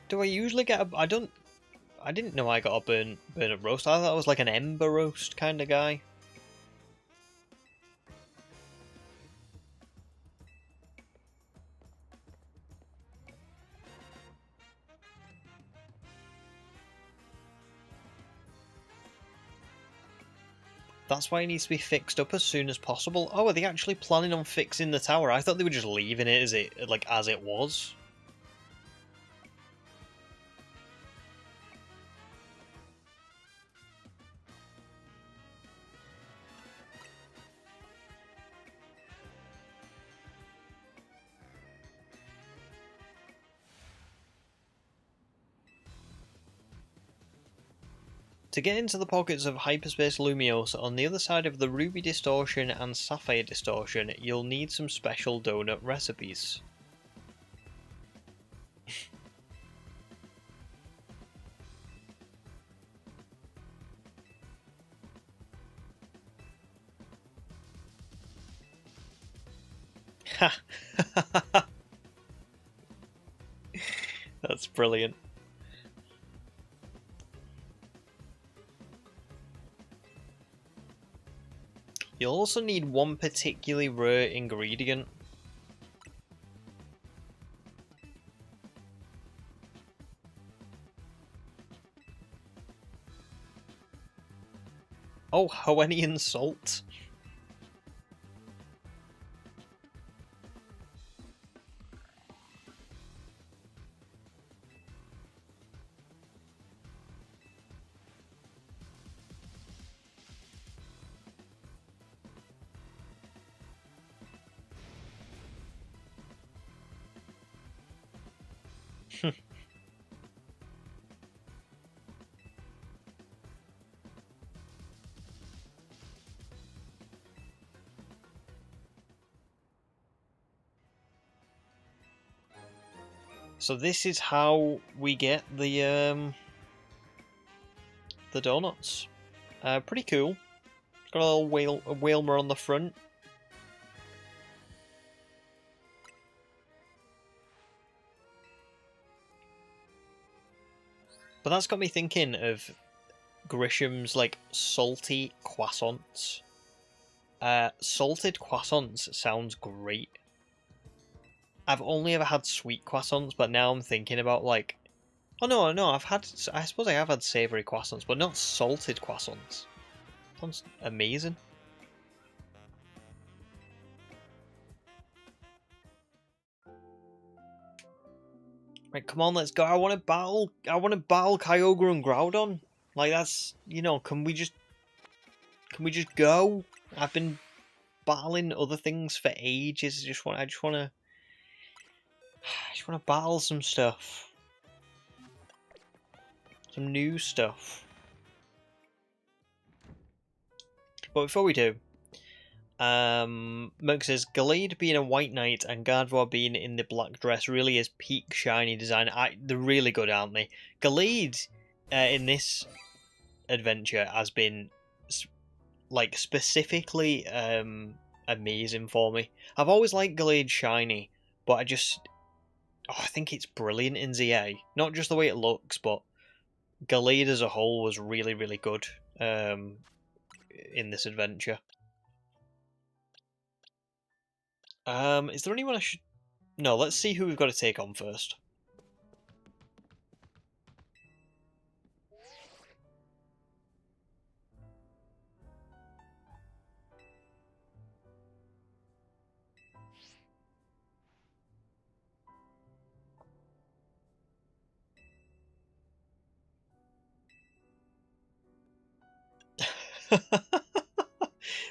Do I usually get a... I didn't know I got a burn up roast. I thought I was like an ember roast kind of guy. That's why it needs to be fixed up as soon as possible. Oh, are they actually planning on fixing the tower? I thought they were just leaving it as it was. To get into the pockets of Hyperspace Lumiosa on the other side of the Ruby Distortion and Sapphire Distortion, you'll need some special donut recipes. Ha! That's brilliant. You'll also need one particularly rare ingredient. Oh, Hoennian salt. So this is how we get the donuts. Pretty cool. Got a little Whalmer on the front. But that's got me thinking of Grisham's like salty croissants. Salted croissants sounds great. I've only ever had sweet croissants, but now I'm thinking about like, oh no, I suppose I have had savoury croissants, but not salted croissants. Sounds amazing. Right, come on, let's go. I want to battle Kyogre and Groudon. Like that's, you know, can we just go? I've been battling other things for ages. I just want to battle some stuff. Some new stuff. But before we do, Merc says, Gallade being a white knight and Gardevoir being in the black dress really is peak shiny design. They're really good, aren't they? Gallade in this adventure has been like specifically amazing for me. I've always liked Gallade shiny, but I think it's brilliant in ZA. Not just the way it looks, but Gallade as a whole was really, really good in this adventure. Is there anyone I should... No, let's see who we've got to take on first.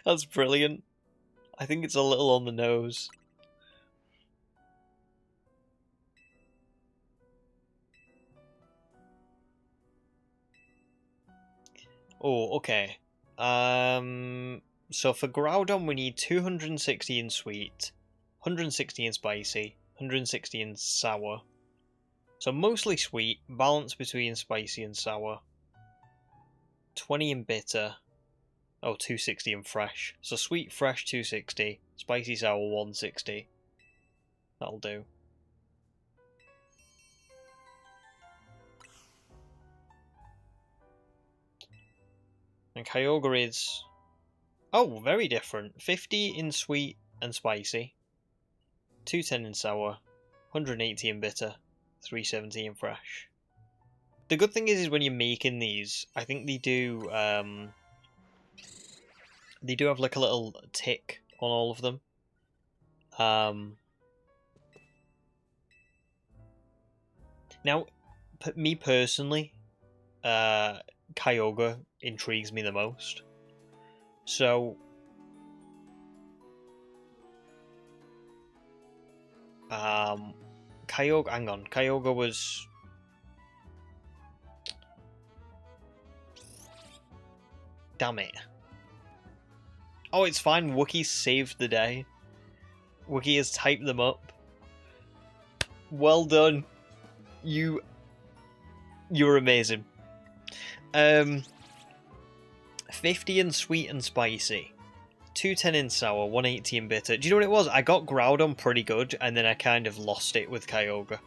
That's brilliant. I think it's a little on the nose. Oh, okay. So for Groudon we need 260 in sweet, 160 in spicy, 160 in sour. So mostly sweet, balance between spicy and sour. 20 in bitter. Oh, 260 in fresh. So sweet, fresh 260, spicy, sour 160. That'll do. And Kyogre is... Oh, very different. 50 in sweet and spicy. 210 in sour. 180 in bitter. 370 in fresh. The good thing is when you're making these, I think they do have like a little tick on all of them. Now, me personally, Kyogre intrigues me the most. So, Kyogre, hang on, Kyogre was... Damn it. Oh, it's fine, Wookiee saved the day. Wookiee has typed them up. Well done. You're amazing. 50 in sweet and spicy. 210 in sour, 180 in bitter. Do you know what it was? I got Groudon pretty good, and then I kind of lost it with Kyogre.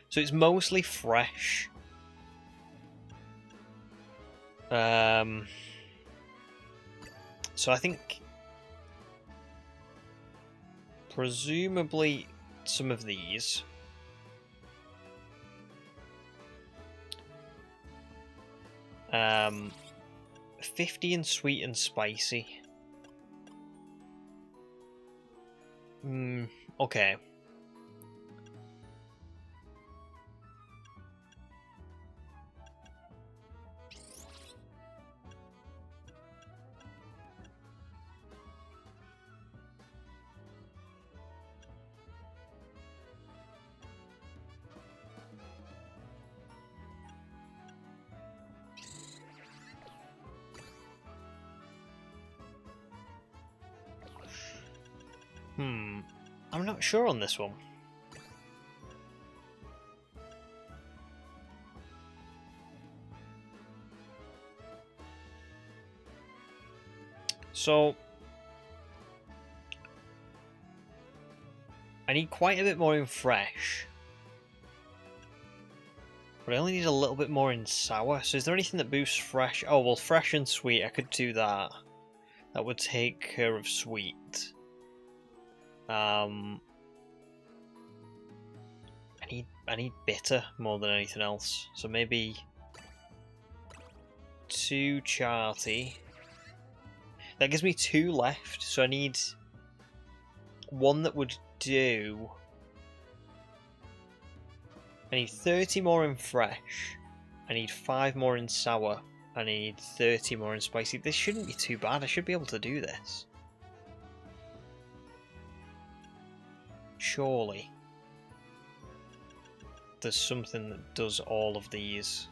So it's mostly fresh. So I think... presumably some of these... 50 in sweet and spicy. Okay. I'm not sure on this one. So I need quite a bit more in fresh. But I only need a little bit more in sour. So is there anything that boosts fresh? Oh, well, fresh and sweet. I could do that. That would take care of sweet. I need bitter more than anything else. So maybe 2 charty. That gives me 2 left. So I need one that would do. I need 30 more in fresh. I need 5 more in sour. And I need 30 more in spicy. This shouldn't be too bad. I should be able to do this. Surely. There's something that does all of these.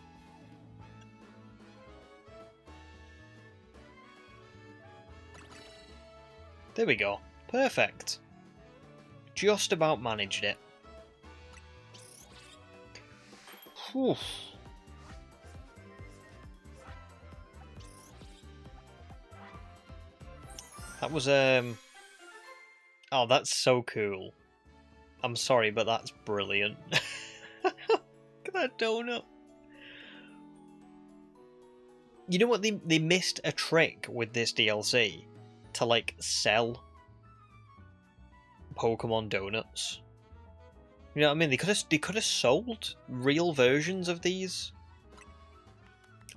There we go. Perfect. Just about managed it. Whew. That was, oh, that's so cool. I'm sorry, but that's brilliant. Look at that donut. You know what? They missed a trick with this DLC to, like, sell Pokemon donuts. You know what I mean? They could have sold real versions of these.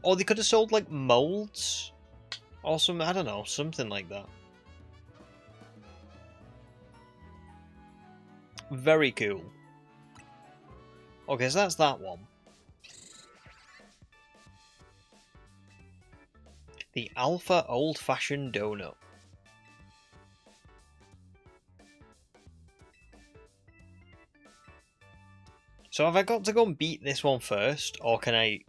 Or they could have sold, like, molds. Or some, I don't know, something like that. Very cool. Okay, so that's that one. The Alpha Old Fashioned Donut. So have I got to go and beat this one first, or can I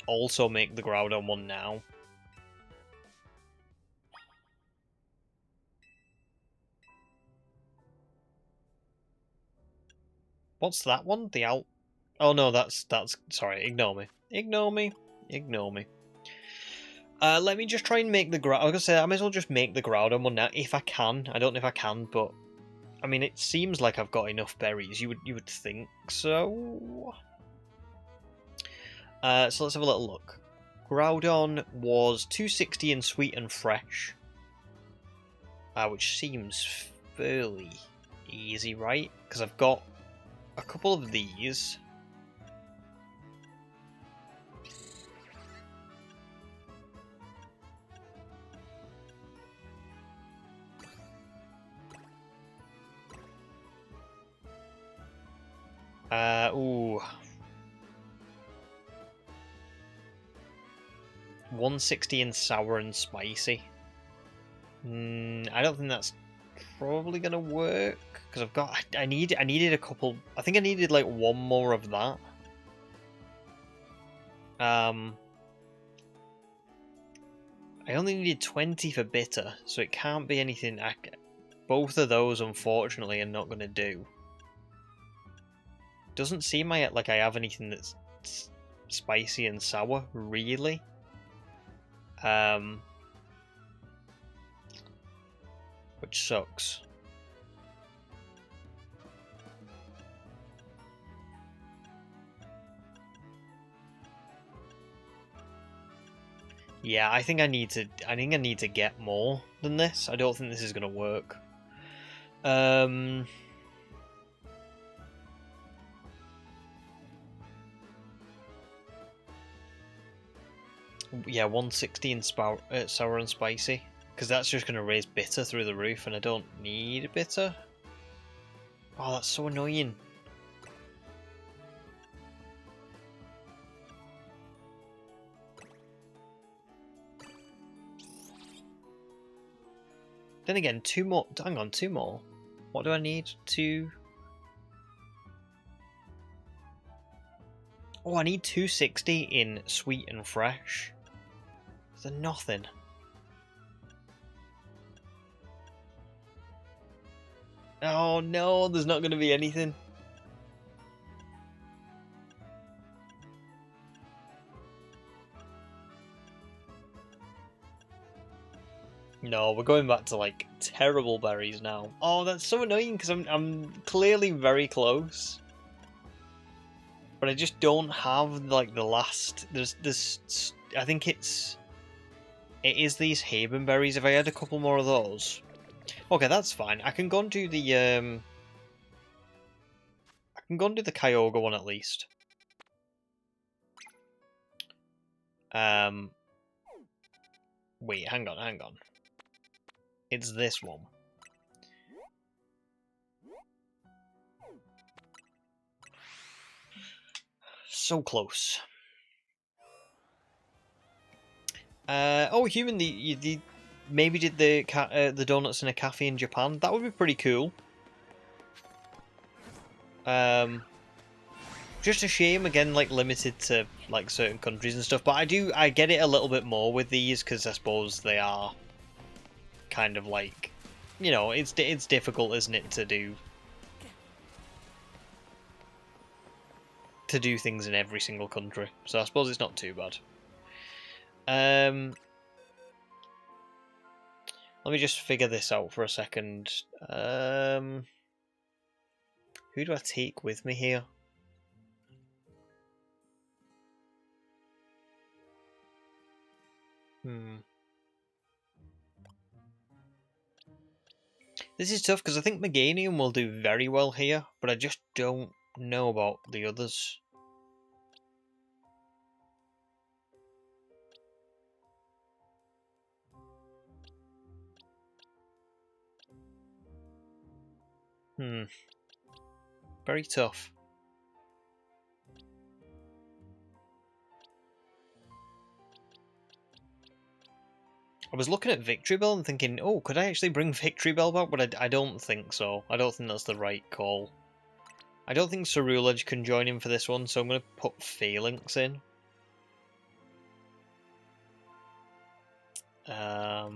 also make the Groudon one now? What's that one? The Oh no, that's sorry, ignore me. Ignore me. Ignore me. Let me just try and make the Groudon. I was gonna say I might as well just make the Groudon one now if I can. I don't know if I can, but I mean it seems like I've got enough berries. You would think so. So let's have a little look. Groudon was 260 in sweet and fresh, which seems fairly easy, right? Because I've got a couple of these. Ooh. 160 in sour and spicy. I don't think that's probably gonna work because I've got. I needed a couple. I think I needed like one more of that. I only needed 20 for bitter, so it can't be anything. Both of those, unfortunately, are not gonna do. Doesn't seem like I have anything that's spicy and sour, really. Which sucks. Yeah, I think I need to get more than this. I don't think this is gonna work. Yeah, 160 in sour and spicy. Because that's just going to raise bitter through the roof, and I don't need bitter. Oh, that's so annoying. Then again, 2 more. Hang on, 2 more. What do I need? 2. Oh, I need 260 in sweet and fresh. Is there nothing? Oh no, there's not going to be anything. No, we're going back to like terrible berries now. Oh, that's so annoying because I'm clearly very close, but I just don't have like the last. There's I think it is these Haben berries. If I had a couple more of those, okay, that's fine. I can go and do the I can go and do the Kyogre one at least. Wait, hang on. It's this one. So close. Oh, human, the maybe did the donuts in a cafe in Japan. That would be pretty cool. Just a shame again, like limited to like certain countries and stuff. But I get it a little bit more with these because I suppose they are kind of like, you know, it's difficult, isn't it, to do things in every single country. So I suppose it's not too bad. Let me just figure this out for a second. Who do I take with me here? This is tough because I think Meganium will do very well here, but I just don't know about the others. Very tough. I was looking at Victory Bell and thinking, oh, could I actually bring Victory Bell back? But I don't think so. I don't think that's the right call. I don't think Cerulege can join in for this one, so I'm going to put Phalanx in. But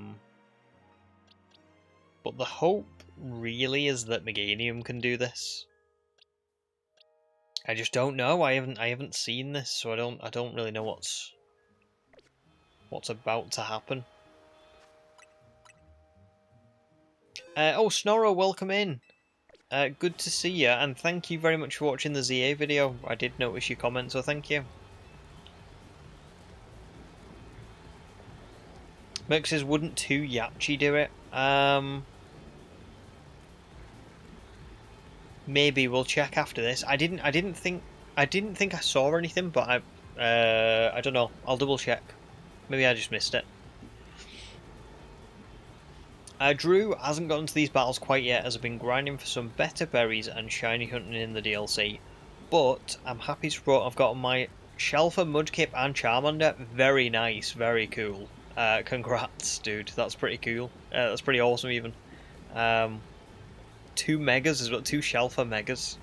the hope really is that Meganium can do this. I just don't know. I haven't seen this, so I don't really know what's about to happen. Oh, Snorro, welcome in. Good to see you, and thank you very much for watching the ZA video. I did notice your comment, so thank you. Merc says, wouldn't 2 Yachi do it? Maybe we'll check after this. I didn't think I saw anything, but I don't know. I'll double check. Maybe I just missed it. Drew hasn't gotten to these battles quite yet, as I've been grinding for some better berries and shiny hunting in the DLC. But I'm happy to report I've got my Shelfer, Mudkip, and Charmander. Very nice, very cool. Congrats, dude. That's pretty cool. That's pretty awesome, even. 2 Megas as well. 2 Shelfer Megas.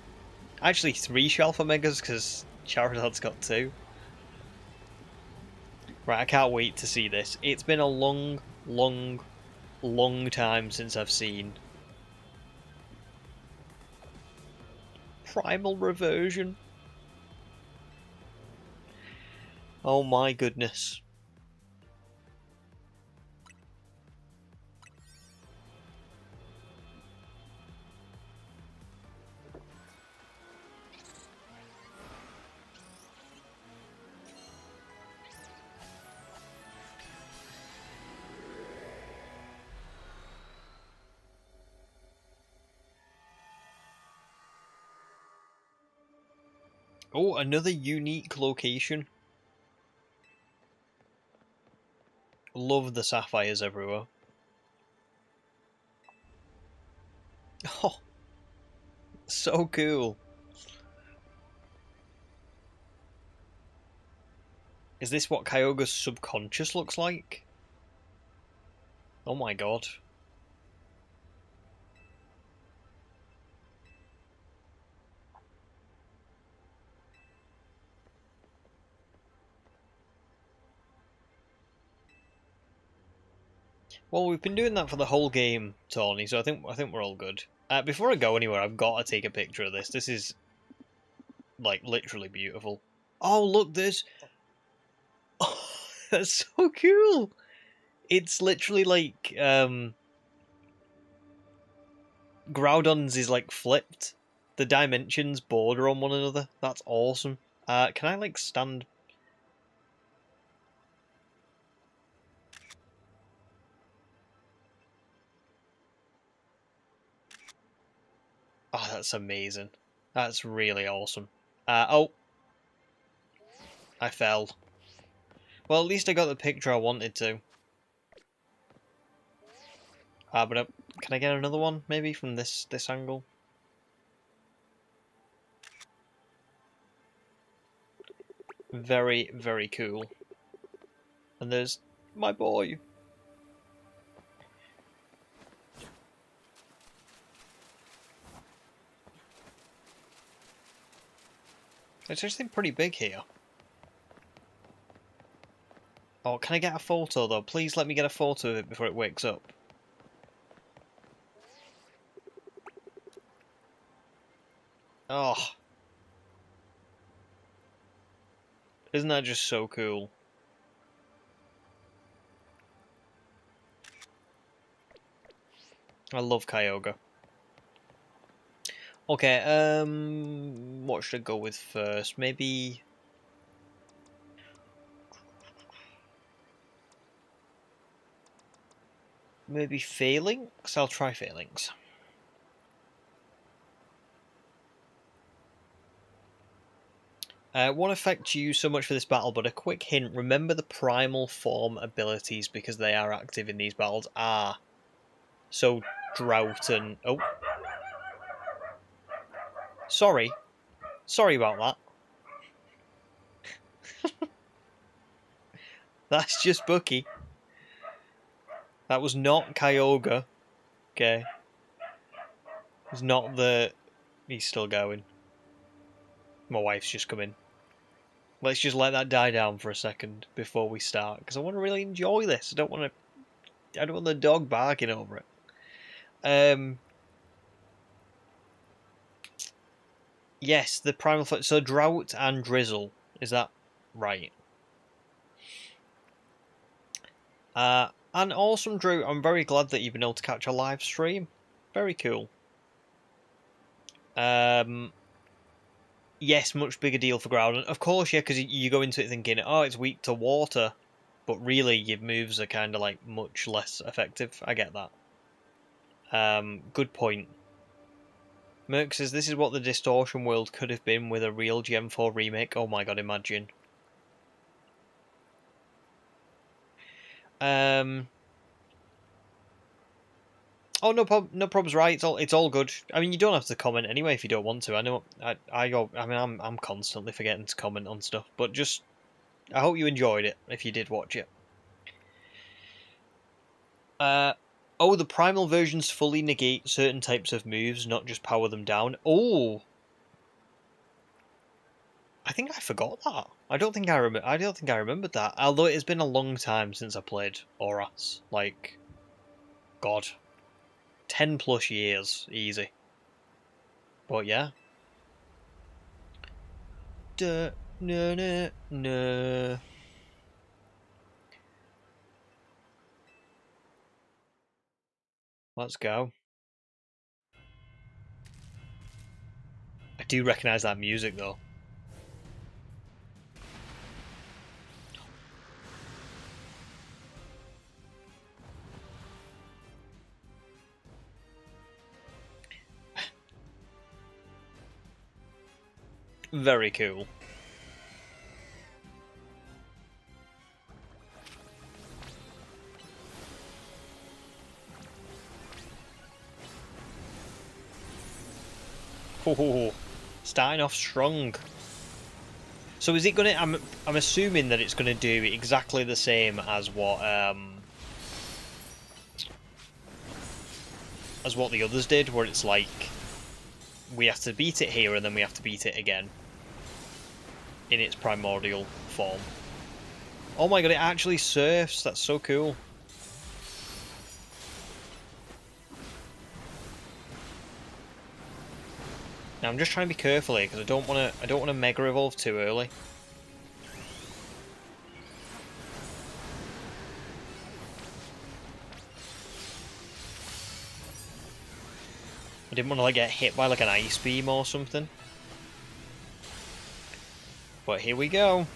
Actually, 3 Shelfer Megas, because Charizard's got 2. Right, I can't wait to see this. It's been a long time since I've seen Primal Reversion. Oh my goodness. Oh, another unique location. Love the sapphires everywhere. Oh, so cool. Is this what Kyogre's subconscious looks like? Oh my god. Well, we've been doing that for the whole game, Tony, so I think we're all good. Before I go anywhere, I've got to take a picture of this. This is, like, literally beautiful. Oh, look, there's... Oh, that's so cool! It's literally like, Groudon's is, like, flipped. The dimensions border on one another. That's awesome. Can I, like, stand... Oh, that's amazing. That's really awesome. Oh. I fell. Well, at least I got the picture I wanted to. But can I get another one, maybe, from this angle? Very, very cool. And there's my boy. It's actually pretty big here. Oh, can I get a photo, though? Please let me get a photo of it before it wakes up. Oh. Isn't that just so cool? I love Kyogre. Okay, what should I go with first? Maybe... Maybe Phalanx? I'll try Phalanx. Won't affect you so much for this battle, but a quick hint. Remember the primal form abilities because they are active in these battles. So Drought and... Oh. Sorry. Sorry about that. That's just Bucky. That was not Kyogre. Okay. It's not the... He's still going. My wife's just come in. Let's just let that die down for a second before we start, because I want to really enjoy this. I don't want the dog barking over it. Yes, the primal... So Drought and Drizzle. Is that right? And awesome, Drew. I'm very glad that you've been able to catch a live stream. Very cool. Yes, much bigger deal for Groudon. Of course, yeah, because you go into it thinking, oh, it's weak to water. But really, your moves are kind of like much less effective. I get that. Good point. Merc says, this is what the Distortion world could have been with a real Gen 4 remake. Oh my god, imagine. Oh, no problems, right? It's all good. I mean, you don't have to comment anyway if you don't want to. I know. I'm constantly forgetting to comment on stuff, but just I hope you enjoyed it if you did watch it. Oh, the primal versions fully negate certain types of moves, not just power them down. Oh, I think I forgot that. I don't think I remembered that. Although it has been a long time since I played Oras. Like, God, 10+ years, easy. But yeah. Duh, no, no, no. Let's go. I do recognise that music though. Very cool. Oh, starting off strong. So is it gonna? I'm assuming that it's gonna do exactly the same as what the others did, where it's like we have to beat it here and then we have to beat it again in its primordial form. Oh my god, it actually surfs. That's so cool. Now I'm just trying to be careful here because I don't want to Mega Evolve too early. I didn't want to like get hit by like an ice beam or something. But here we go.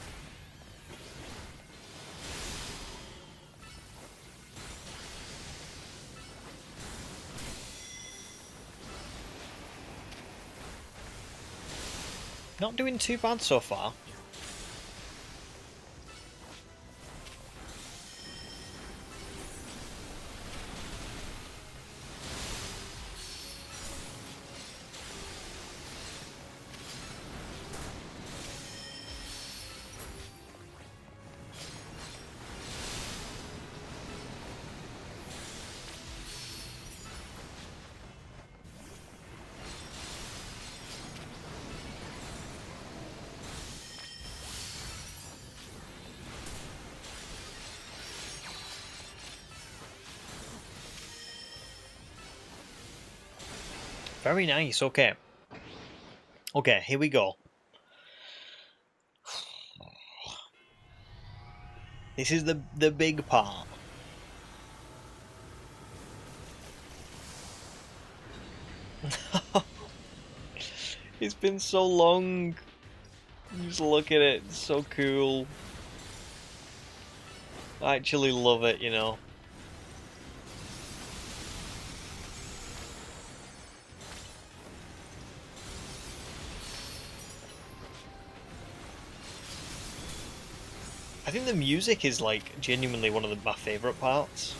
Not doing too bad so far. Very nice, okay. Okay, here we go. This is the big part. It's been so long. Just look at it, it's so cool. I actually love it, you know. I think the music is like genuinely one of my favourite parts.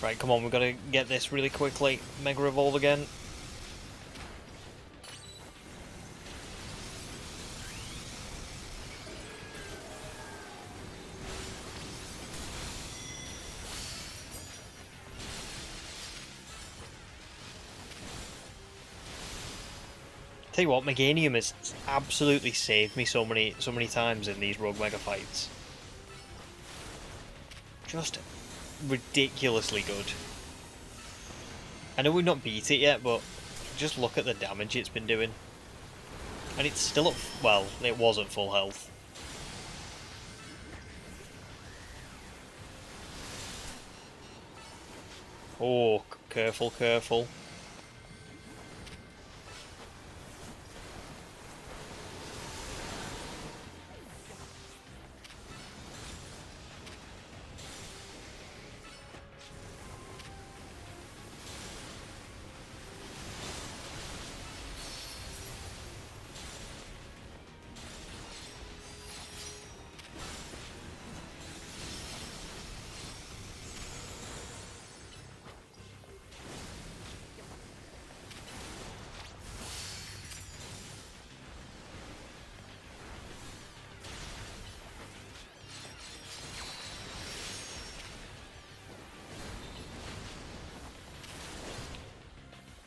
Right, come on, we've got to get this really quickly. Mega Evolve again. Tell you what, Meganium has absolutely saved me so many times in these Rogue Mega fights. Just ridiculously good. I know we've not beat it yet, but just look at the damage it's been doing. And it's still at, well, it was at full health. Oh, careful, careful.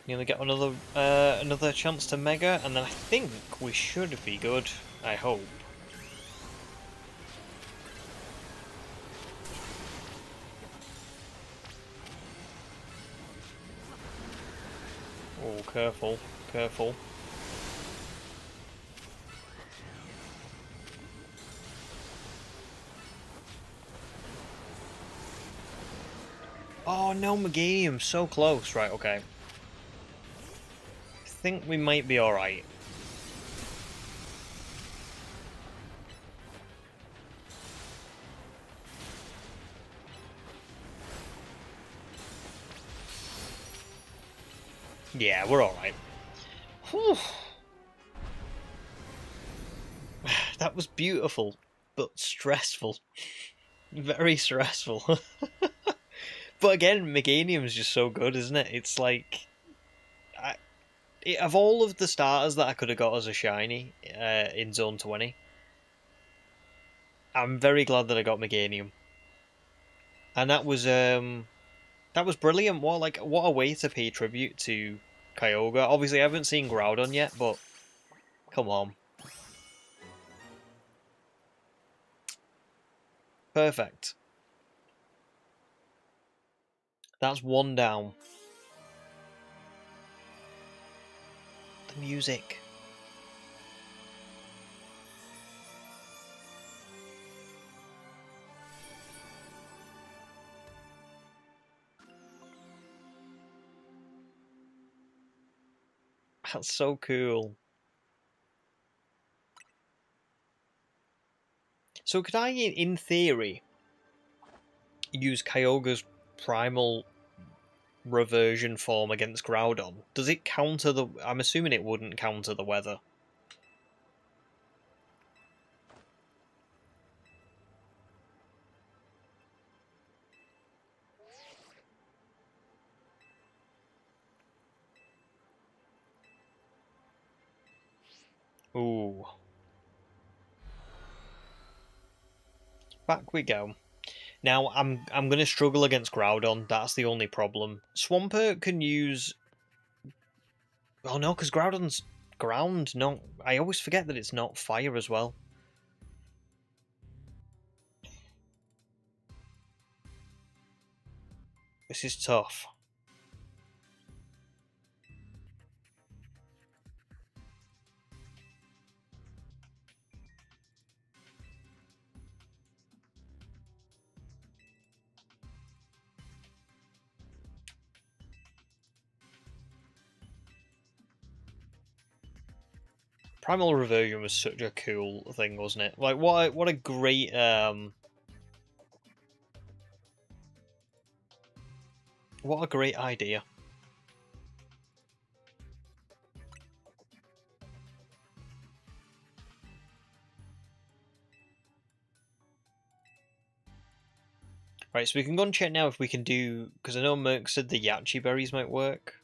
Nearly get another chance to Mega, and then I think we should be good. I hope. Oh, careful, careful. Oh no, Meganium, so close. Right, okay. I think we might be alright. Yeah, we're alright. That was beautiful, but stressful. Very stressful. But again, Meganium's just so good, isn't it? It's like... of all of the starters that I could have got as a shiny in Zone 20, I'm very glad that I got Meganium. And that was brilliant. What a way to pay tribute to Kyogre. Obviously, I haven't seen Groudon yet, but come on. Perfect. That's one down. The music. That's so cool. So could I, in theory, use Kyogre's primal reversion form against Groudon? Does it counter the... I'm assuming it wouldn't counter the weather. Ooh. Back we go. Now, I'm going to struggle against Groudon. That's the only problem. Swampert can use... Oh no, because Groudon's ground. No, I always forget that it's not fire as well. This is tough. Primal Reversion was such a cool thing, wasn't it? Like, what a great what a great idea. Right, so we can go and check now if we can do... Because I know Merc said the Yachi berries might work.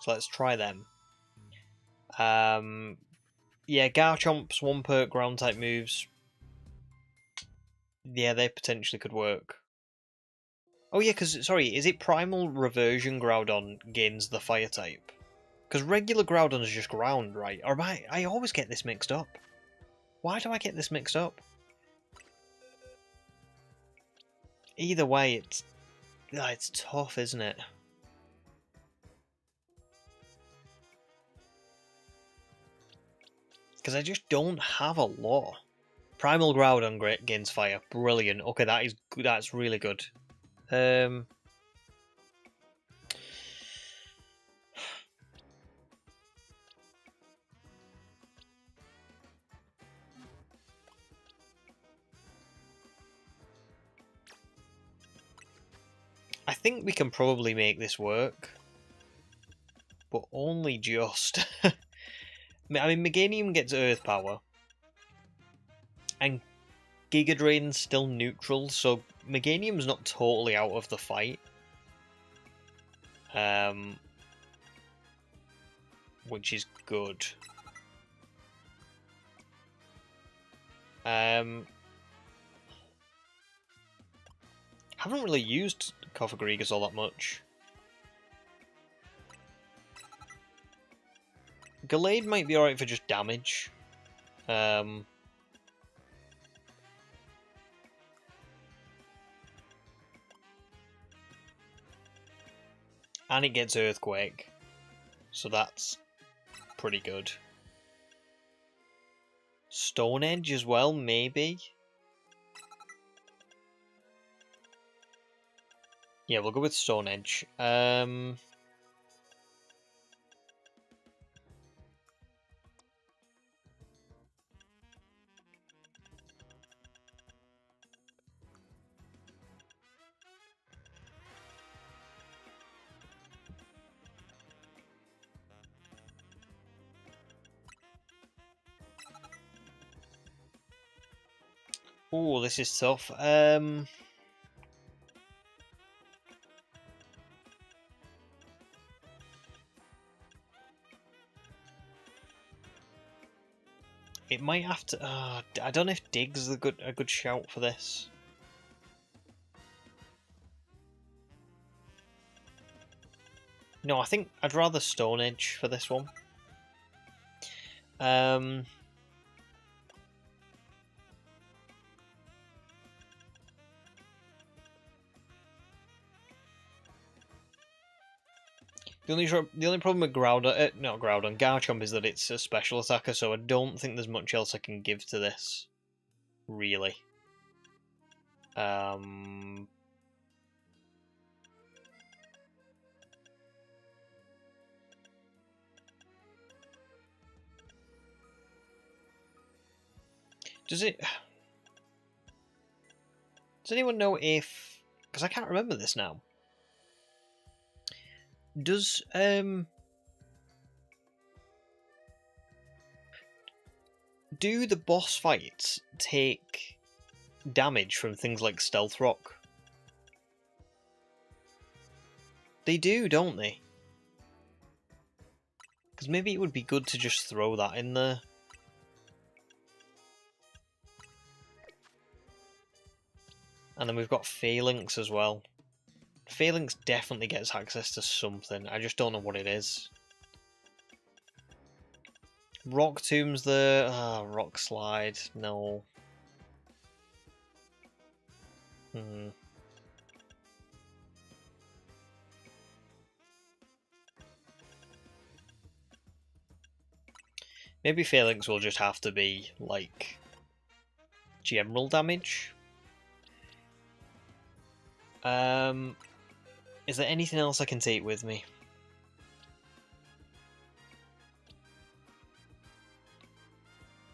So let's try them. Yeah, Garchomp, Swampert, ground type moves. Yeah, they potentially could work. Oh yeah, because, sorry, is it Primal Reversion Groudon gains the fire type? Because regular Groudon is just ground, right? Or am I always get this mixed up. Why do I get this mixed up? Either way, it's tough, isn't it? Because I just don't have a lot. Primal Groudon gains fire. Brilliant. Okay, that's really good. I think we can probably make this work. But only just. I mean, Meganium gets Earth Power. And Giga Drain's still neutral, so Meganium's not totally out of the fight. Which is good. Haven't really used Cofagrigus all that much. Gallade might be alright for just damage. And it gets Earthquake. So that's pretty good. Stone Edge as well, maybe? Yeah, we'll go with Stone Edge. Oh, this is tough. It might have to. I don't know if Dig's a good shout for this. No, I think I'd rather Stone Edge for this one. The only problem with Groudon, not Groudon, Garchomp is that it's a special attacker, so I don't think there's much else I can give to this, really. Does anyone know if... Because I can't remember this now. Does, do the boss fights take damage from things like Stealth Rock? They do, don't they? Because maybe it would be good to just throw that in there. And then we've got Phalanx as well. Phalanx definitely gets access to something. I just don't know what it is. Rock Tomb's there. Ah, Rock Slide. No. Maybe Phalanx will just have to be, like, general damage. Is there anything else I can take with me?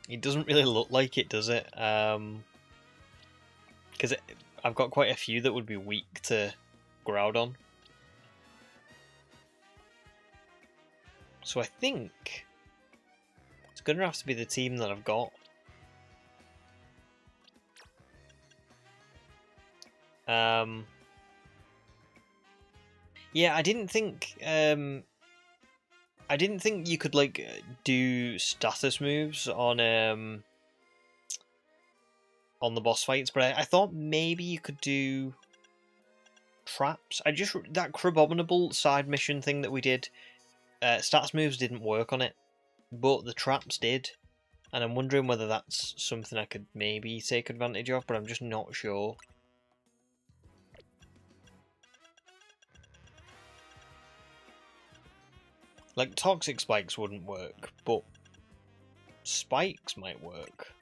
It doesn't really look like it, does it? Because I've got quite a few that would be weak to Groudon. So I think it's going to have to be the team that I've got. Yeah, I didn't think you could like do status moves on the boss fights, but I thought maybe you could do traps. That Crabominable side mission thing that we did, stats moves didn't work on it, but the traps did, and I'm wondering whether that's something I could maybe take advantage of, but I'm just not sure. Like, Toxic Spikes wouldn't work, but Spikes might work.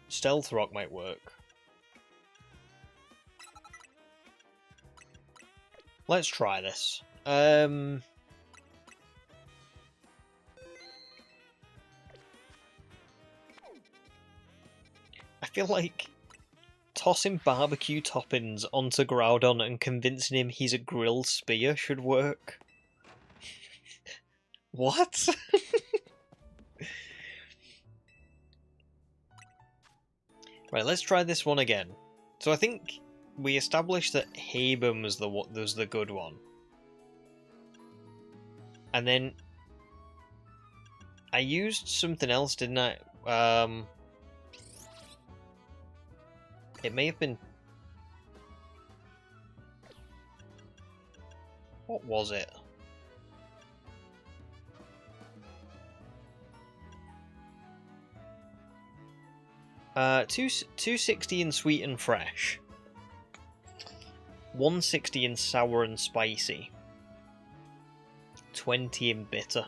Stealth Rock might work. Let's try this. I feel like tossing barbecue toppings onto Groudon and convincing him he's a grilled spear should work. What? Right, let's try this one again. So I think we established that Haben was the good one. And then I used something else, didn't I? It may have been... What was it? 260 in sweet and fresh. 160 in sour and spicy. 20 in bitter.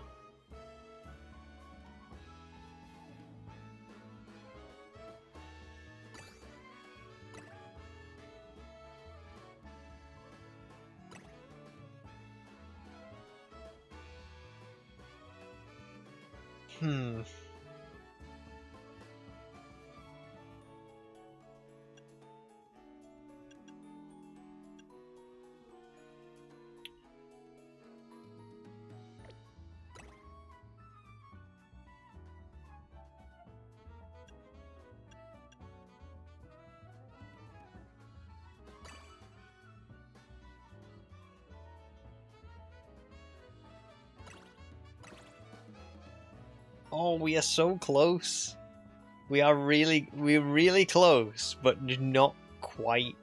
Oh, we are so close. We're really close, but not quite.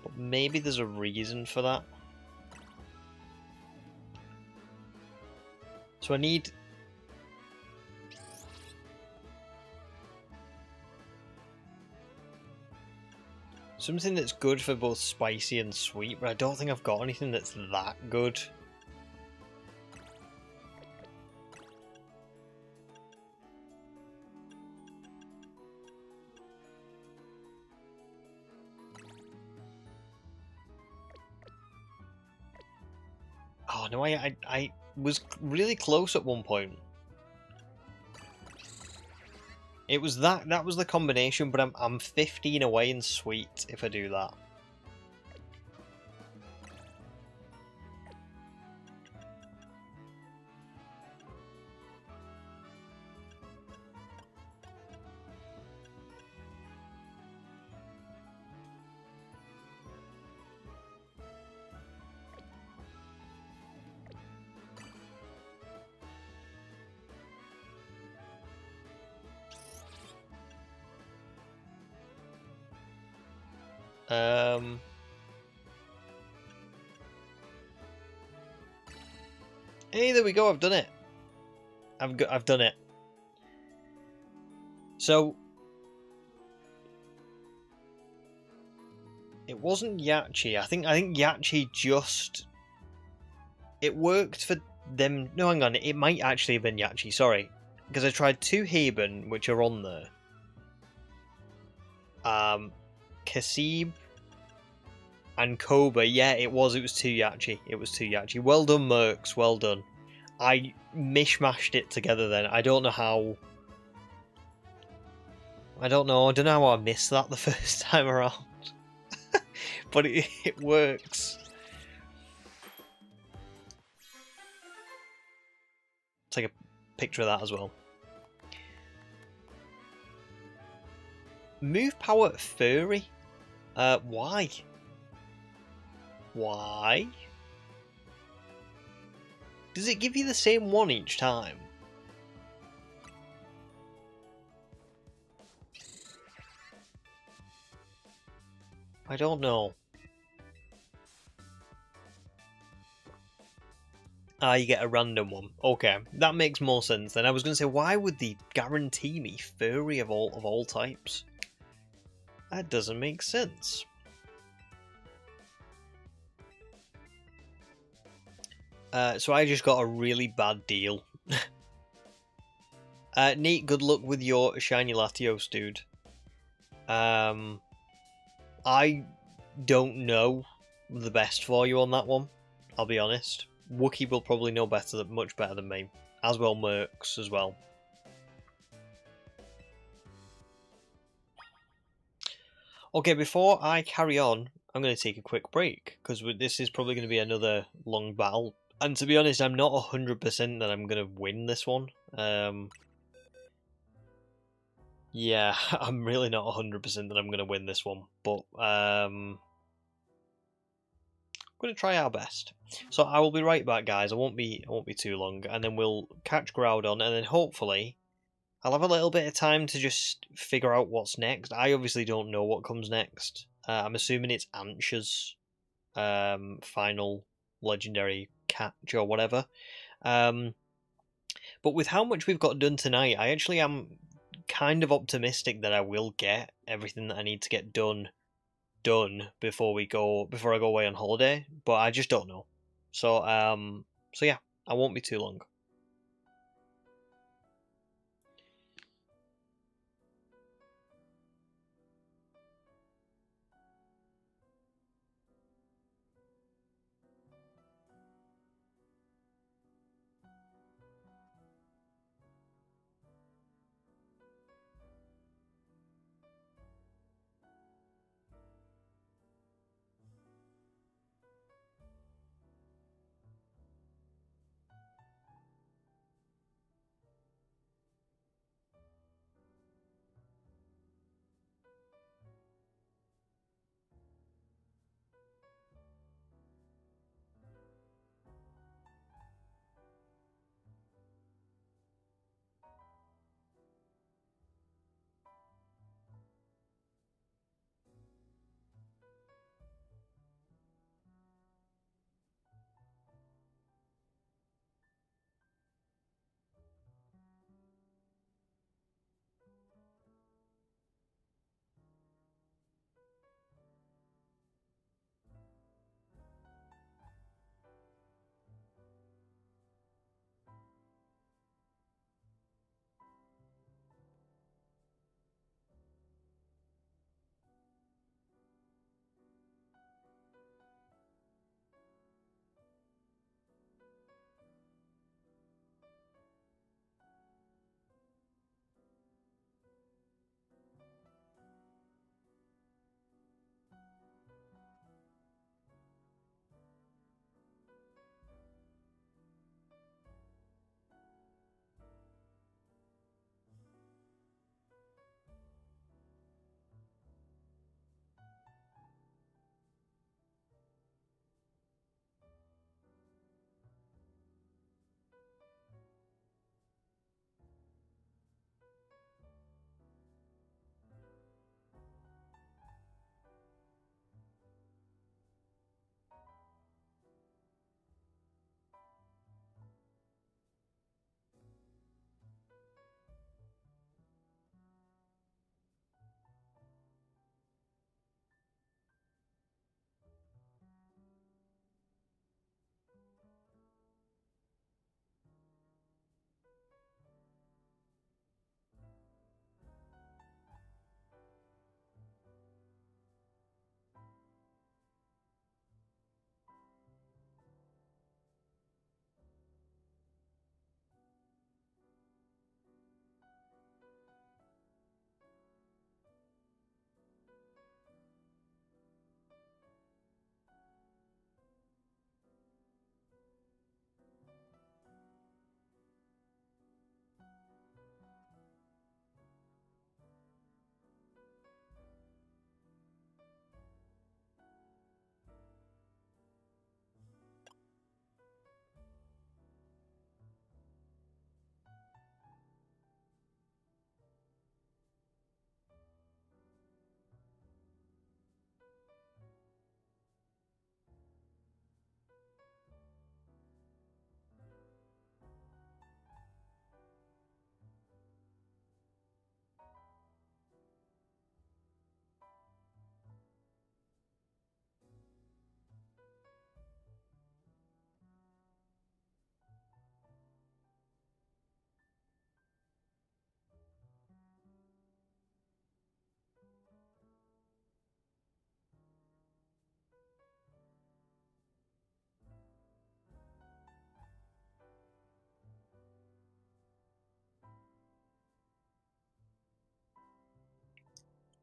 But maybe there's a reason for that. So I need... Something that's good for both spicy and sweet, but I don't think I've got anything that's that good. Oh no, I was really close at one point. It was that was the combination, but I'm 15 away in sweet if I do that. Hey, there we go. I've done it. I've done it. So it wasn't Yachi. I think Yachi just it worked for them. No, hang on. It might actually have been Yachi. Sorry, because I tried 2 Haben, which are on there. Kasib and Koba. Yeah, it was 2 Yachi. It was 2 Yachi. Well done, Mercs. Well done. I mishmashed it together then. I don't know how. I don't know how I missed that the first time around. But it works. Take a picture of that as well. Move power furry? Why? Why? Does it give you the same one each time? I don't know. Ah, you get a random one. Okay, that makes more sense then. I was going to say, why would they guarantee me furry of all types? That doesn't make sense. So I just got a really bad deal. Neat, good luck with your shiny Latios, dude. I don't know the best for you on that one, I'll be honest. Wookie will probably know much better than me. As well Mercs as well. Okay, before I carry on, I'm going to take a quick break, because this is probably going to be another long battle. And to be honest, I'm not 100% that I'm going to win this one. Yeah, I'm really not 100% that I'm going to win this one. But I'm going to try our best. So I will be right back, guys. I won't be too long. And then we'll catch Groudon, and then hopefully I'll have a little bit of time to just figure out what's next. I obviously don't know what comes next. I'm assuming it's Ansha's final legendary catch or whatever. But with how much we've got done tonight, I actually am kind of optimistic that I will get everything that I need to get done before I go away on holiday. But I just don't know. So yeah, I won't be too long.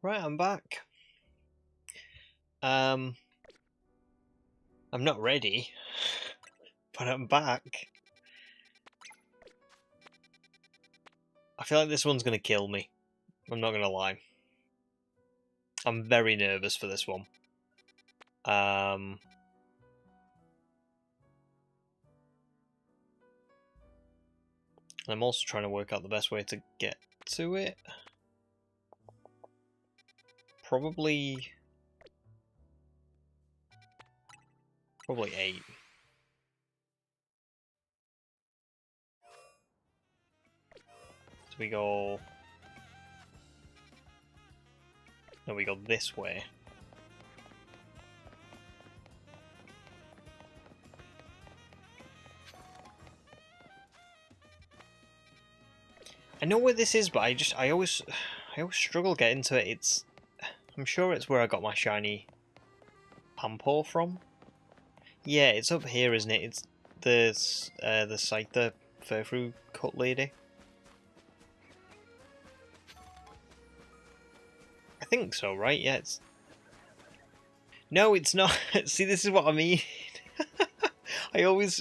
Right, I'm back. I'm not ready, but I'm back. I feel like this one's gonna kill me. I'm not gonna lie. I'm very nervous for this one. I'm also trying to work out the best way to get to it. Probably 8. So we go... No, we go this way. I know where this is, but I always struggle getting to it. I'm sure it's where I got my shiny Pampor from. Yeah, it's up here, isn't it? It's the Scyther Furfru cut lady. I think so, right? Yeah, it's... No, it's not. See, this is what I mean. I always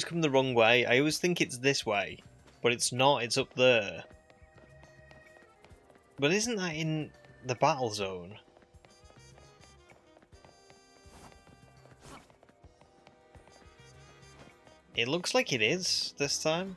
come the wrong way. I always think it's this way, but it's not. It's up there. But isn't that in the battle zone? It looks like it is this time.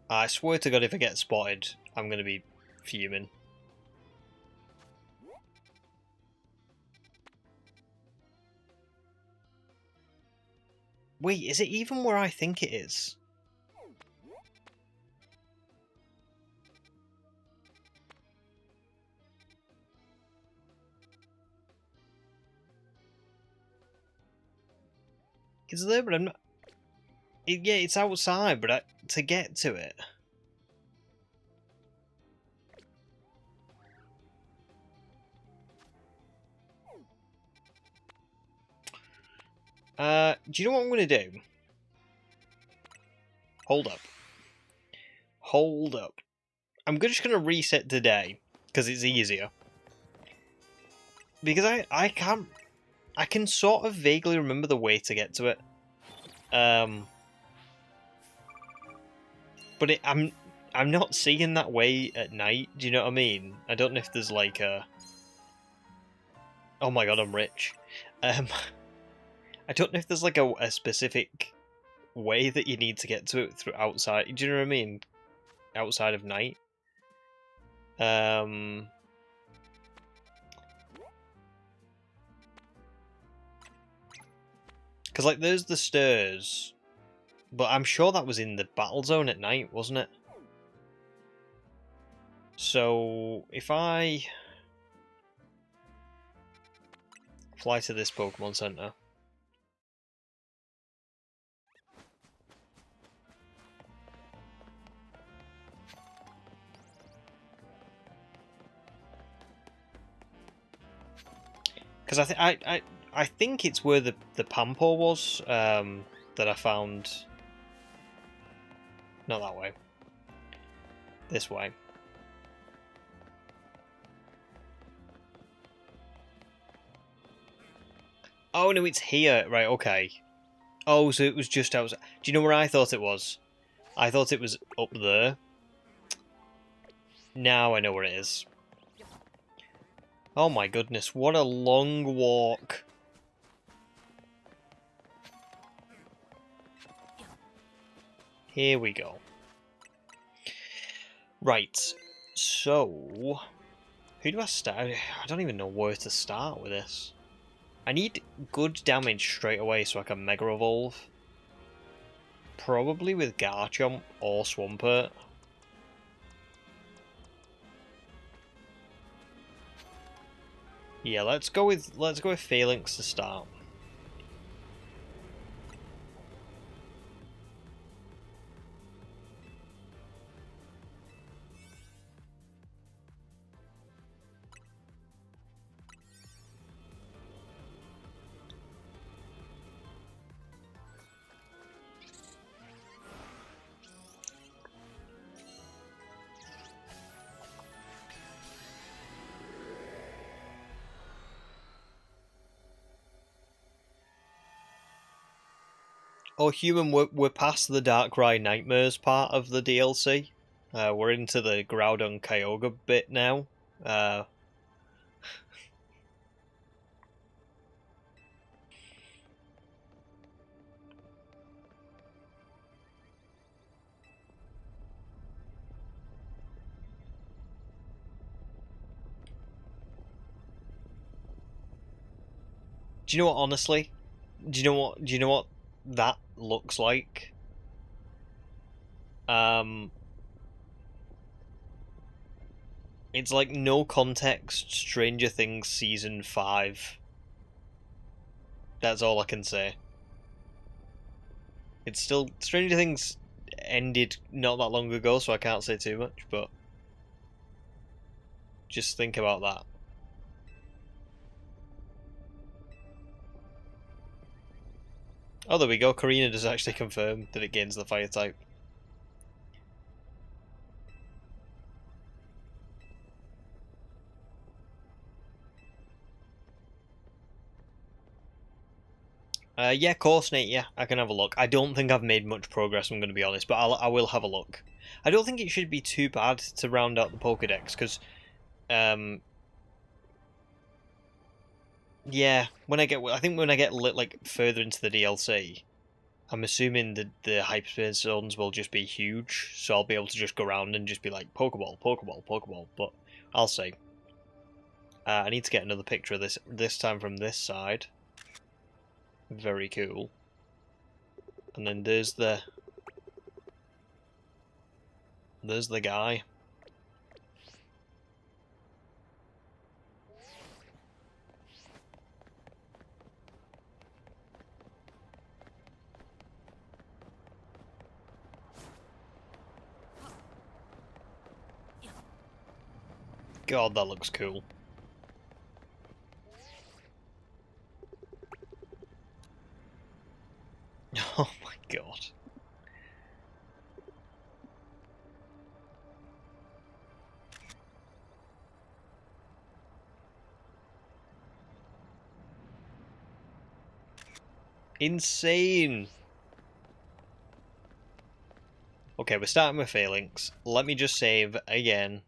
I swear to God, if I get spotted, I'm going to be fuming. Wait, is it even where I think it is? It's there, but I'm not... yeah, it's outside, but to get to it... do you know what I'm going to do? Hold up. Hold up. I'm just going to reset today, because it's easier. Because I can sort of vaguely remember the way to get to it. But I'm not seeing that way at night, do you know what I mean? I don't know if there's like a... Oh my god, I'm rich. I don't know if there's like a specific way that you need to get to it through outside. Do you know what I mean? Outside of night. Because like there's the stairs, but I'm sure that was in the battle zone at night, wasn't it? So if I fly to this Pokemon Center. Because I think it's where the Pampor was that I found. Not that way. This way. Oh no, it's here. Right, okay. Oh, so it was just outside. Do you know where I thought it was? I thought it was up there. Now I know where it is. Oh my goodness, what a long walk. Here we go. Right, so... Who do I start? I don't even know where to start with this. I need good damage straight away so I can Mega Evolve. Probably with Garchomp or Swampert. Yeah, let's go with Phalanx to start. Oh, human, we're past the Darkrai Nightmares part of the DLC. We're into the Groudon Kyogre bit now. Do you know what, honestly? Do you know what that looks like? It's like No Context Stranger Things Season 5. That's all I can say. It's still... Stranger Things ended not that long ago, so I can't say too much, but... Just think about that. Oh, there we go. Karina does actually confirm that it gains the fire type. Yeah, Coursenate, yeah, I can have a look. I don't think I've made much progress, I'm going to be honest, but I will have a look. I don't think it should be too bad to round out the Pokédex, because, yeah, I think when I get like further into the DLC, I'm assuming that the hyperspace zones will just be huge, so I'll be able to just go around and just be like, Pokeball, Pokeball, Pokeball, but I'll see. I need to get another picture of this time from this side. Very cool. And then there's the guy. God, that looks cool. Oh my god. Insane! Okay, we're starting with Phalanx. Let me just save again.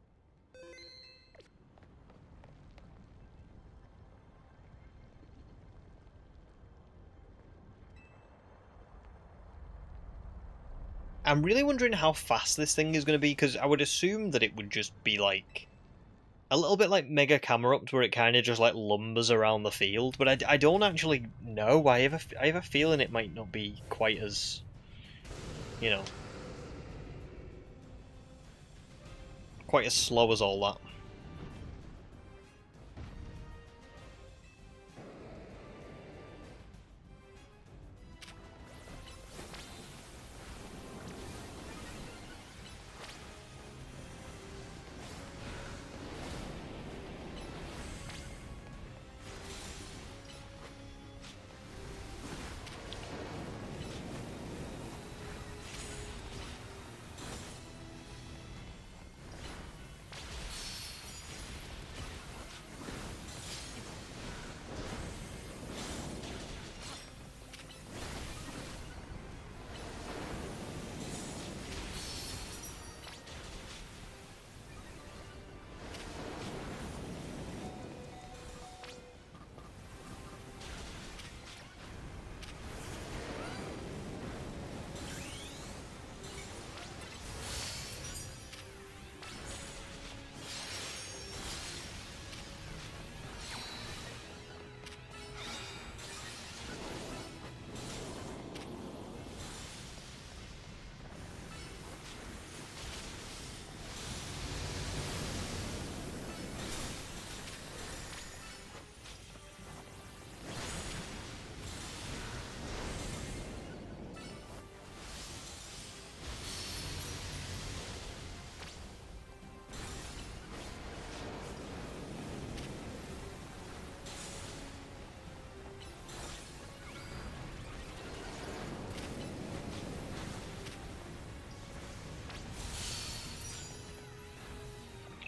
I'm really wondering how fast this thing is going to be, because I would assume that it would just be like... a little bit like Mega Camerupt, where it kind of just like lumbers around the field, but I don't actually know. I have a feeling it might not be quite as, you know, quite as slow as all that.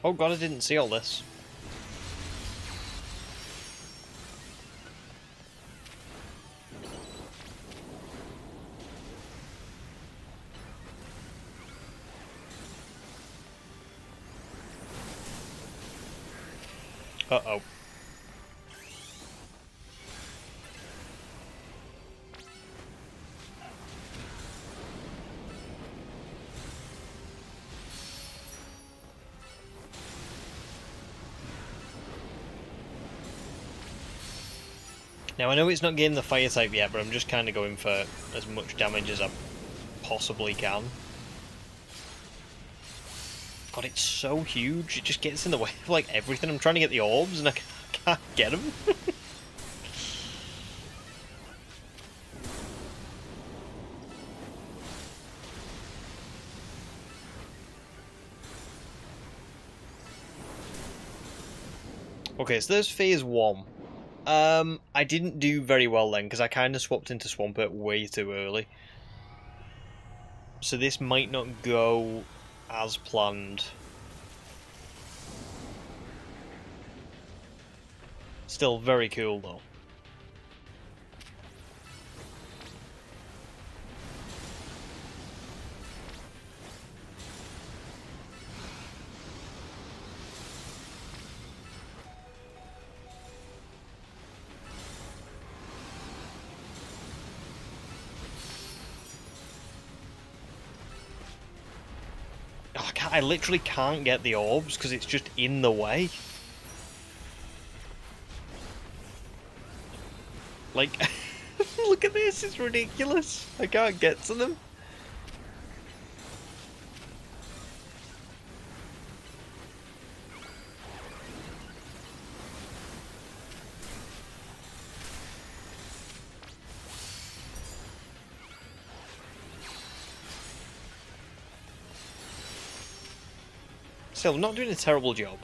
Oh god, I didn't see all this. Uh-oh. Now, I know it's not getting the fire type yet, but I'm just kind of going for as much damage as I possibly can. God, it's so huge. It just gets in the way of, like, everything. I'm trying to get the orbs, and I can't get them. Okay, so there's phase 1. I didn't do very well then, because I kind of swapped into Swampert way too early. So this might not go as planned. Still very cool, though. Oh, I literally can't get the orbs because it's just in the way. Like, look at this, it's ridiculous. I can't get to them. Still, not doing a terrible job.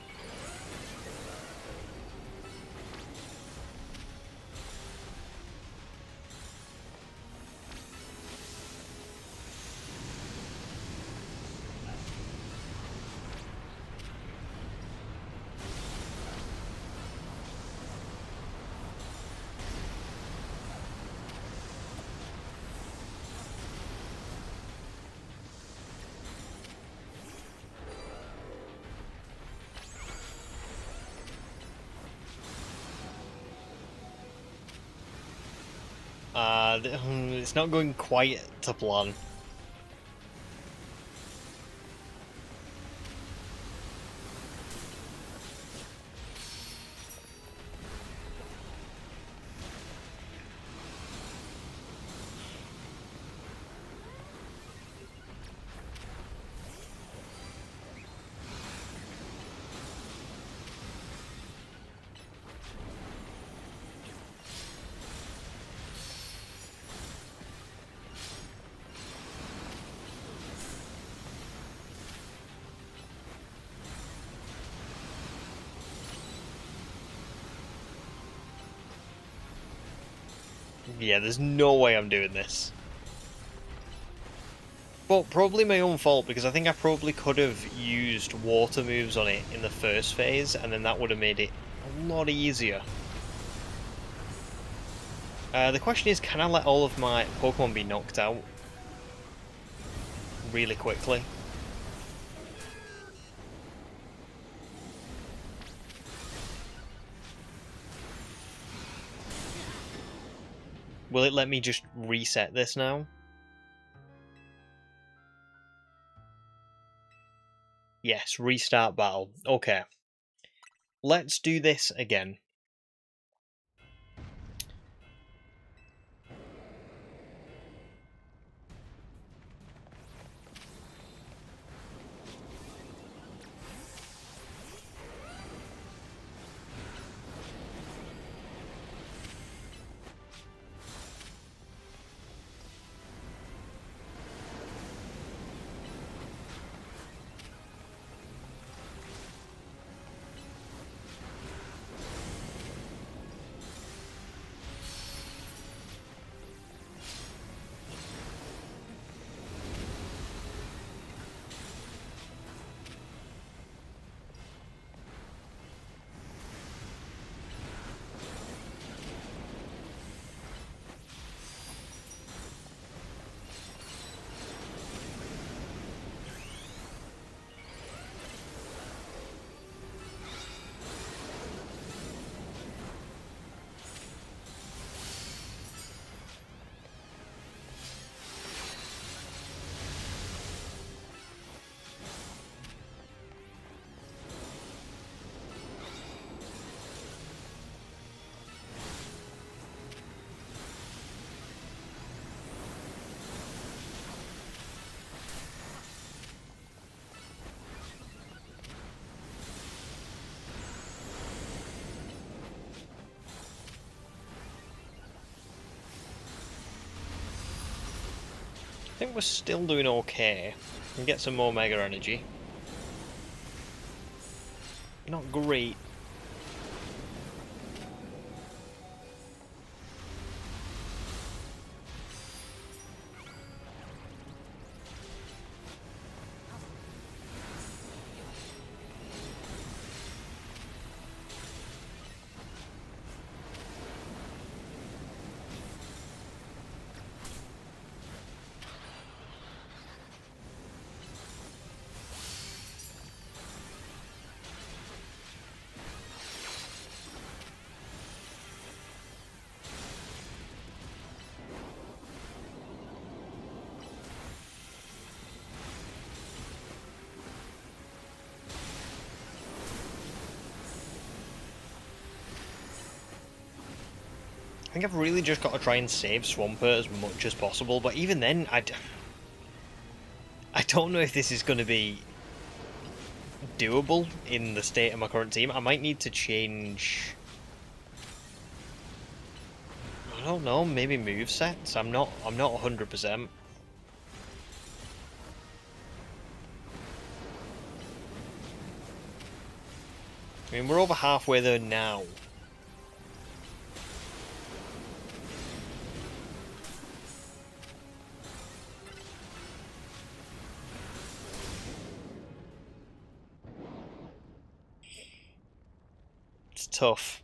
It's not going quite to plan. Yeah, there's no way I'm doing this. But probably my own fault, because I think I probably could have used water moves on it in the first phase, and then that would have made it a lot easier. The question is, can I let all of my Pokemon be knocked out really quickly? Will it let me just reset this now? Yes, restart battle. Okay. Let's do this again. think we're still doing okay. We can get some more Mega Energy. Not great. I think I've really just got to try and save Swampert as much as possible, but even then, I don't know if this is going to be doable in the state of my current team. I might need to change... I don't know, maybe movesets? I'm not 100%. I mean, we're over halfway there now. It's tough.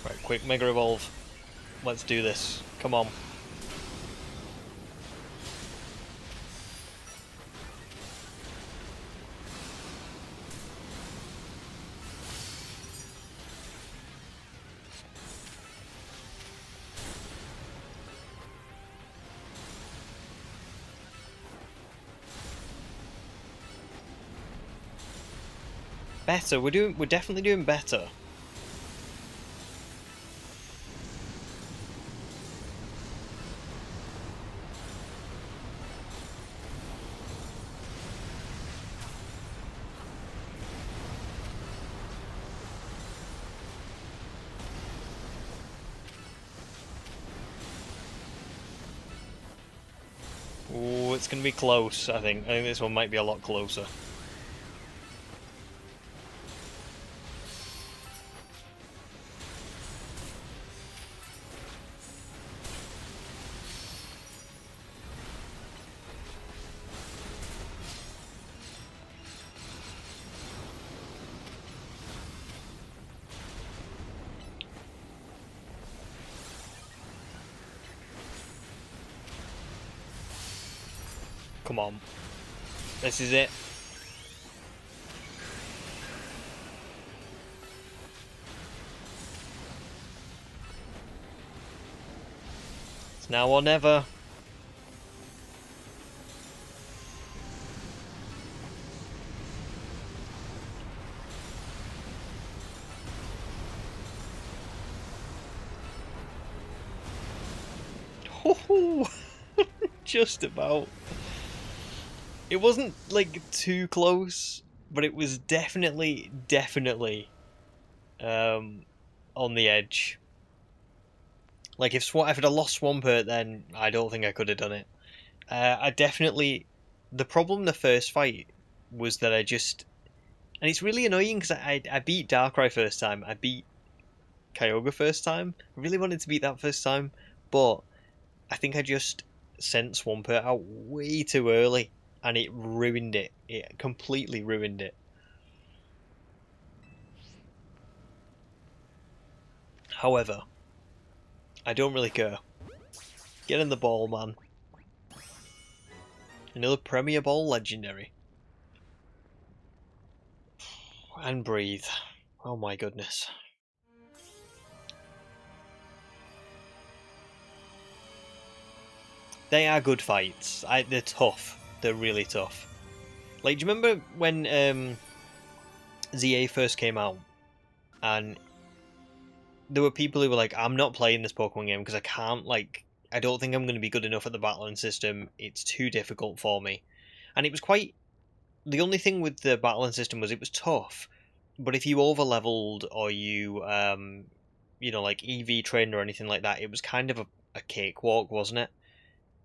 Right, quick Mega Evolve. Let's do this. Come on. Better. We're definitely doing better. Ooh, it's going to be close, I think. I think this one might be a lot closer. Come on. This is it. It's now or never. Just about. It wasn't like too close, but it was definitely on the edge. Like if I'd have lost Swampert, then I don't think I could have done it. I definitely... The problem in the first fight was that I just... And it's really annoying because I beat Darkrai first time. I beat Kyogre first time. I really wanted to beat that first time, but I think I just sent Swampert out way too early, and it ruined it. It completely ruined it. However, I don't really care. Get in the ball, man. Another Premier Ball legendary. And breathe. Oh my goodness. They are good fights. They're tough. They're really tough. Like, do you remember when ZA first came out? And there were people who were like, I'm not playing this Pokemon game because I can't, like, I don't think I'm going to be good enough at the battling system. It's too difficult for me. And it was quite... The only thing with the battling system was it was tough. But if you over-leveled or you, you know, like EV trained or anything like that, it was kind of a cakewalk, wasn't it?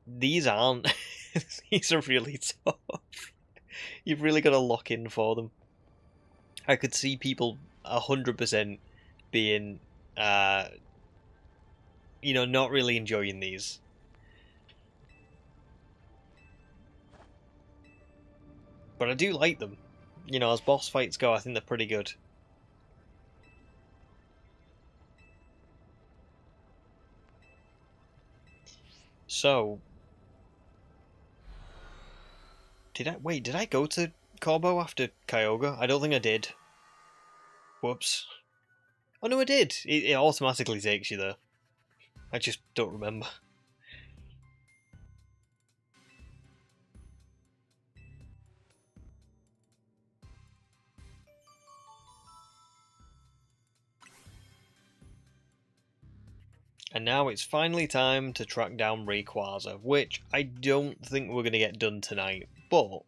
These aren't. These are really tough. You've really got to lock in for them. I could see people 100% being, you know, not really enjoying these. But I do like them. You know, as boss fights go, I think they're pretty good. So, did I go to Corbo after Kyogre? I don't think I did. Whoops. Oh no, I did! It automatically takes you there. I just don't remember. And now it's finally time to track down Rayquaza, which I don't think we're going to get done tonight, but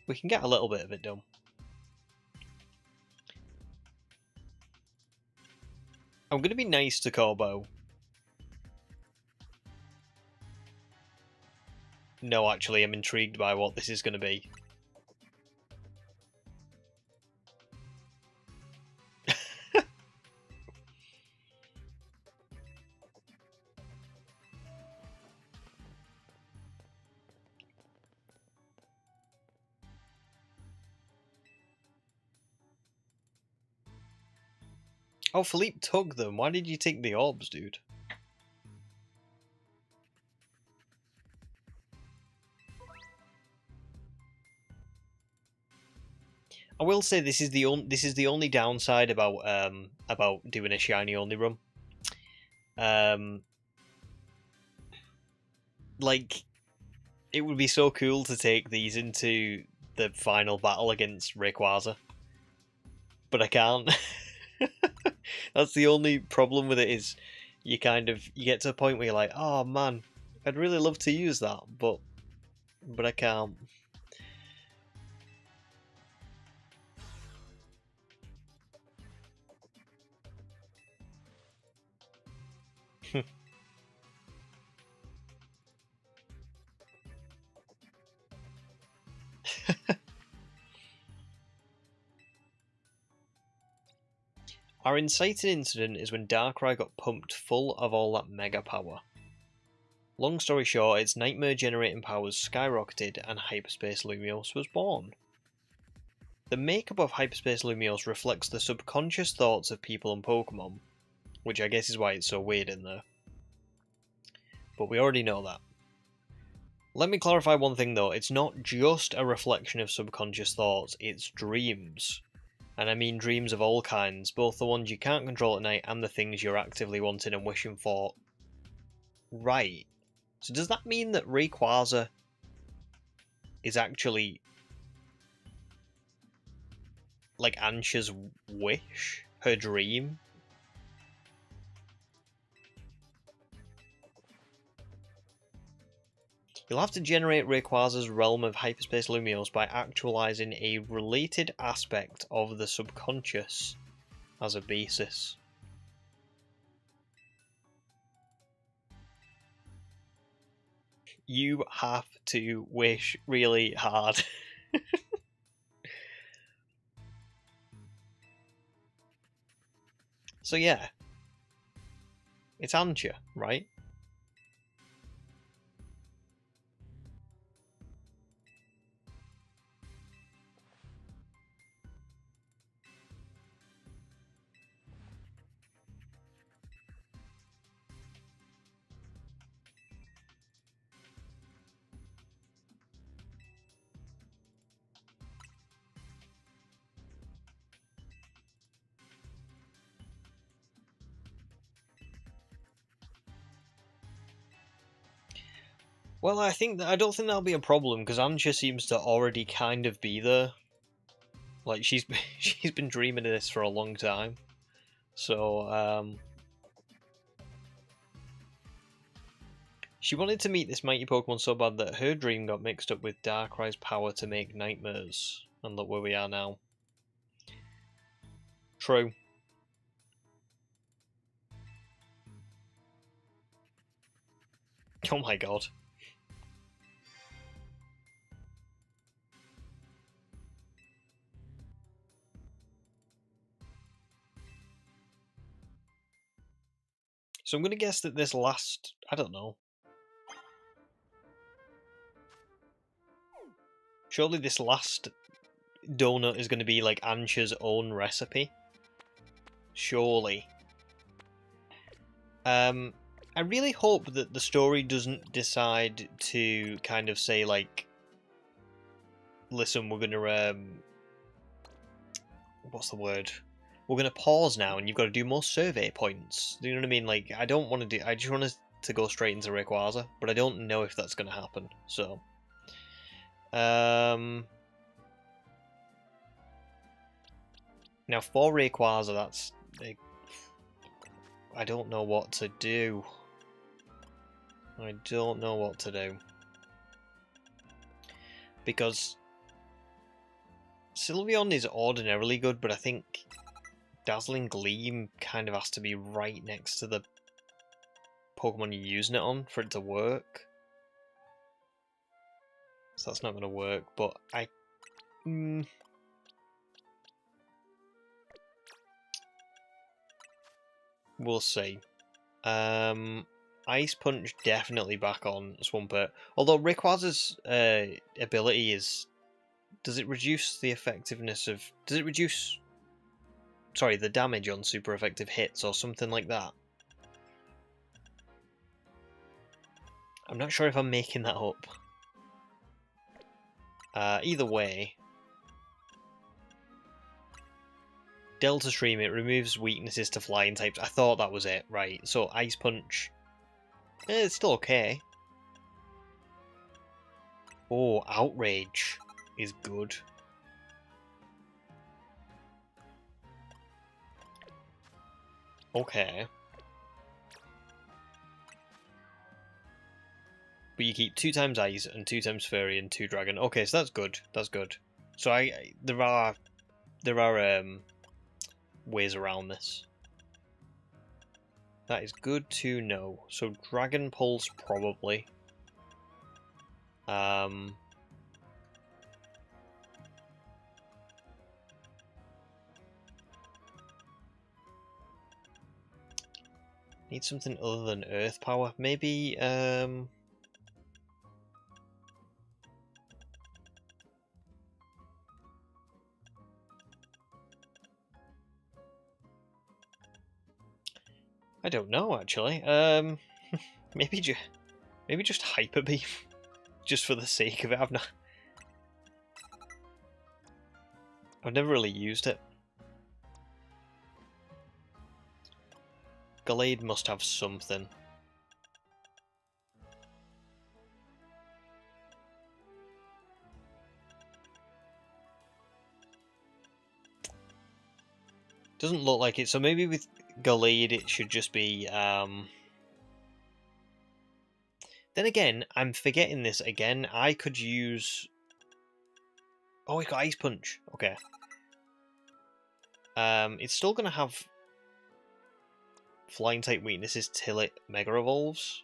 we can get a little bit of it done. I'm going to be nice to Corbo. No, actually, I'm intrigued by what this is going to be. Oh, Philippe took them. Why did you take the orbs, dude? I will say this is the only downside about doing a shiny only run. Like, it would be so cool to take these into the final battle against Rayquaza, but I can't. That's the only problem with it, is you get to a point where you're like, oh man, I'd really love to use that, but I can't. Our inciting incident is when Darkrai got pumped full of all that mega power. Long story short, its nightmare generating powers skyrocketed and Hyperspace Lumiose was born. The makeup of Hyperspace Lumiose reflects the subconscious thoughts of people and Pokemon, which I guess is why it's so weird in there. But we already know that. Let me clarify one thing though, it's not just a reflection of subconscious thoughts, it's dreams. And I mean dreams of all kinds, both the ones you can't control at night and the things you're actively wanting and wishing for. Right. So does that mean that Rayquaza is actually like Ansha's wish? Her dream? You'll have to generate Rayquaza's realm of Hyperspace Lumiose by actualizing a related aspect of the subconscious as a basis. You have to wish really hard. So yeah, it's Ansha, right? Well, I don't think that'll be a problem because Anja seems to already kind of be there. Like she's been dreaming of this for a long time. So she wanted to meet this mighty Pokemon so bad that her dream got mixed up with Darkrai's power to make nightmares. And look where we are now. True. Oh my god. So I'm going to guess that this last... I don't know. Surely this last donut is going to be like Ancha's own recipe. Surely. I really hope that the story doesn't decide to kind of say like, listen, we're going to... what's the word? We're going to pause now and you've got to do more survey points. Do you know what I mean? Like, I don't want to do... I just want us to go straight into Rayquaza, but I don't know if that's going to happen, so... Now for Rayquaza, that's... I don't know what to do. I don't know what to do. Because... Sylveon is ordinarily good, but I think Dazzling Gleam kind of has to be right next to the Pokemon you're using it on for it to work. So that's not going to work, but I... We'll see. Ice Punch definitely back on Swampert. Although Rayquaza's ability is... Does it reduce the effectiveness of... Does it reduce... Sorry, the damage on super effective hits or something like that? I'm not sure if I'm making that up. Either way... Delta Stream, it removes weaknesses to flying types. I thought that was it, right. So Ice Punch... it's still okay. Oh, Outrage is good. Okay. But you keep 2 times Ice and 2 times Fairy and 2 Dragon. Okay, so that's good. That's good. So there are ways around this. That is good to know. So Dragon Pulse probably. Need something other than Earth Power. Maybe I don't know actually. Maybe just Hyper Beam, just for the sake of it. I've never really used it. Gallade must have something. Doesn't look like it, so maybe with Gallade it should just be... Then again, I'm forgetting this again. I could use... Oh, we got Ice Punch. Okay. It's still going to have Flying type weaknesses till it Mega Evolves.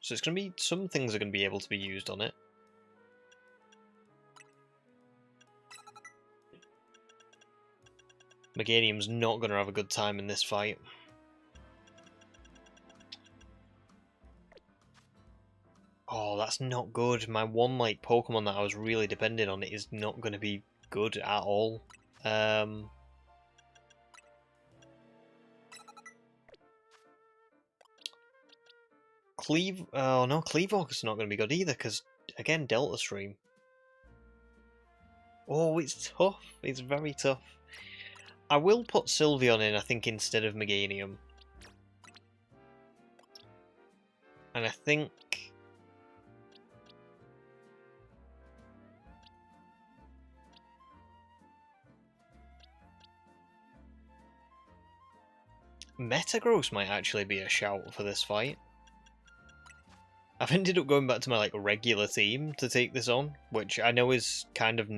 So it's going to be... Some things are going to be able to be used on it. Meganium's not going to have a good time in this fight. Oh, that's not good. My one like Pokemon that I was really depending on it is not going to be good at all. Oh no, Cleavor's not going to be good either because, again, Delta Stream. Oh, it's tough. It's very tough. I will put Sylveon in, I think, instead of Meganium. And I think... Metagross might actually be a shout for this fight. I've ended up going back to my like regular team to take this on, which I know is kind of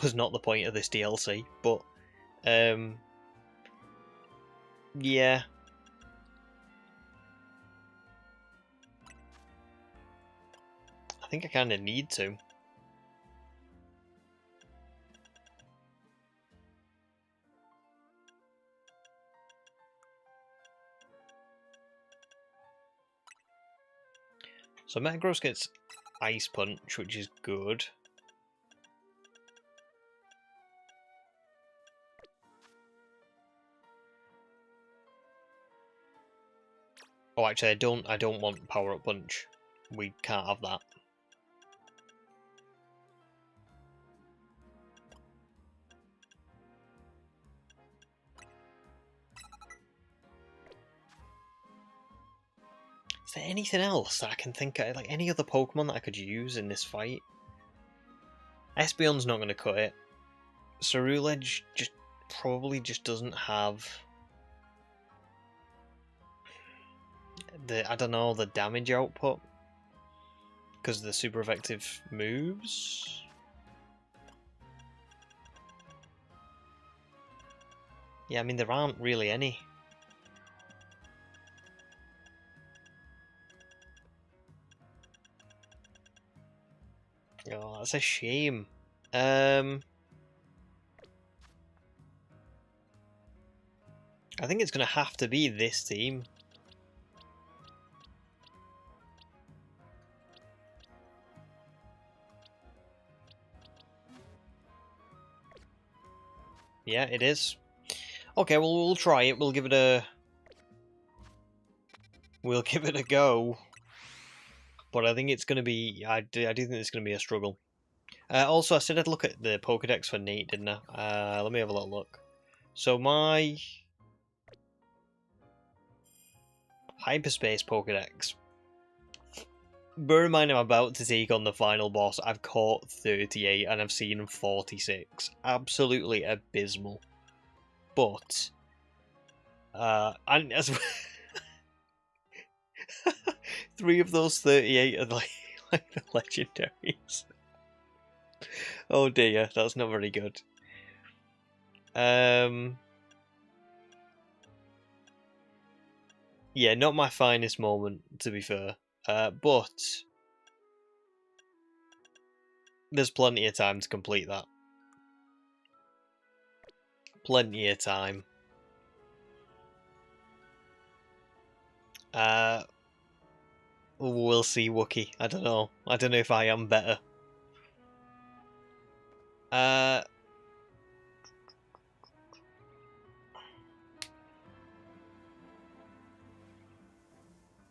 was not the point of this DLC, but yeah. I think I kind of need to. So Metagross gets Ice Punch, which is good. Oh, actually, I don't want Power Up Punch. We can't have that. Is there anything else that I can think of? Like any other Pokemon that I could use in this fight? Espeon's not going to cut it. Ceruledge probably just doesn't have the, I don't know, the damage output because of the super effective moves. Yeah, I mean there aren't really any. Oh, that's a shame. I think it's going to have to be this team. Yeah, it is. Okay, well we'll try it. We'll give it a go. But I think it's going to be. I do think it's going to be a struggle. Also, I said I'd look at the Pokedex for Nate, didn't I? Let me have a little look. So my Hyperspace Pokedex. Bear in mind I'm about to take on the final boss. I've caught 38 and I've seen 46. Absolutely abysmal. But and as 3 of those 38 are like the legendaries. Oh dear, that's not very good. Yeah, not my finest moment, to be fair. But there's plenty of time to complete that. Plenty of time. We'll see, Wookie. I don't know. I don't know if I am better.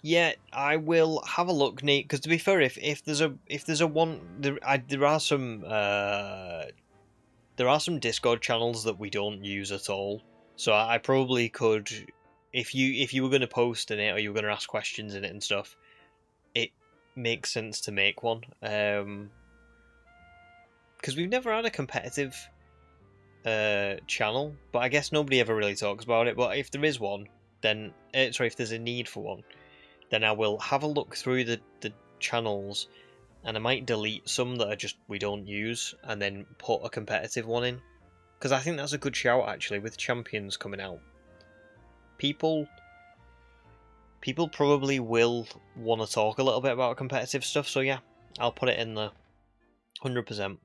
Yeah, I will have a look, Nate. Because to be fair, if there's a one, there are some Discord channels that we don't use at all. So I probably could, if you were going to post in it or you were going to ask questions in it and stuff, it makes sense to make one. Because we've never had a competitive channel, but I guess nobody ever really talks about it. But if there is one, then sorry, if there's a need for one, then I will have a look through the channels, and I might delete some that are just we don't use, and then put a competitive one in. Because I think that's a good shout, actually, with Champions coming out. People probably will want to talk a little bit about competitive stuff, so yeah, I'll put it in there. 100%.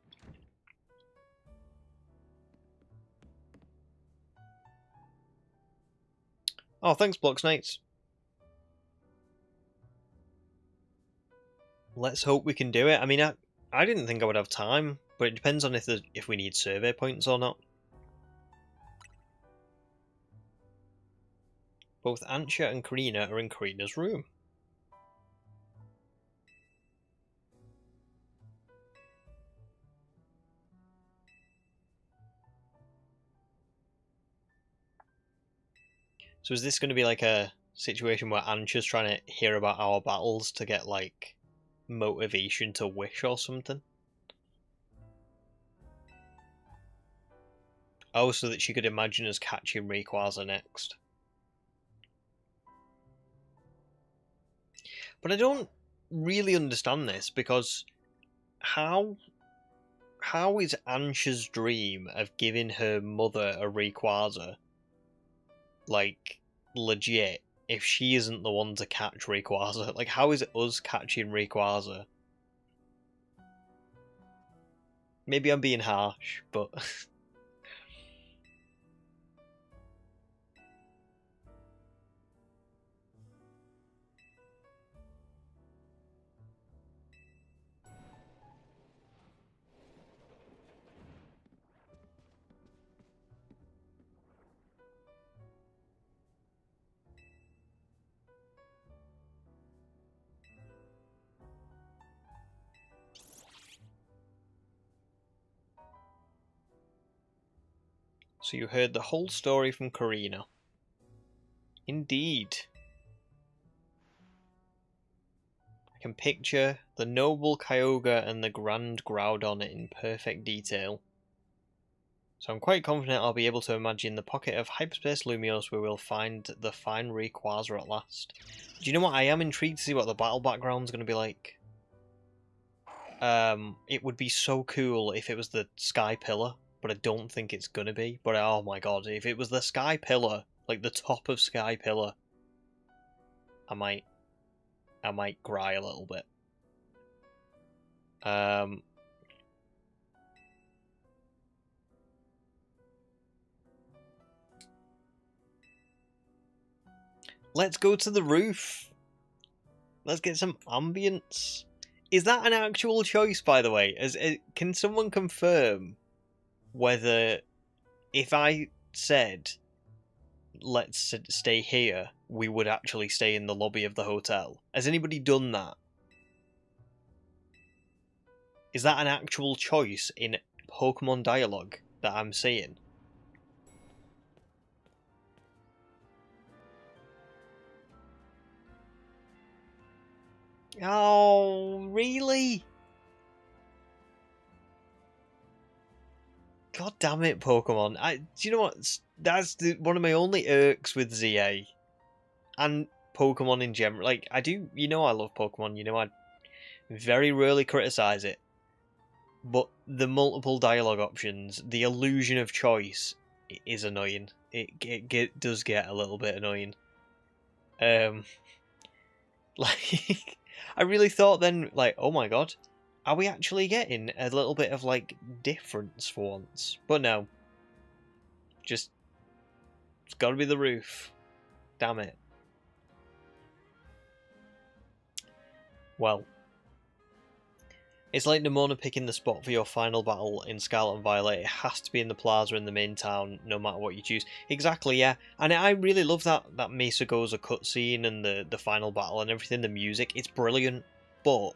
Oh, thanks, Blocks Knights. Let's hope we can do it. I mean, I didn't think I would have time, but it depends on if we need survey points or not. Both Antja and Karina are in Karina's room. So is this going to be like a situation where Antja's trying to hear about our battles to get like motivation to wish or something? Oh, so that she could imagine us catching Rayquaza next. But I don't really understand this, because how is Ansha's dream of giving her mother a Rayquaza, like, legit, if she isn't the one to catch Rayquaza? Like, how is it us catching Rayquaza? Maybe I'm being harsh, but... So you heard the whole story from Karina. Indeed. I can picture the noble Kyogre and the grand Groudon in perfect detail. So I'm quite confident I'll be able to imagine the pocket of hyperspace Lumiose where we'll find the fine Rayquaza at last. Do you know what? I am intrigued to see what the battle background's going to be like. It would be so cool if it was the Sky Pillar, but I don't think it's gonna be. But oh my god, if it was the Sky Pillar, like the top of Sky Pillar, I might cry a little bit. Let's go to the roof. Let's get some ambience. Is that an actual choice, by the way? Can someone confirm whether, if I said, let's stay here, we would actually stay in the lobby of the hotel? Has anybody done that? Is that an actual choice in Pokemon dialogue that I'm seeing? Oh, really? God damn it, Pokemon. Do you know what? That's one of my only irks with ZA. And Pokemon in general. Like, I love Pokemon. You know, I very rarely criticize it. But the multiple dialogue options, the illusion of choice, is annoying. It does get a little bit annoying. Like, I really thought then, like, oh my god, are we actually getting a little bit of, like, difference for once? But no. It's gotta be the roof. Damn it. Well, it's like Nimona picking the spot for your final battle in Scarlet and Violet. It has to be in the plaza in the main town, no matter what you choose. Exactly, yeah. And I really love that Mesa Goza cutscene and the final battle and everything, the music. It's brilliant. But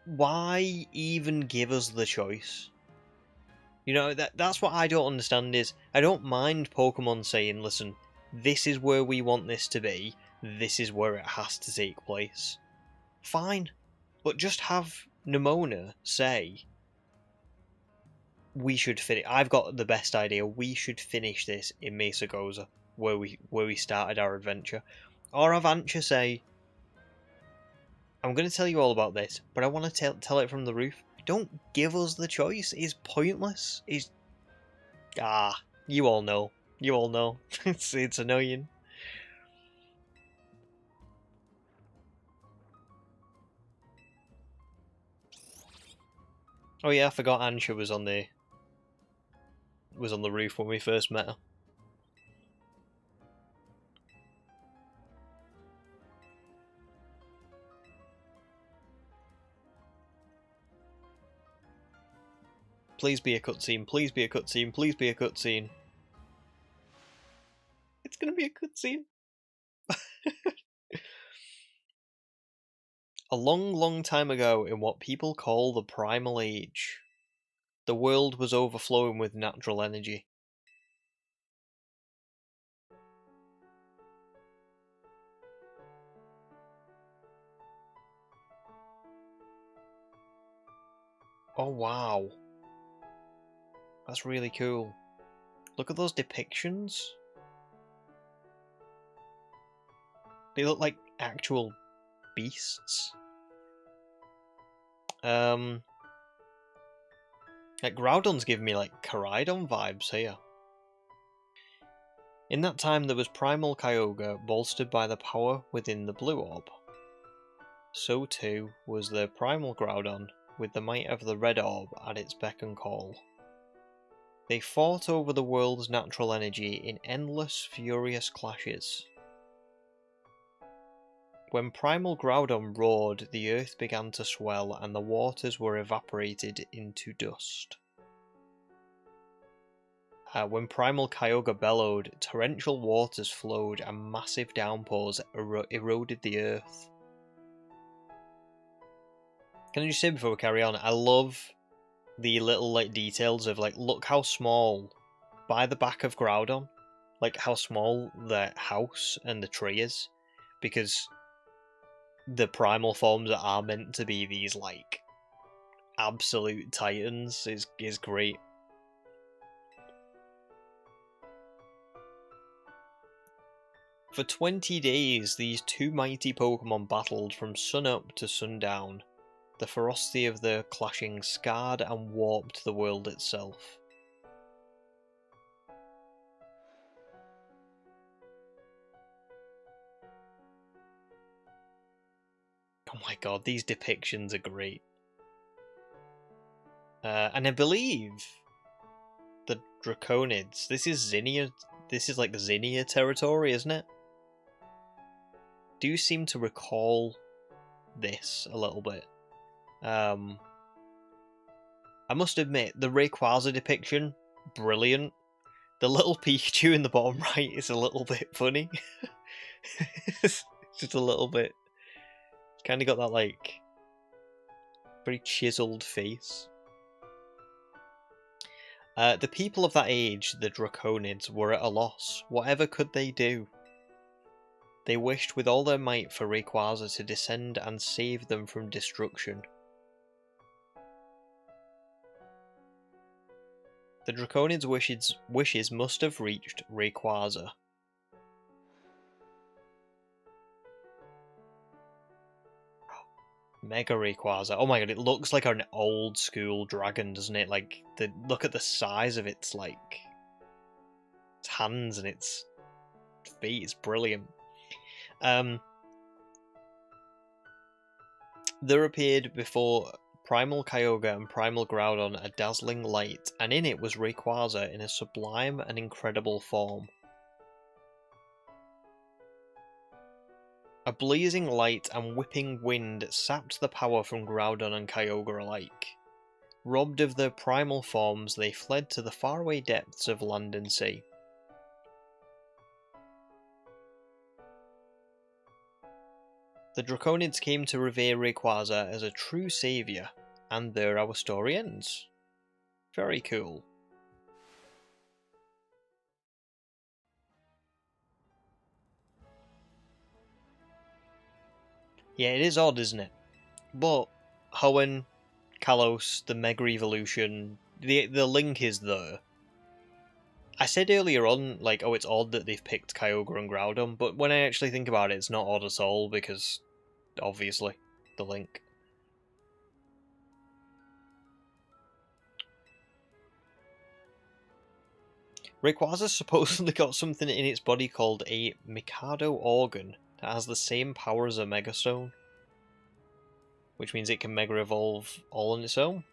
why even give us the choice? You know, that's what I don't understand is, I don't mind Pokemon saying, listen, this is where we want this to be, this is where it has to take place. Fine. But just have Nimona say, we should finish. I've got the best idea. We should finish this in Mesa Goza, where we started our adventure. Or have Ansha say, I'm going to tell you all about this, but I want to tell it from the roof. Don't give us the choice. It's pointless. You all know. You all know. It's annoying. Oh yeah, I forgot Ansha was on the roof when we first met her. Please be a cutscene, please be a cutscene, please be a cutscene. It's gonna be a cutscene. A long, long time ago, in what people call the Primal Age, the world was overflowing with natural energy. Oh wow. That's really cool. Look at those depictions. They look like actual beasts. Like Groudon's giving me like Koraidon vibes here. In that time there was Primal Kyogre bolstered by the power within the Blue Orb. So too was the Primal Groudon with the might of the Red Orb at its beck and call. They fought over the world's natural energy in endless, furious clashes. When Primal Groudon roared, the earth began to swell and the waters were evaporated into dust. When Primal Kyogre bellowed, torrential waters flowed and massive downpours eroded the earth. Can I just say before we carry on, I love the little like details of like, look how small, by the back of Groudon, like how small the house and the tree is, because the primal forms that are meant to be these like absolute titans is great. For 20 days, these two mighty Pokemon battled from sunup to sundown. The ferocity of the clashing scarred and warped the world itself. Oh my god, these depictions are great. And I believe the Draconids, this is Zinnia, this is like Zinnia territory, isn't it? Do you seem to recall this a little bit? I must admit, the Rayquaza depiction, brilliant. The little Pikachu in the bottom right is a little bit funny. It's just a little bit. It's kind of got that like very chiseled face. The people of that age, the Draconids, were at a loss. Whatever could they do? They wished with all their might for Rayquaza to descend and save them from destruction. The Draconids' wishes must have reached Rayquaza. Mega Rayquaza. Oh my god, it looks like an old school dragon, doesn't it? Like, look at the size of its, like, its hands and its feet. It's brilliant. There appeared before Primal Kyogre and Primal Groudon a dazzling light, and in it was Rayquaza in a sublime and incredible form. A blazing light and whipping wind sapped the power from Groudon and Kyogre alike. Robbed of their primal forms, they fled to the faraway depths of land and sea. The Draconids came to revere Rayquaza as a true saviour, and there our story ends. Very cool. Yeah, it is odd, isn't it? But Hoenn, Kalos, the Mega Evolution, the link is there. I said earlier on, like, oh, it's odd that they've picked Kyogre and Groudon, but when I actually think about it, it's not odd at all, because, obviously, the link. Rayquaza supposedly got something in its body called a Mikado organ that has the same power as a Megastone, which means it can Mega Evolve all on its own.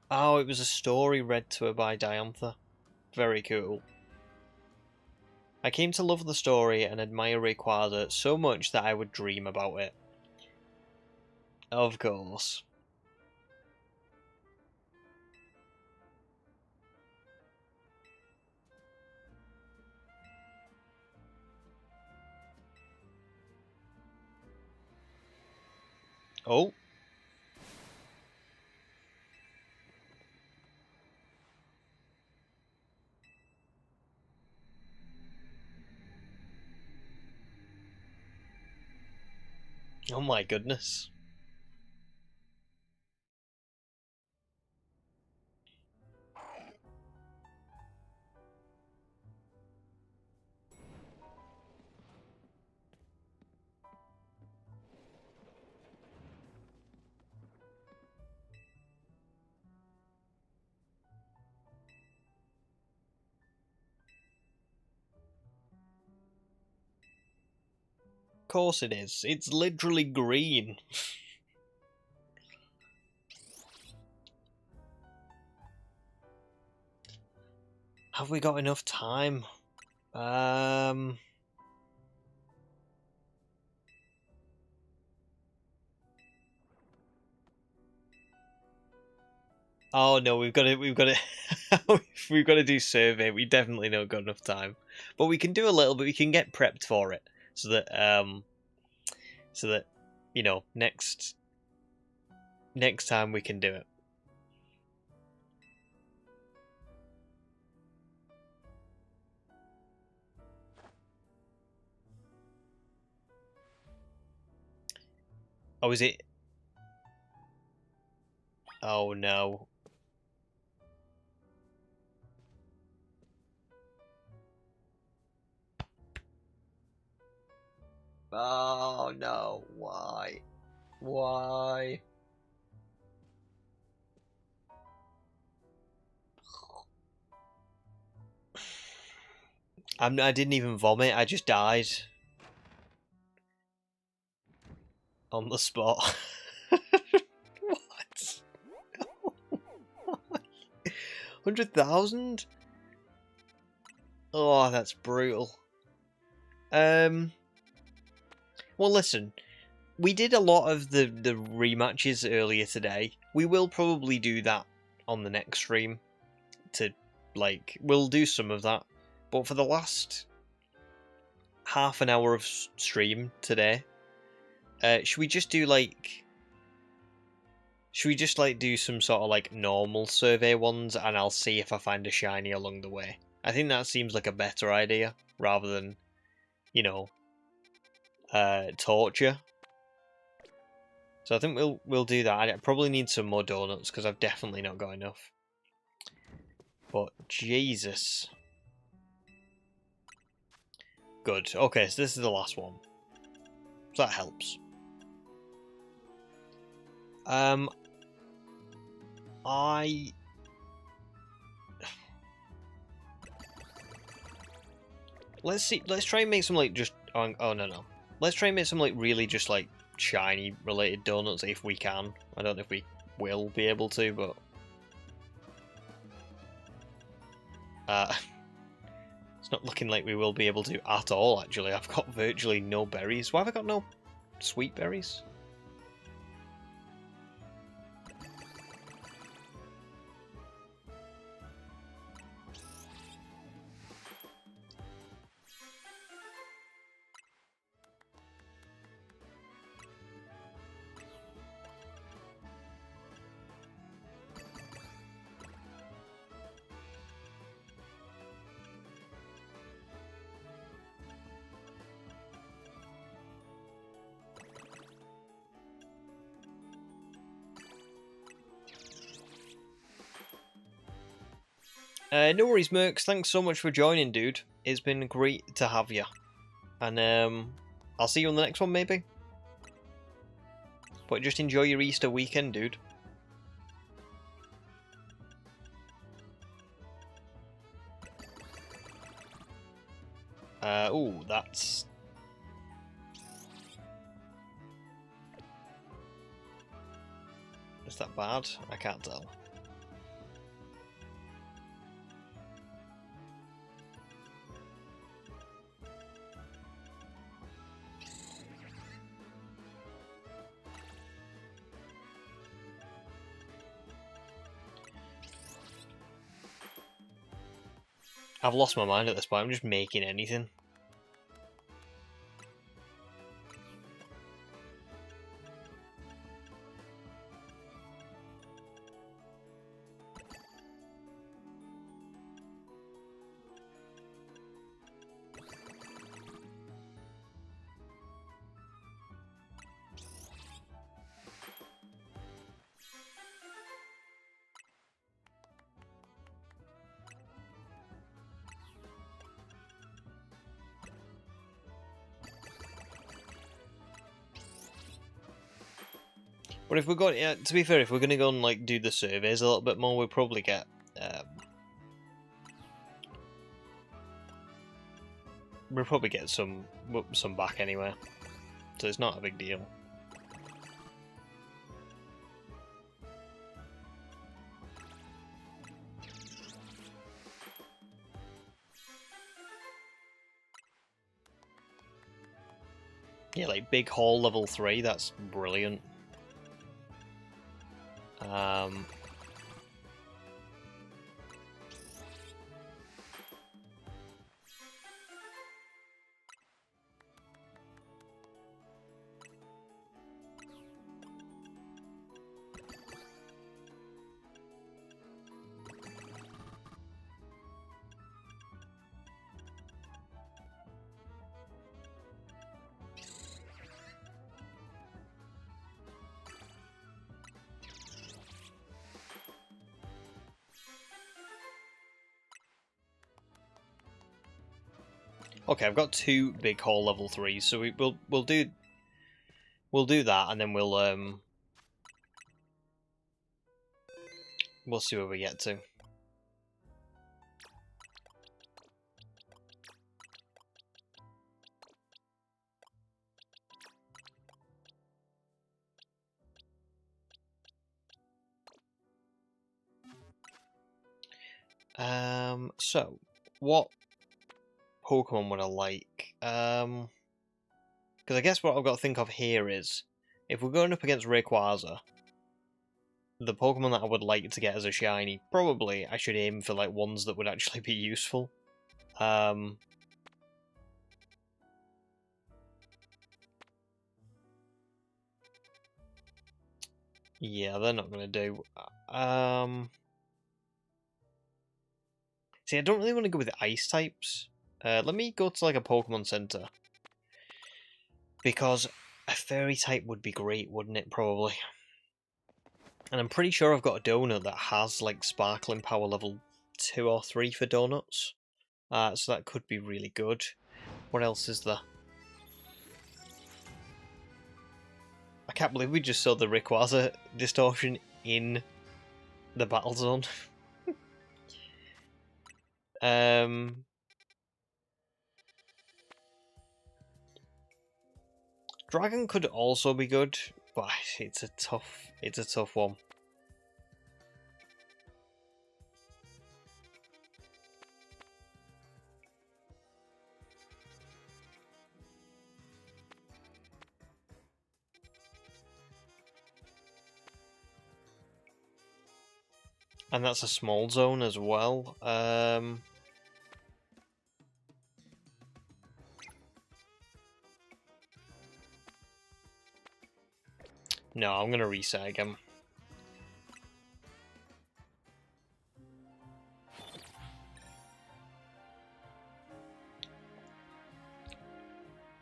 Oh, it was a story read to her by Diantha. Very cool. I came to love the story and admire Rayquaza so much that I would dream about it. Of course. Oh. Oh my goodness. course it is. It's literally green. Have we got enough time? Oh no, we've got to we've got to do survey. We definitely don't got enough time, but we can do a little bit. We can get prepped for it so that you know next time we can do it. Oh, is it? Oh no. Oh no, why? Why? I didn't even vomit, I just died. On the spot. What? 100,000? Oh, that's brutal. Well, listen, we did a lot of the rematches earlier today. We will probably do that on the next stream. We'll do some of that. But for the last half an hour of stream today, should we just do do some sort of like normal survey ones, and I'll see if I find a shiny along the way. I think that seems like a better idea rather than, you know, torture. So I think we'll do that. I probably need some more donuts because I've definitely not got enough. But Jesus. Good. Okay, so this is the last one. So that helps. Let's see. Let's try and make some like just. Oh no. Let's try and make some like really just like shiny related donuts if we can. I don't know if we will be able to, but it's not looking like we will be able to at all. Actually, I've got virtually no berries. Why have I got no sweet berries? No worries, Mercs. Thanks so much for joining, dude. It's been great to have you. And I'll see you on the next one, maybe. But just enjoy your Easter weekend, dude. Ooh, that's... Is that bad? I can't tell. I've lost my mind at this point. I'm just making anything. But if we're going, to be fair, if we're going to go and like do the surveys a little bit more, we'll probably get some back anyway. so it's not a big deal. Yeah, like big haul level 3, that's brilliant. Okay, I've got 2 big haul level 3s, so we'll do that, and then we'll see where we get to. So what Pokemon would I like? Because I guess what I've got to think of here is, if we're going up against Rayquaza, the Pokemon that I would like to get as a shiny, probably I should aim for like ones that would actually be useful. Yeah, they're not going to do. See, I don't really want to go with the ice types. Let me go to like a Pokemon Center. Because a fairy type would be great, wouldn't it, probably? And I'm pretty sure I've got a donut that has like sparkling power level 2 or 3 for donuts. So that could be really good. What else is there? I can't believe we just saw the Rayquaza distortion in the battle zone. Dragon could also be good, but it's a tough one. And that's a small zone as well. No, I'm gonna reset again.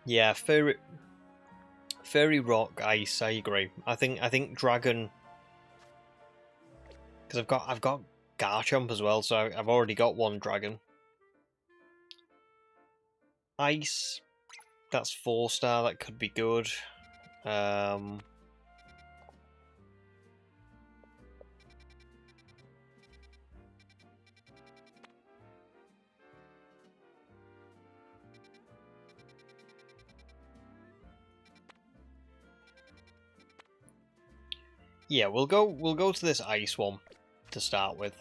Yeah, Fairy Rock Ice, I agree. I think Dragon, because I've got Garchomp as well, so I've already got one Dragon. Ice, that's 4-star, that could be good. Yeah, we'll go to this ice one to start with.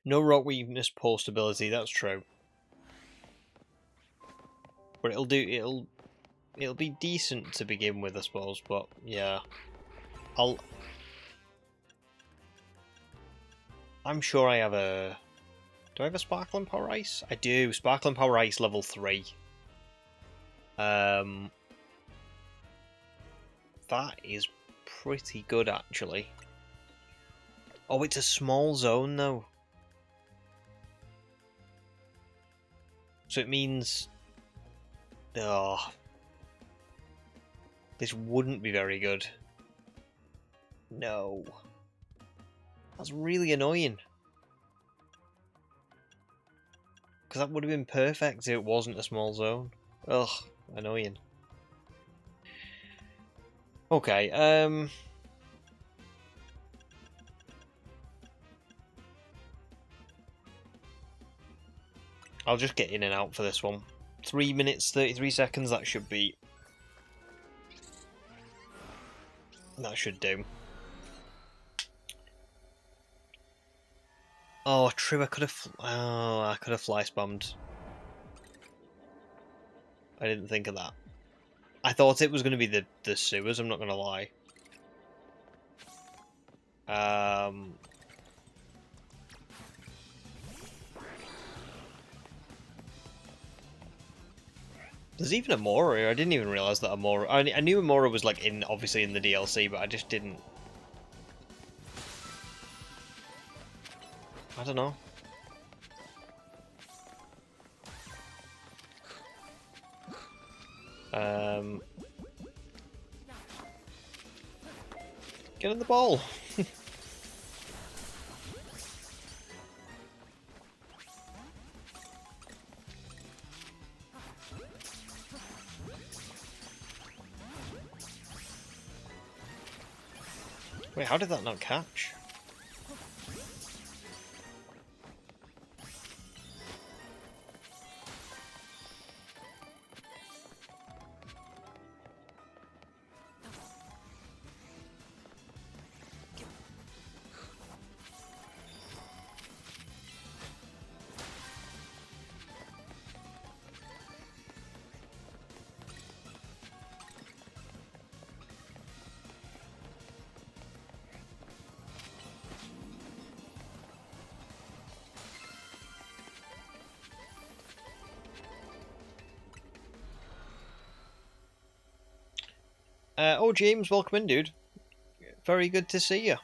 No rock weakness post ability, that's true. But it'll be decent to begin with, I suppose, but yeah. I'm sure I have a... Do I have a Sparkling Power Ice? I do. Sparkling Power Ice level 3. That is pretty good, actually. Oh, it's a small zone, though. So it means... Oh. This wouldn't be very good. No. That's really annoying. Because that would have been perfect if it wasn't a small zone. Ugh, annoying. Okay, I'll just get in and out for this one. 3 minutes, 33 seconds, that should be... That should do. Oh, true, I could have... Oh, I could have fly spammed. I didn't think of that. I thought it was going to be the sewers, I'm not going to lie. There's even Amora here. I didn't even realise that Amora... I knew Amora was like obviously in the DLC, but I just didn't... I don't know. Get in the ball. Wait, how did that not catch? Oh, James, welcome in, dude. Very good to see you.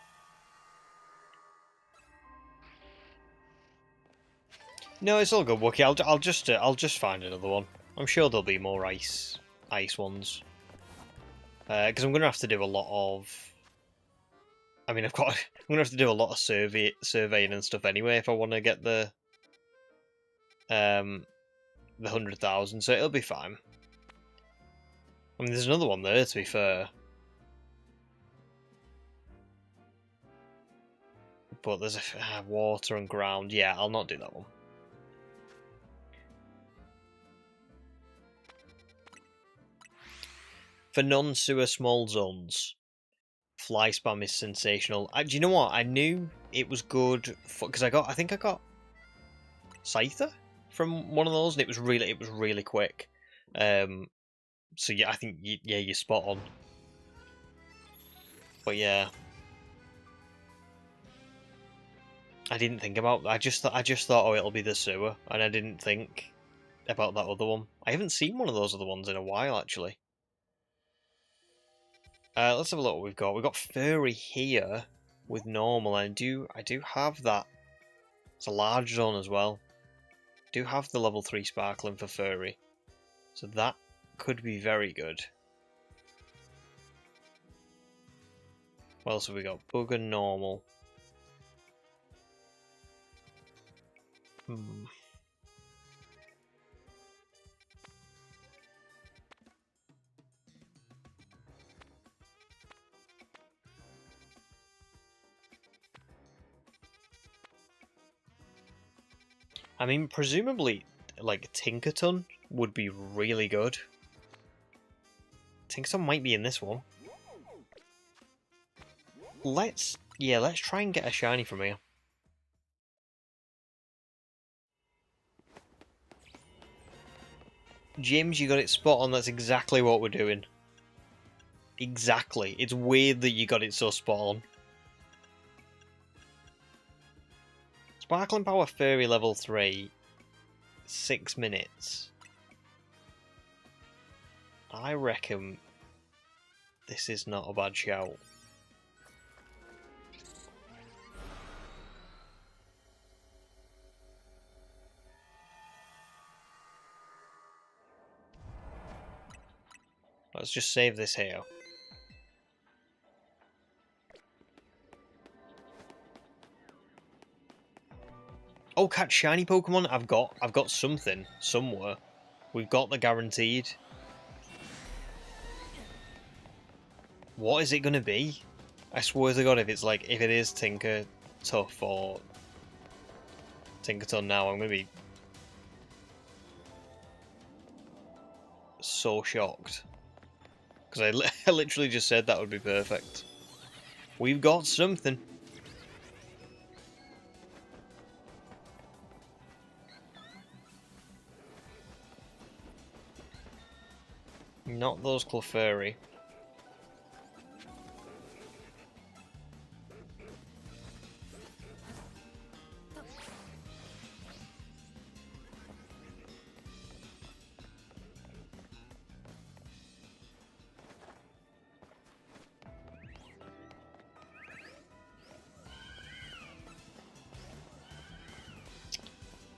No, it's all good, Wookie. I'll just find another one. I'm sure there'll be more ice ones. Because I'm gonna have to do a lot of. I mean, I'm gonna have to do a lot of surveying and stuff anyway if I want to get the 100,000. So it'll be fine. I mean, there's another one there, to be fair. But there's water and ground. Yeah, I'll not do that one. For non-sewer small zones, fly spam is sensational. Do you know what? I knew it was good because I think I got Scyther from one of those, and it was really quick. So yeah, I think you're spot on. But yeah, I didn't think about. I just thought, oh, it'll be the sewer, and I didn't think about that other one. I haven't seen one of those other ones in a while, actually. Let's have a look what we've got. We've got Furry here with normal, and I do have that. It's a large zone as well. I do have the level 3 sparkling for Furry, so that could be very good. What else have we got? Bug and normal. I mean, presumably, like, Tinkerton would be really good. Tinkerton might be in this one. Let's try and get a shiny from here. James, you got it spot on. That's exactly what we're doing. Exactly. It's weird that you got it so spot on. Sparkling Power Fairy level 3. 6 minutes. I reckon this is not a bad shout. Let's just save this here. Oh, catch shiny Pokemon. I've got something somewhere. We've got the guaranteed. What is it gonna be? I swear to God, if it is Tinker Tough or Tinkerton now, I'm gonna be so shocked. Because I literally just said that would be perfect. We've got something. Not those Clefairy.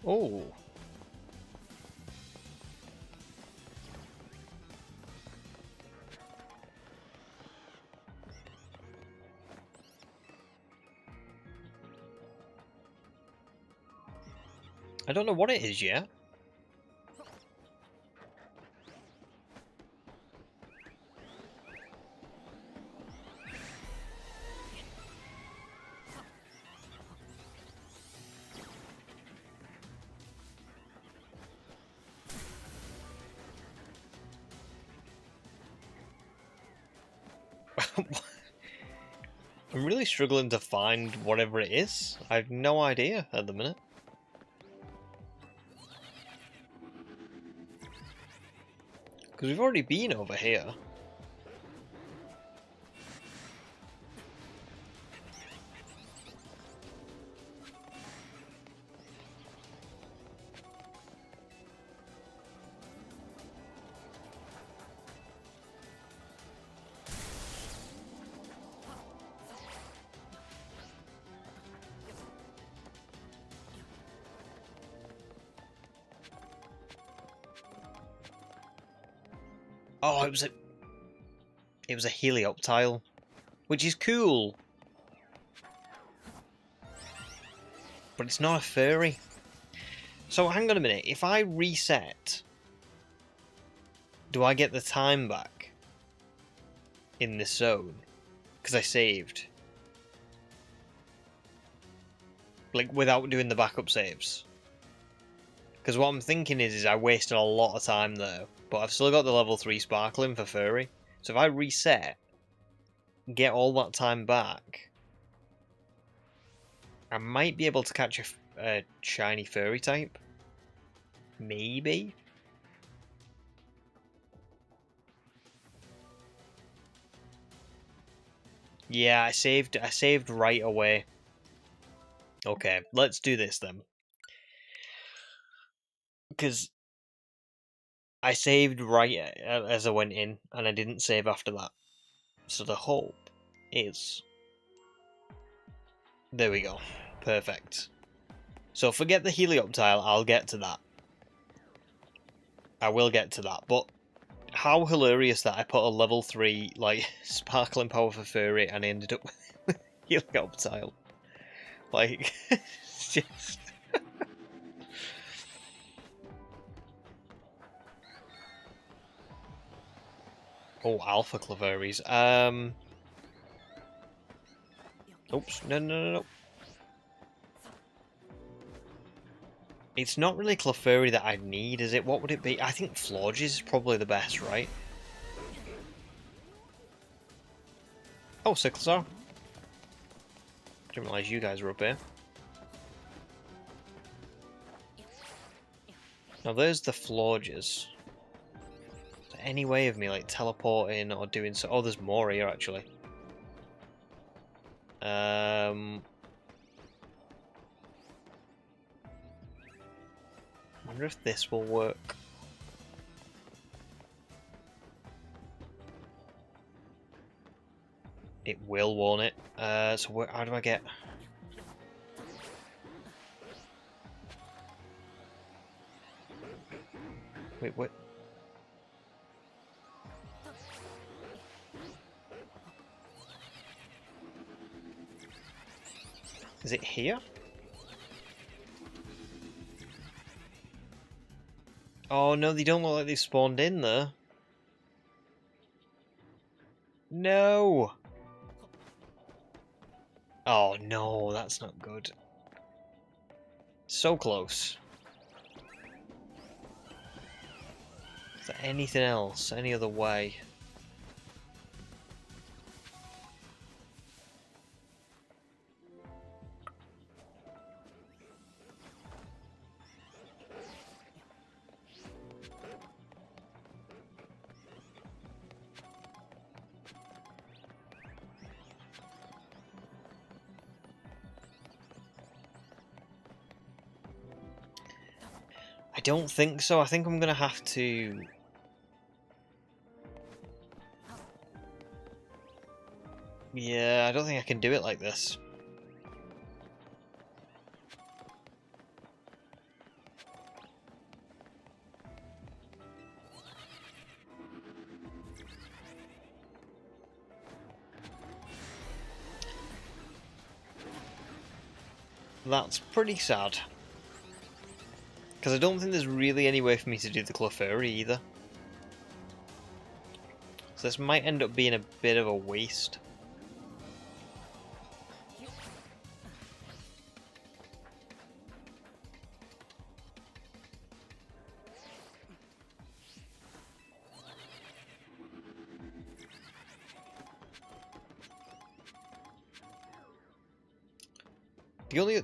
Oh. I don't know what it is yet. I'm really struggling to find whatever it is. I have no idea at the minute. Because we've already been over here. Oh, it was a Helioptile, which is cool. But it's not a furry. So hang on a minute, if I reset, do I get the time back in this zone? Because I saved. Like, without doing the backup saves. Because what I'm thinking is I wasted a lot of time there. But I've still got the level 3 Sparkling for Furry. So if I reset, get all that time back, I might be able to catch a shiny Furry type. Maybe? Yeah, I saved right away. Okay, let's do this then. Because I saved right as I went in, and I didn't save after that. So the hope is... There we go. Perfect. So forget the Helioptile, I'll get to that. I will get to that, but how hilarious that I put a level 3, like, Sparkling Power for Furry, and I ended up with Helioptile. Like, it's just... Oh, Alpha Clefairies. Oops, no. It's not really Clefairy that I need, is it? What would it be? I think Florges is probably the best, right? Oh, Sicklesaur. Didn't realise you guys were up here. Now there's the Florges. Is there any way of me, like, teleporting or doing so? Oh, there's more here, actually. Wonder if this will work. It will, won't it? So how do I get... Wait, what? Is it here? Oh no, they don't look like they spawned in there. No! Oh no, that's not good. So close. Is there anything else? Any other way? I don't think so. I think I'm gonna have to... Yeah, I don't think I can do it like this. That's pretty sad. Because I don't think there's really any way for me to do the Clefairy either. So this might end up being a bit of a waste.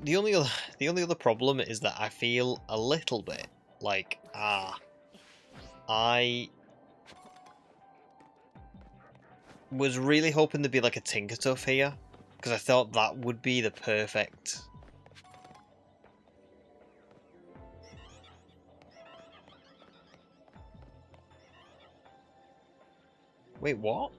The only other problem is that I feel a little bit like I was really hoping there'd be like a Tinkertuff here, because I thought that would be the perfect. Wait, what?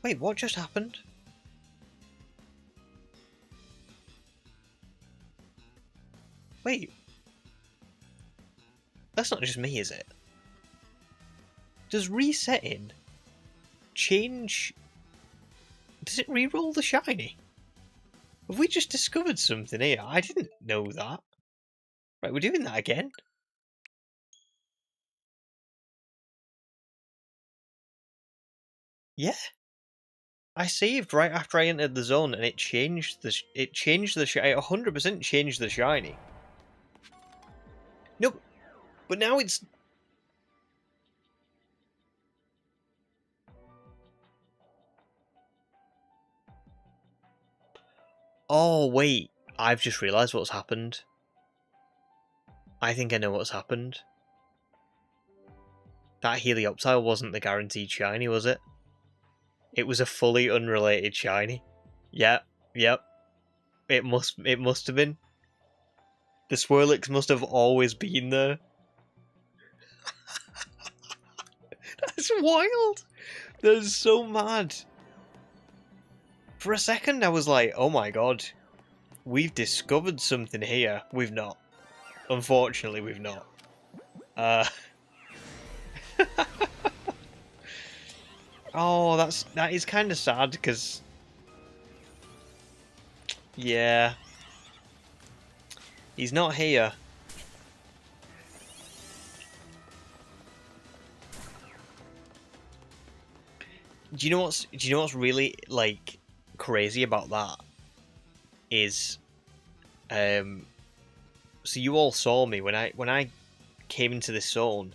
Wait, what just happened? Wait. That's not just me, is it? Does resetting change... Does it re-roll the shiny? Have we just discovered something here? I didn't know that. Right, we're doing that again? Yeah. I saved right after I entered the zone, and it changed the shiny. It 100% changed the shiny. Nope, but now it's. Oh wait, I've just realised what's happened. I think I know what's happened. That Helioptile wasn't the guaranteed shiny, was it? It was a fully unrelated shiny. Yep, yep. It must have been. The Swirlix must have always been there. That's wild. That's so mad. For a second, I was like, oh my god. We've discovered something here. We've not. Unfortunately, we've not. Oh, that is kind of sad, because... Yeah. He's not here. Do you know what's really, like, crazy about that? Is, so you all saw me when I came into this zone.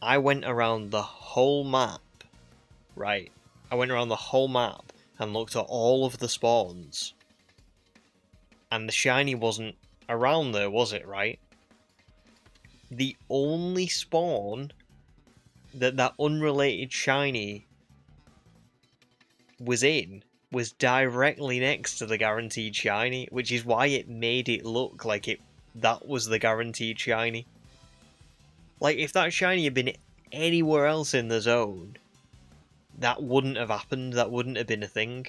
I went around the whole map, right? I went around the whole map and looked at all of the spawns, and the shiny wasn't around there, was it? Right? The only spawn that unrelated shiny was in was directly next to the guaranteed shiny, which is why it made it look like that was the guaranteed shiny. Like, if that shiny had been anywhere else in the zone, that wouldn't have happened, that wouldn't have been a thing.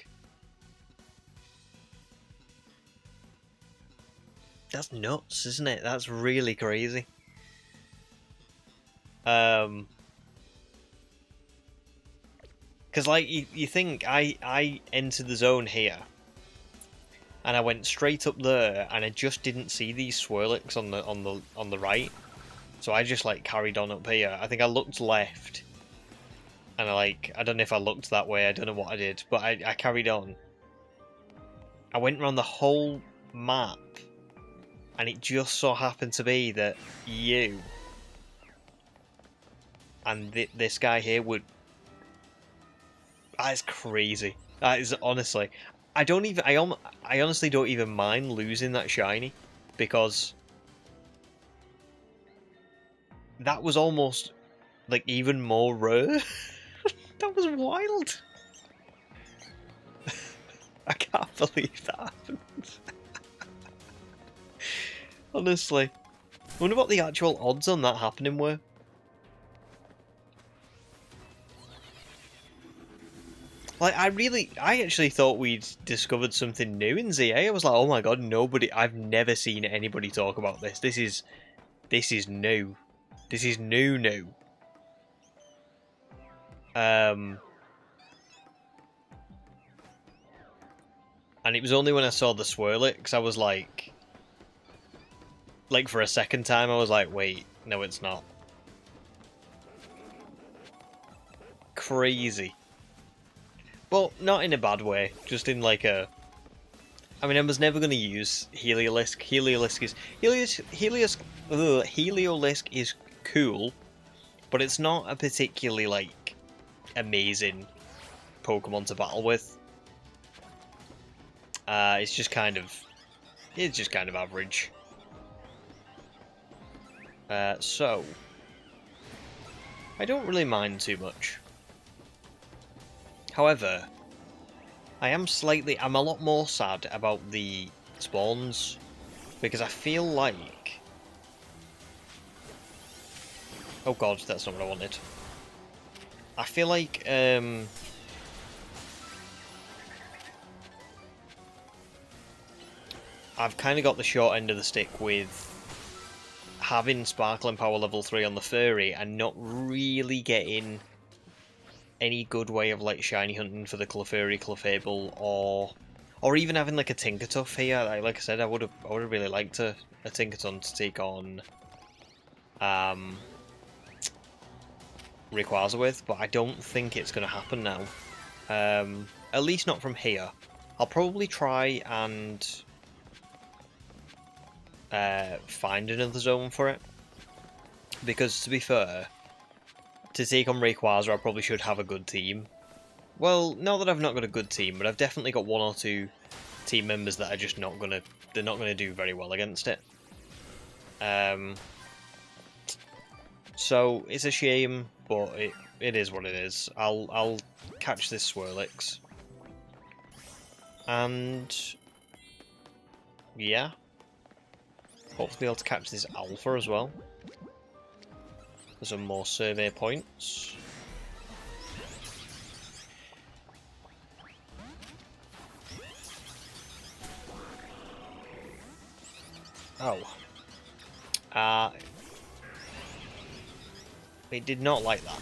That's nuts, isn't it? That's really crazy. Because, like, you think I entered the zone here, and I went straight up there, and I just didn't see these Swirlix on the right, so I just like carried on up here. I think I looked left, and I don't know if I looked that way. I don't know what I did, but I carried on. I went around the whole map, and it just so happened to be that you and this guy here would. That is crazy. That is honestly. I don't even. I honestly don't even mind losing that shiny, because that was almost like even more rare. That was wild. I can't believe that happened. Honestly, I wonder what the actual odds on that happening were. Like, I actually thought we'd discovered something new in ZA. I was like, oh my god, I've never seen anybody talk about this. This is new. This is new. And it was only when I saw the Swirlix, I was like for a second time, I was like, wait, no it's not. Crazy. But not in a bad way, just in like a... I mean, I was never going to use Heliolisk. Heliolisk is cool, but it's not a particularly, like, amazing Pokemon to battle with. It's just kind of average. So, I don't really mind too much. However, I'm a lot more sad about the spawns, because I feel like... Oh god, that's not what I wanted. I feel like, I've kind of got the short end of the stick with having Sparkling Power level 3 on the Furry and not really getting any good way of like shiny hunting for the Clefairy, Clefable, or even having like a Tinkertuff here. Like I said, I would have really liked a Tinkerton to take on Rayquaza with, but I don't think it's going to happen now. At least not from here. I'll probably try and find another zone for it, because to be fair, to take on Rayquaza I probably should have a good team. Well, not that I've not got a good team, but I've definitely got one or two team members that are just not gonna do very well against it. So it's a shame, but it is what it is. I'll catch this Swirlix, and yeah, hopefully be able to catch this Alpha as well. For some more survey points. Oh. It did not like that.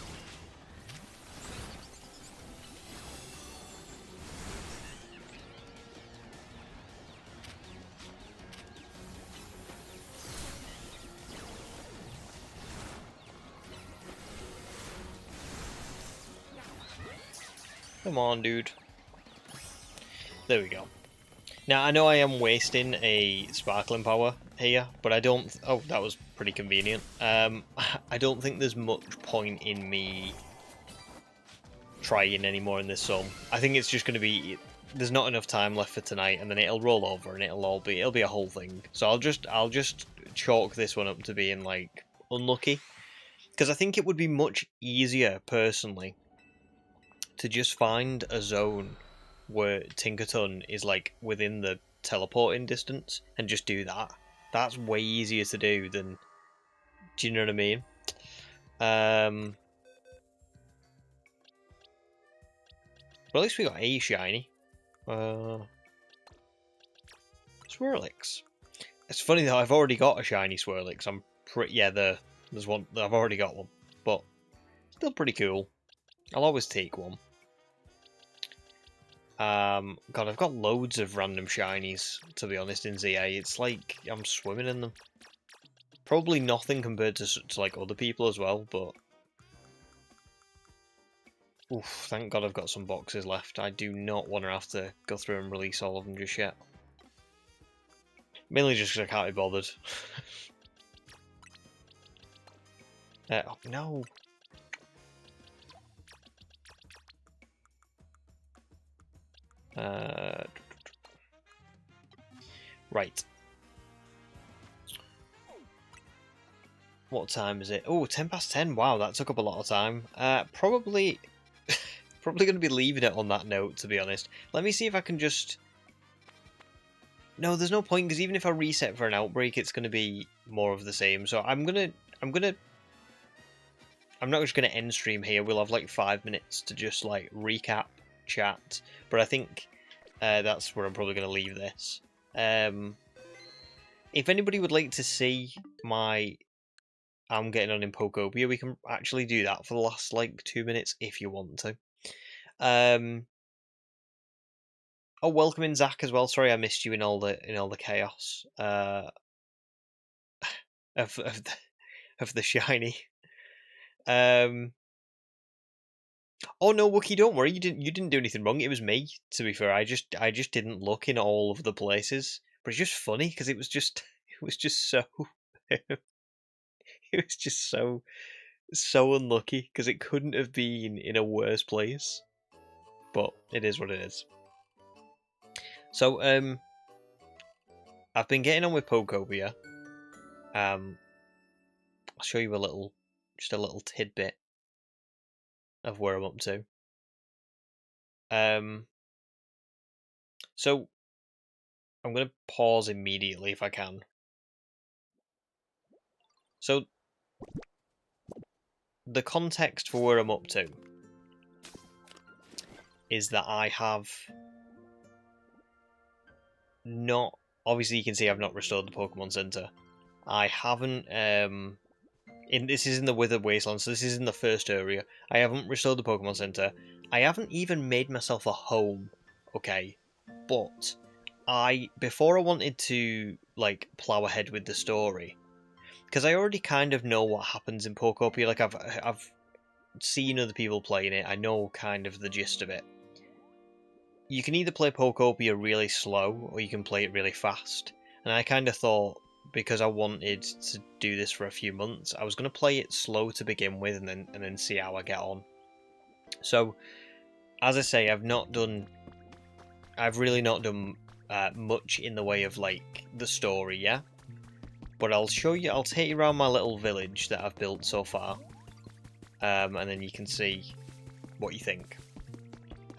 Come on, dude. There we go. Now, I know I am wasting a Sparkling Power here, but I don't... Oh, that was pretty convenient. I don't think there's much point in me trying anymore in this zone. I think it's just going to be... There's not enough time left for tonight, and then it'll roll over, and it'll be a whole thing. So I'll just chalk this one up to being, like, unlucky. Because I think it would be much easier, personally, to just find a zone where Tinkerton is like within the teleporting distance and just do that. That's way easier to do than... Do you know what I mean? Well, at least we got a shiny. Swirlix. It's funny though, I've already got a shiny Swirlix. I'm pretty... Yeah, there's one. I've already got one. But still pretty cool. I'll always take one. God, I've got loads of random shinies, to be honest, in ZA. It's like I'm swimming in them. Probably nothing compared to like other people as well, but... Oof, thank God I've got some boxes left. I do not want to have to go through and release all of them just yet. Mainly just because I can't be bothered. Oh, no! Right. What time is it? Oh, 10 past 10. Wow, that took up a lot of time. Probably going to be leaving it on that note, to be honest. Let me see if I can just... No, there's no point, because even if I reset for an outbreak, it's going to be more of the same. So I'm not just going to end stream here. We'll have like 5 minutes to just like recap, chat. But I think that's where I'm probably going to leave this. If anybody would like to see my I'm getting on in Pokopia, we can actually do that for the last like 2 minutes if you want to. Oh, welcome in Zach as well. Sorry I missed you in all the chaos of the shiny. Oh no, Wookie, don't worry. You didn't do anything wrong. It was me. To be fair, I just didn't look in all of the places. But it's just funny because it was just so it was just so unlucky because it couldn't have been in a worse place. But it is what it is. So I've been getting on with Pokopia. I'll show you just a little tidbit of where I'm up to. So I'm going to pause immediately if I can. So the context for where I'm up to is that I have not... Obviously you can see I've not restored the Pokemon Center. I haven't... This is in the Withered Wasteland, so this is in the first area. I haven't restored the Pokemon Center. I haven't even made myself a home, okay? But before I wanted to like plow ahead with the story, because I already kind of know what happens in Pokopia. Like I've seen other people playing it. I know kind of the gist of it. You can either play Pokopia really slow or you can play it really fast. And I kind of thought, because I wanted to do this for a few months, I was going to play it slow to begin with and then see how I get on. So, as I say, I've really not done much in the way of like the story yet. But I'll take you around my little village that I've built so far. And then you can see what you think.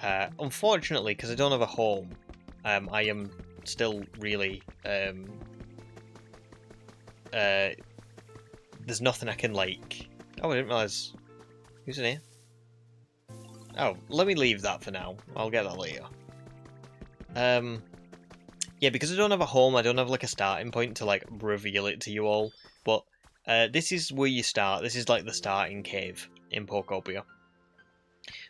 Unfortunately, because I don't have a home, I am still really... there's nothing I can like... Oh, I didn't realise... Who's in here? Oh, let me leave that for now. I'll get that later. Yeah, because I don't have a home, I don't have like a starting point to like reveal it to you all. But this is where you start. This is like the starting cave in Pokopia.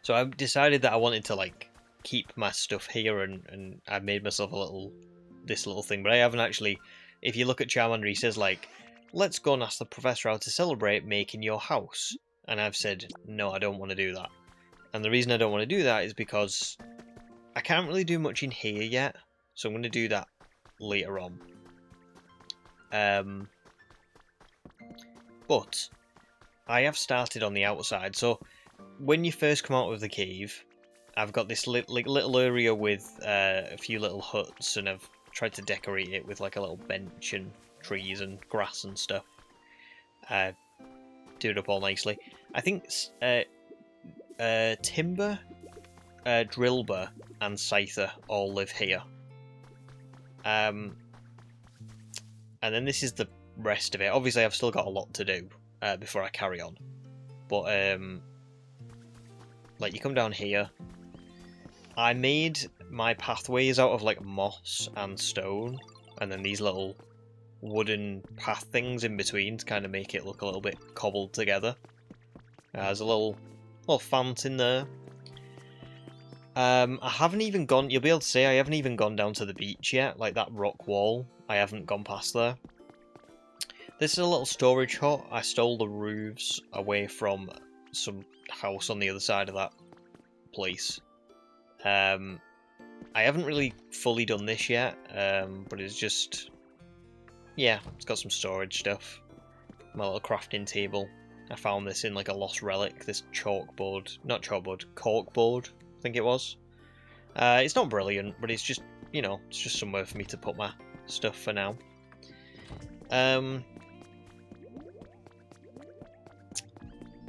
So I decided that I wanted to like keep my stuff here, and I made myself this little thing. But I haven't actually. If you look at Charmander, he says like, "Let's go and ask the professor how to celebrate making your house." And I've said no, I don't want to do that. And the reason I don't want to do that is because I can't really do much in here yet. So I'm going to do that later on. But I have started on the outside. So when you first come out of the cave, I've got this little area with a few little huts, and I've tried to decorate it with like a little bench and trees and grass and stuff. Do it up all nicely. I think Timber, Drillbur, and Scyther all live here. And then this is the rest of it. Obviously, I've still got a lot to do before I carry on. But like you come down here. I made my pathways out of like moss and stone, and then these little wooden path things in between to kind of make it look a little bit cobbled together. There's a little fountain there. I haven't even gone, you'll be able to see I haven't even gone down to the beach yet, like that rock wall. I haven't gone past there. This is a little storage hut. I stole the roofs away from some house on the other side of that place. I haven't really fully done this yet, but it's just, yeah, it's got some storage stuff. My little crafting table. I found this in like a lost relic, this chalkboard, not chalkboard, corkboard, I think it was. It's not brilliant, but it's just, you know, it's just somewhere for me to put my stuff for now.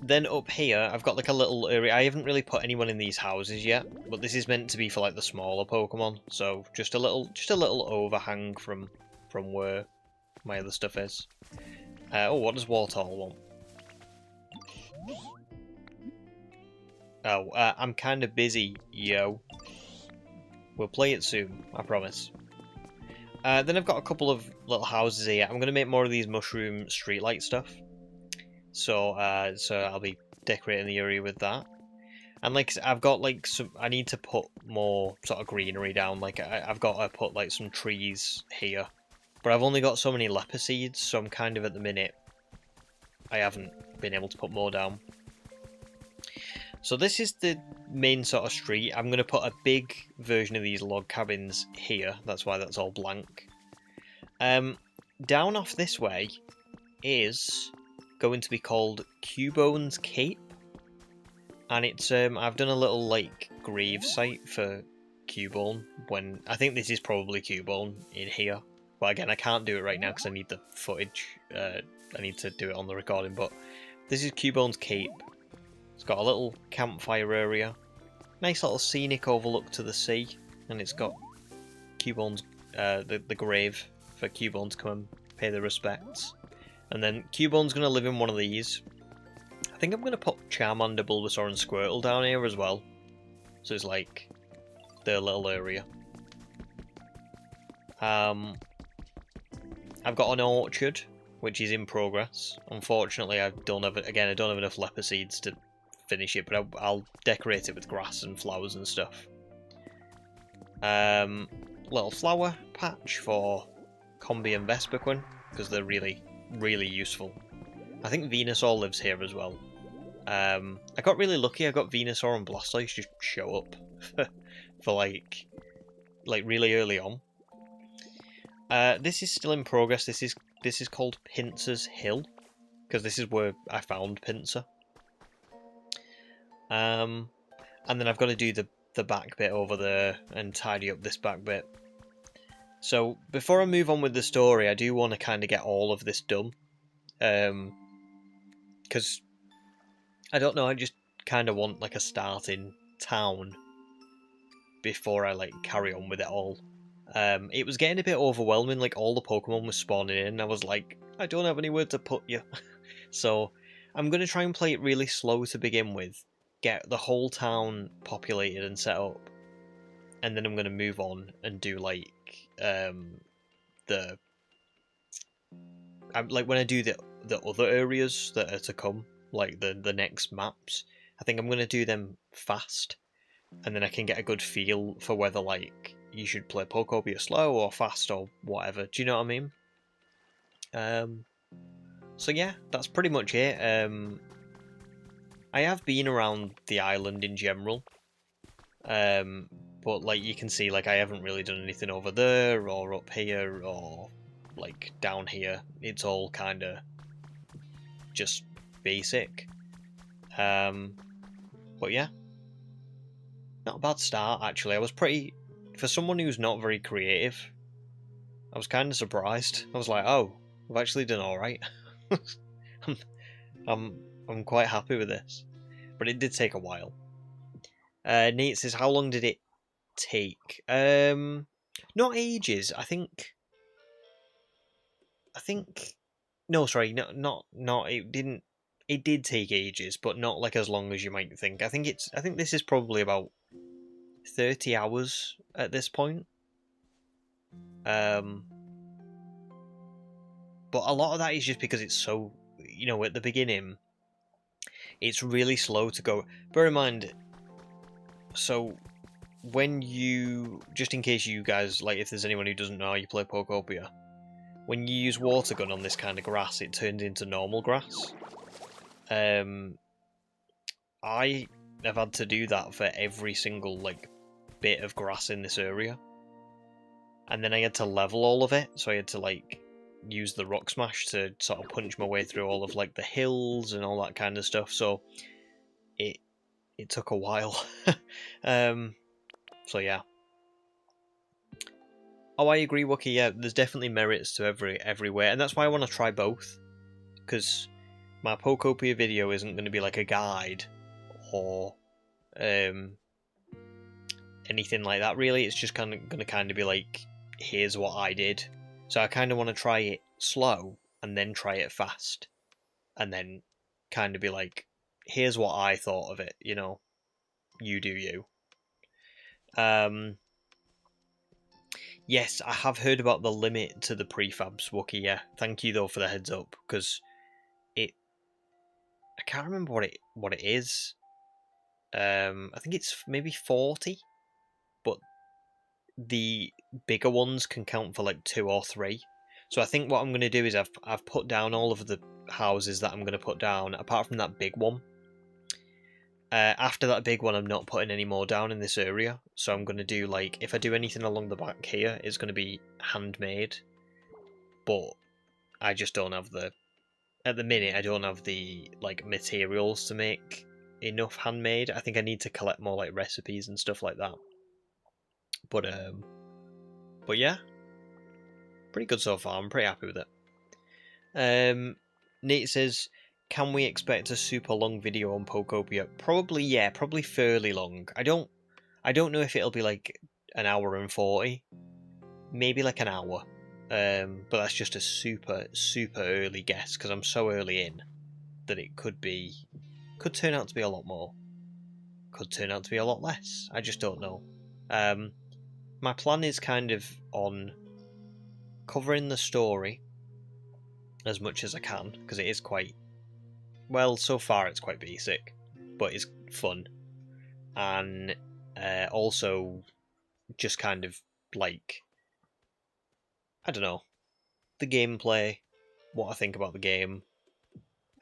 Then up here, I've got like a little area. I haven't really put anyone in these houses yet, but this is meant to be for like the smaller Pokemon. So just a little overhang from where my other stuff is. Oh, what does Wartortle want? Oh, I'm kind of busy, yo. We'll play it soon, I promise. Then I've got a couple of little houses here. I'm going to make more of these mushroom streetlight stuff. So I'll be decorating the area with that. And like, I've got like I need to put more sort of greenery down. Like, I've got to put like some trees here. But I've only got so many leper seeds, so I'm kind of at the minute, I haven't been able to put more down. So this is the main sort of street. I'm going to put a big version of these log cabins here. That's why that's all blank. Down off this way is going to be called Cubone's Cape. And it's, I've done a little, like, grave site for Cubone. When I think this is probably Cubone in here. But again, I can't do it right now because I need the footage. I need to do it on the recording. But this is Cubone's Cape. It's got a little campfire area, nice little scenic overlook to the sea, and it's got Cubone's, the grave for Cubone to come and pay the respects. And then Cubone's going to live in one of these. I think I'm going to put Charmander, Bulbasaur and Squirtle down here as well. So it's like their little area. I've got an orchard, which is in progress. Unfortunately, I don't have enough leper seeds to finish it, but I'll decorate it with grass and flowers and stuff. Little flower patch for Combi and Vespiquen, because they're really, really useful. I think Venusaur lives here as well. I got really lucky. I got Venusaur and Blastoise just show up for like really early on. This is still in progress. This is called Pinsir's Hill, because this is where I found Pinsir. And then I've got to do the back bit over there and tidy up this back bit. So before I move on with the story, I do want to kind of get all of this done. Because I don't know, I just kind of want like a starting town before I like carry on with it all. It was getting a bit overwhelming, like all the Pokemon were spawning in, and I was like, I don't have anywhere to put you. So I'm going to try and play it really slow to begin with, get the whole town populated and set up, and then I'm going to move on and do like when I do the other areas that are to come, like the next maps, I think I'm going to do them fast, and then I can get a good feel for whether like you should play Pokopia slow or fast or whatever. Do you know what I mean? So yeah, that's pretty much it. I have been around the island in general, but like you can see, like I haven't really done anything over there or up here or like down here. It's all kind of just basic. But yeah, not a bad start actually. I was pretty, for someone who's not very creative, I was kind of surprised. I was like, oh, I've actually done all right. I'm quite happy with this, but it did take a while. Nate says, how long did it take? Not ages. I think. No, sorry, not. It didn't. It did take ages, but not like as long as you might think. I think this is probably about 30 hours at this point. But a lot of that is just because it's so, you know, at the beginning, it's really slow to go. Bear in mind, so when you, just in case you guys, like, if there's anyone who doesn't know how you play Pokopia, when you use water gun on this kind of grass, it turns into normal grass. I have had to do that for every single, like, bit of grass in this area. And then I had to level all of it, so I had to, like, use the rock smash to sort of punch my way through all of, like, the hills and all that kind of stuff, so it took a while. So yeah. Oh, I agree, Wookie, yeah, there's definitely merits to everywhere, and that's why I want to try both, because my Pokopia video isn't going to be like a guide, or anything like that, really. It's just going to be like, here's what I did. So I kind of want to try it slow, and then try it fast, and then kind of be like, here's what I thought of it, you know, you do you. Yes, I have heard about the limit to the prefabs, Wookie, yeah. Thank you, though, for the heads up, because I can't remember what it is. I think it's maybe 40, but the bigger ones can count for like 2 or 3. So I think what I'm going to do is I've put down all of the houses that I'm going to put down, apart from that big one. After that big one, I'm not putting any more down in this area. So I'm going to do, like, if I do anything along the back here, it's going to be handmade. But I just don't have the... At the minute, I don't have the, like, materials to make enough handmade. I think I need to collect more, like, recipes and stuff like that. But yeah, pretty good so far. I'm pretty happy with it. Nate says, can we expect a super long video on Pokopia? Probably, yeah, probably fairly long. I don't know if it'll be like an hour and 40, maybe like an hour. But that's just a super early guess, because I'm so early in that it could turn out to be a lot more, could turn out to be a lot less. I just don't know. My plan is kind of on covering the story as much as I can, because it is quite, well, so far it's quite basic, but it's fun. And also just kind of like, I don't know, the gameplay, what I think about the game,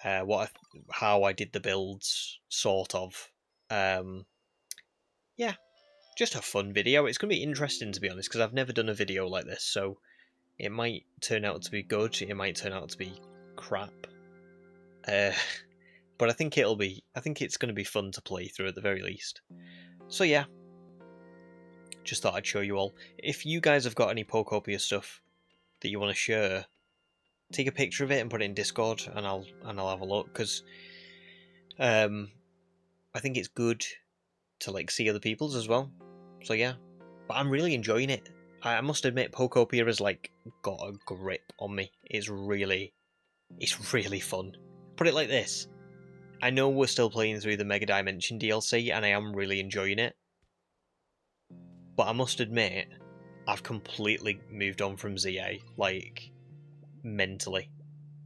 how I did the builds, sort of. Yeah, just a fun video. It's going to be interesting, to be honest, because I've never done a video like this, so it might turn out to be good, it might turn out to be crap. But I think it's going to be fun to play through at the very least. So yeah, just thought I'd show you all. If you guys have got any Pokopia stuff that you want to share, take a picture of it and put it in Discord, and I'll have a look, because I think it's good to, like, see other people's as well. So yeah, but I'm really enjoying it. I must admit, Pokopia has, like, got a grip on me. It's really fun. Put it like this: I know we're still playing through the Mega Dimension DLC, and I am really enjoying it. But I must admit, I've completely moved on from ZA, like, mentally.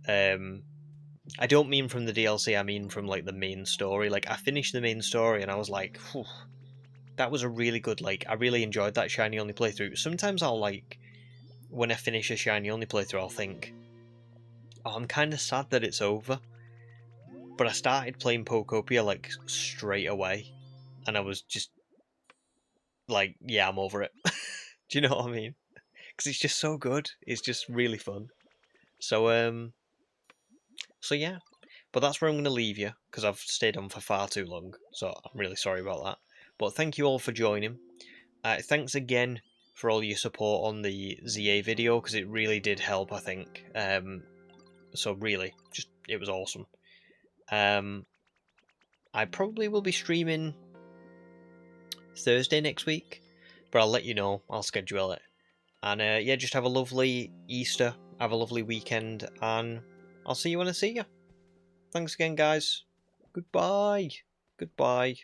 I don't mean from the DLC, I mean from, like, the main story. Like, I finished the main story and I was like, whew, that was a really good, like, I really enjoyed that Shiny Only playthrough. Sometimes I'll, like, when I finish a Shiny Only playthrough, I'll think, oh, I'm kind of sad that it's over. But I started playing Pokopia, like, straight away, and I was just like, yeah, I'm over it. Do you know what I mean? Because it's just so good. It's just really fun. So yeah. But that's where I'm going to leave you, because I've stayed on for far too long, so I'm really sorry about that. But thank you all for joining. Thanks again for all your support on the ZA video, because it really did help, I think. So really, just, it was awesome. I probably will be streaming Thursday next week, but I'll let you know. I'll schedule it. And yeah, just have a lovely Easter, have a lovely weekend, and I'll see you when I see you. Thanks again, guys. Goodbye. Goodbye.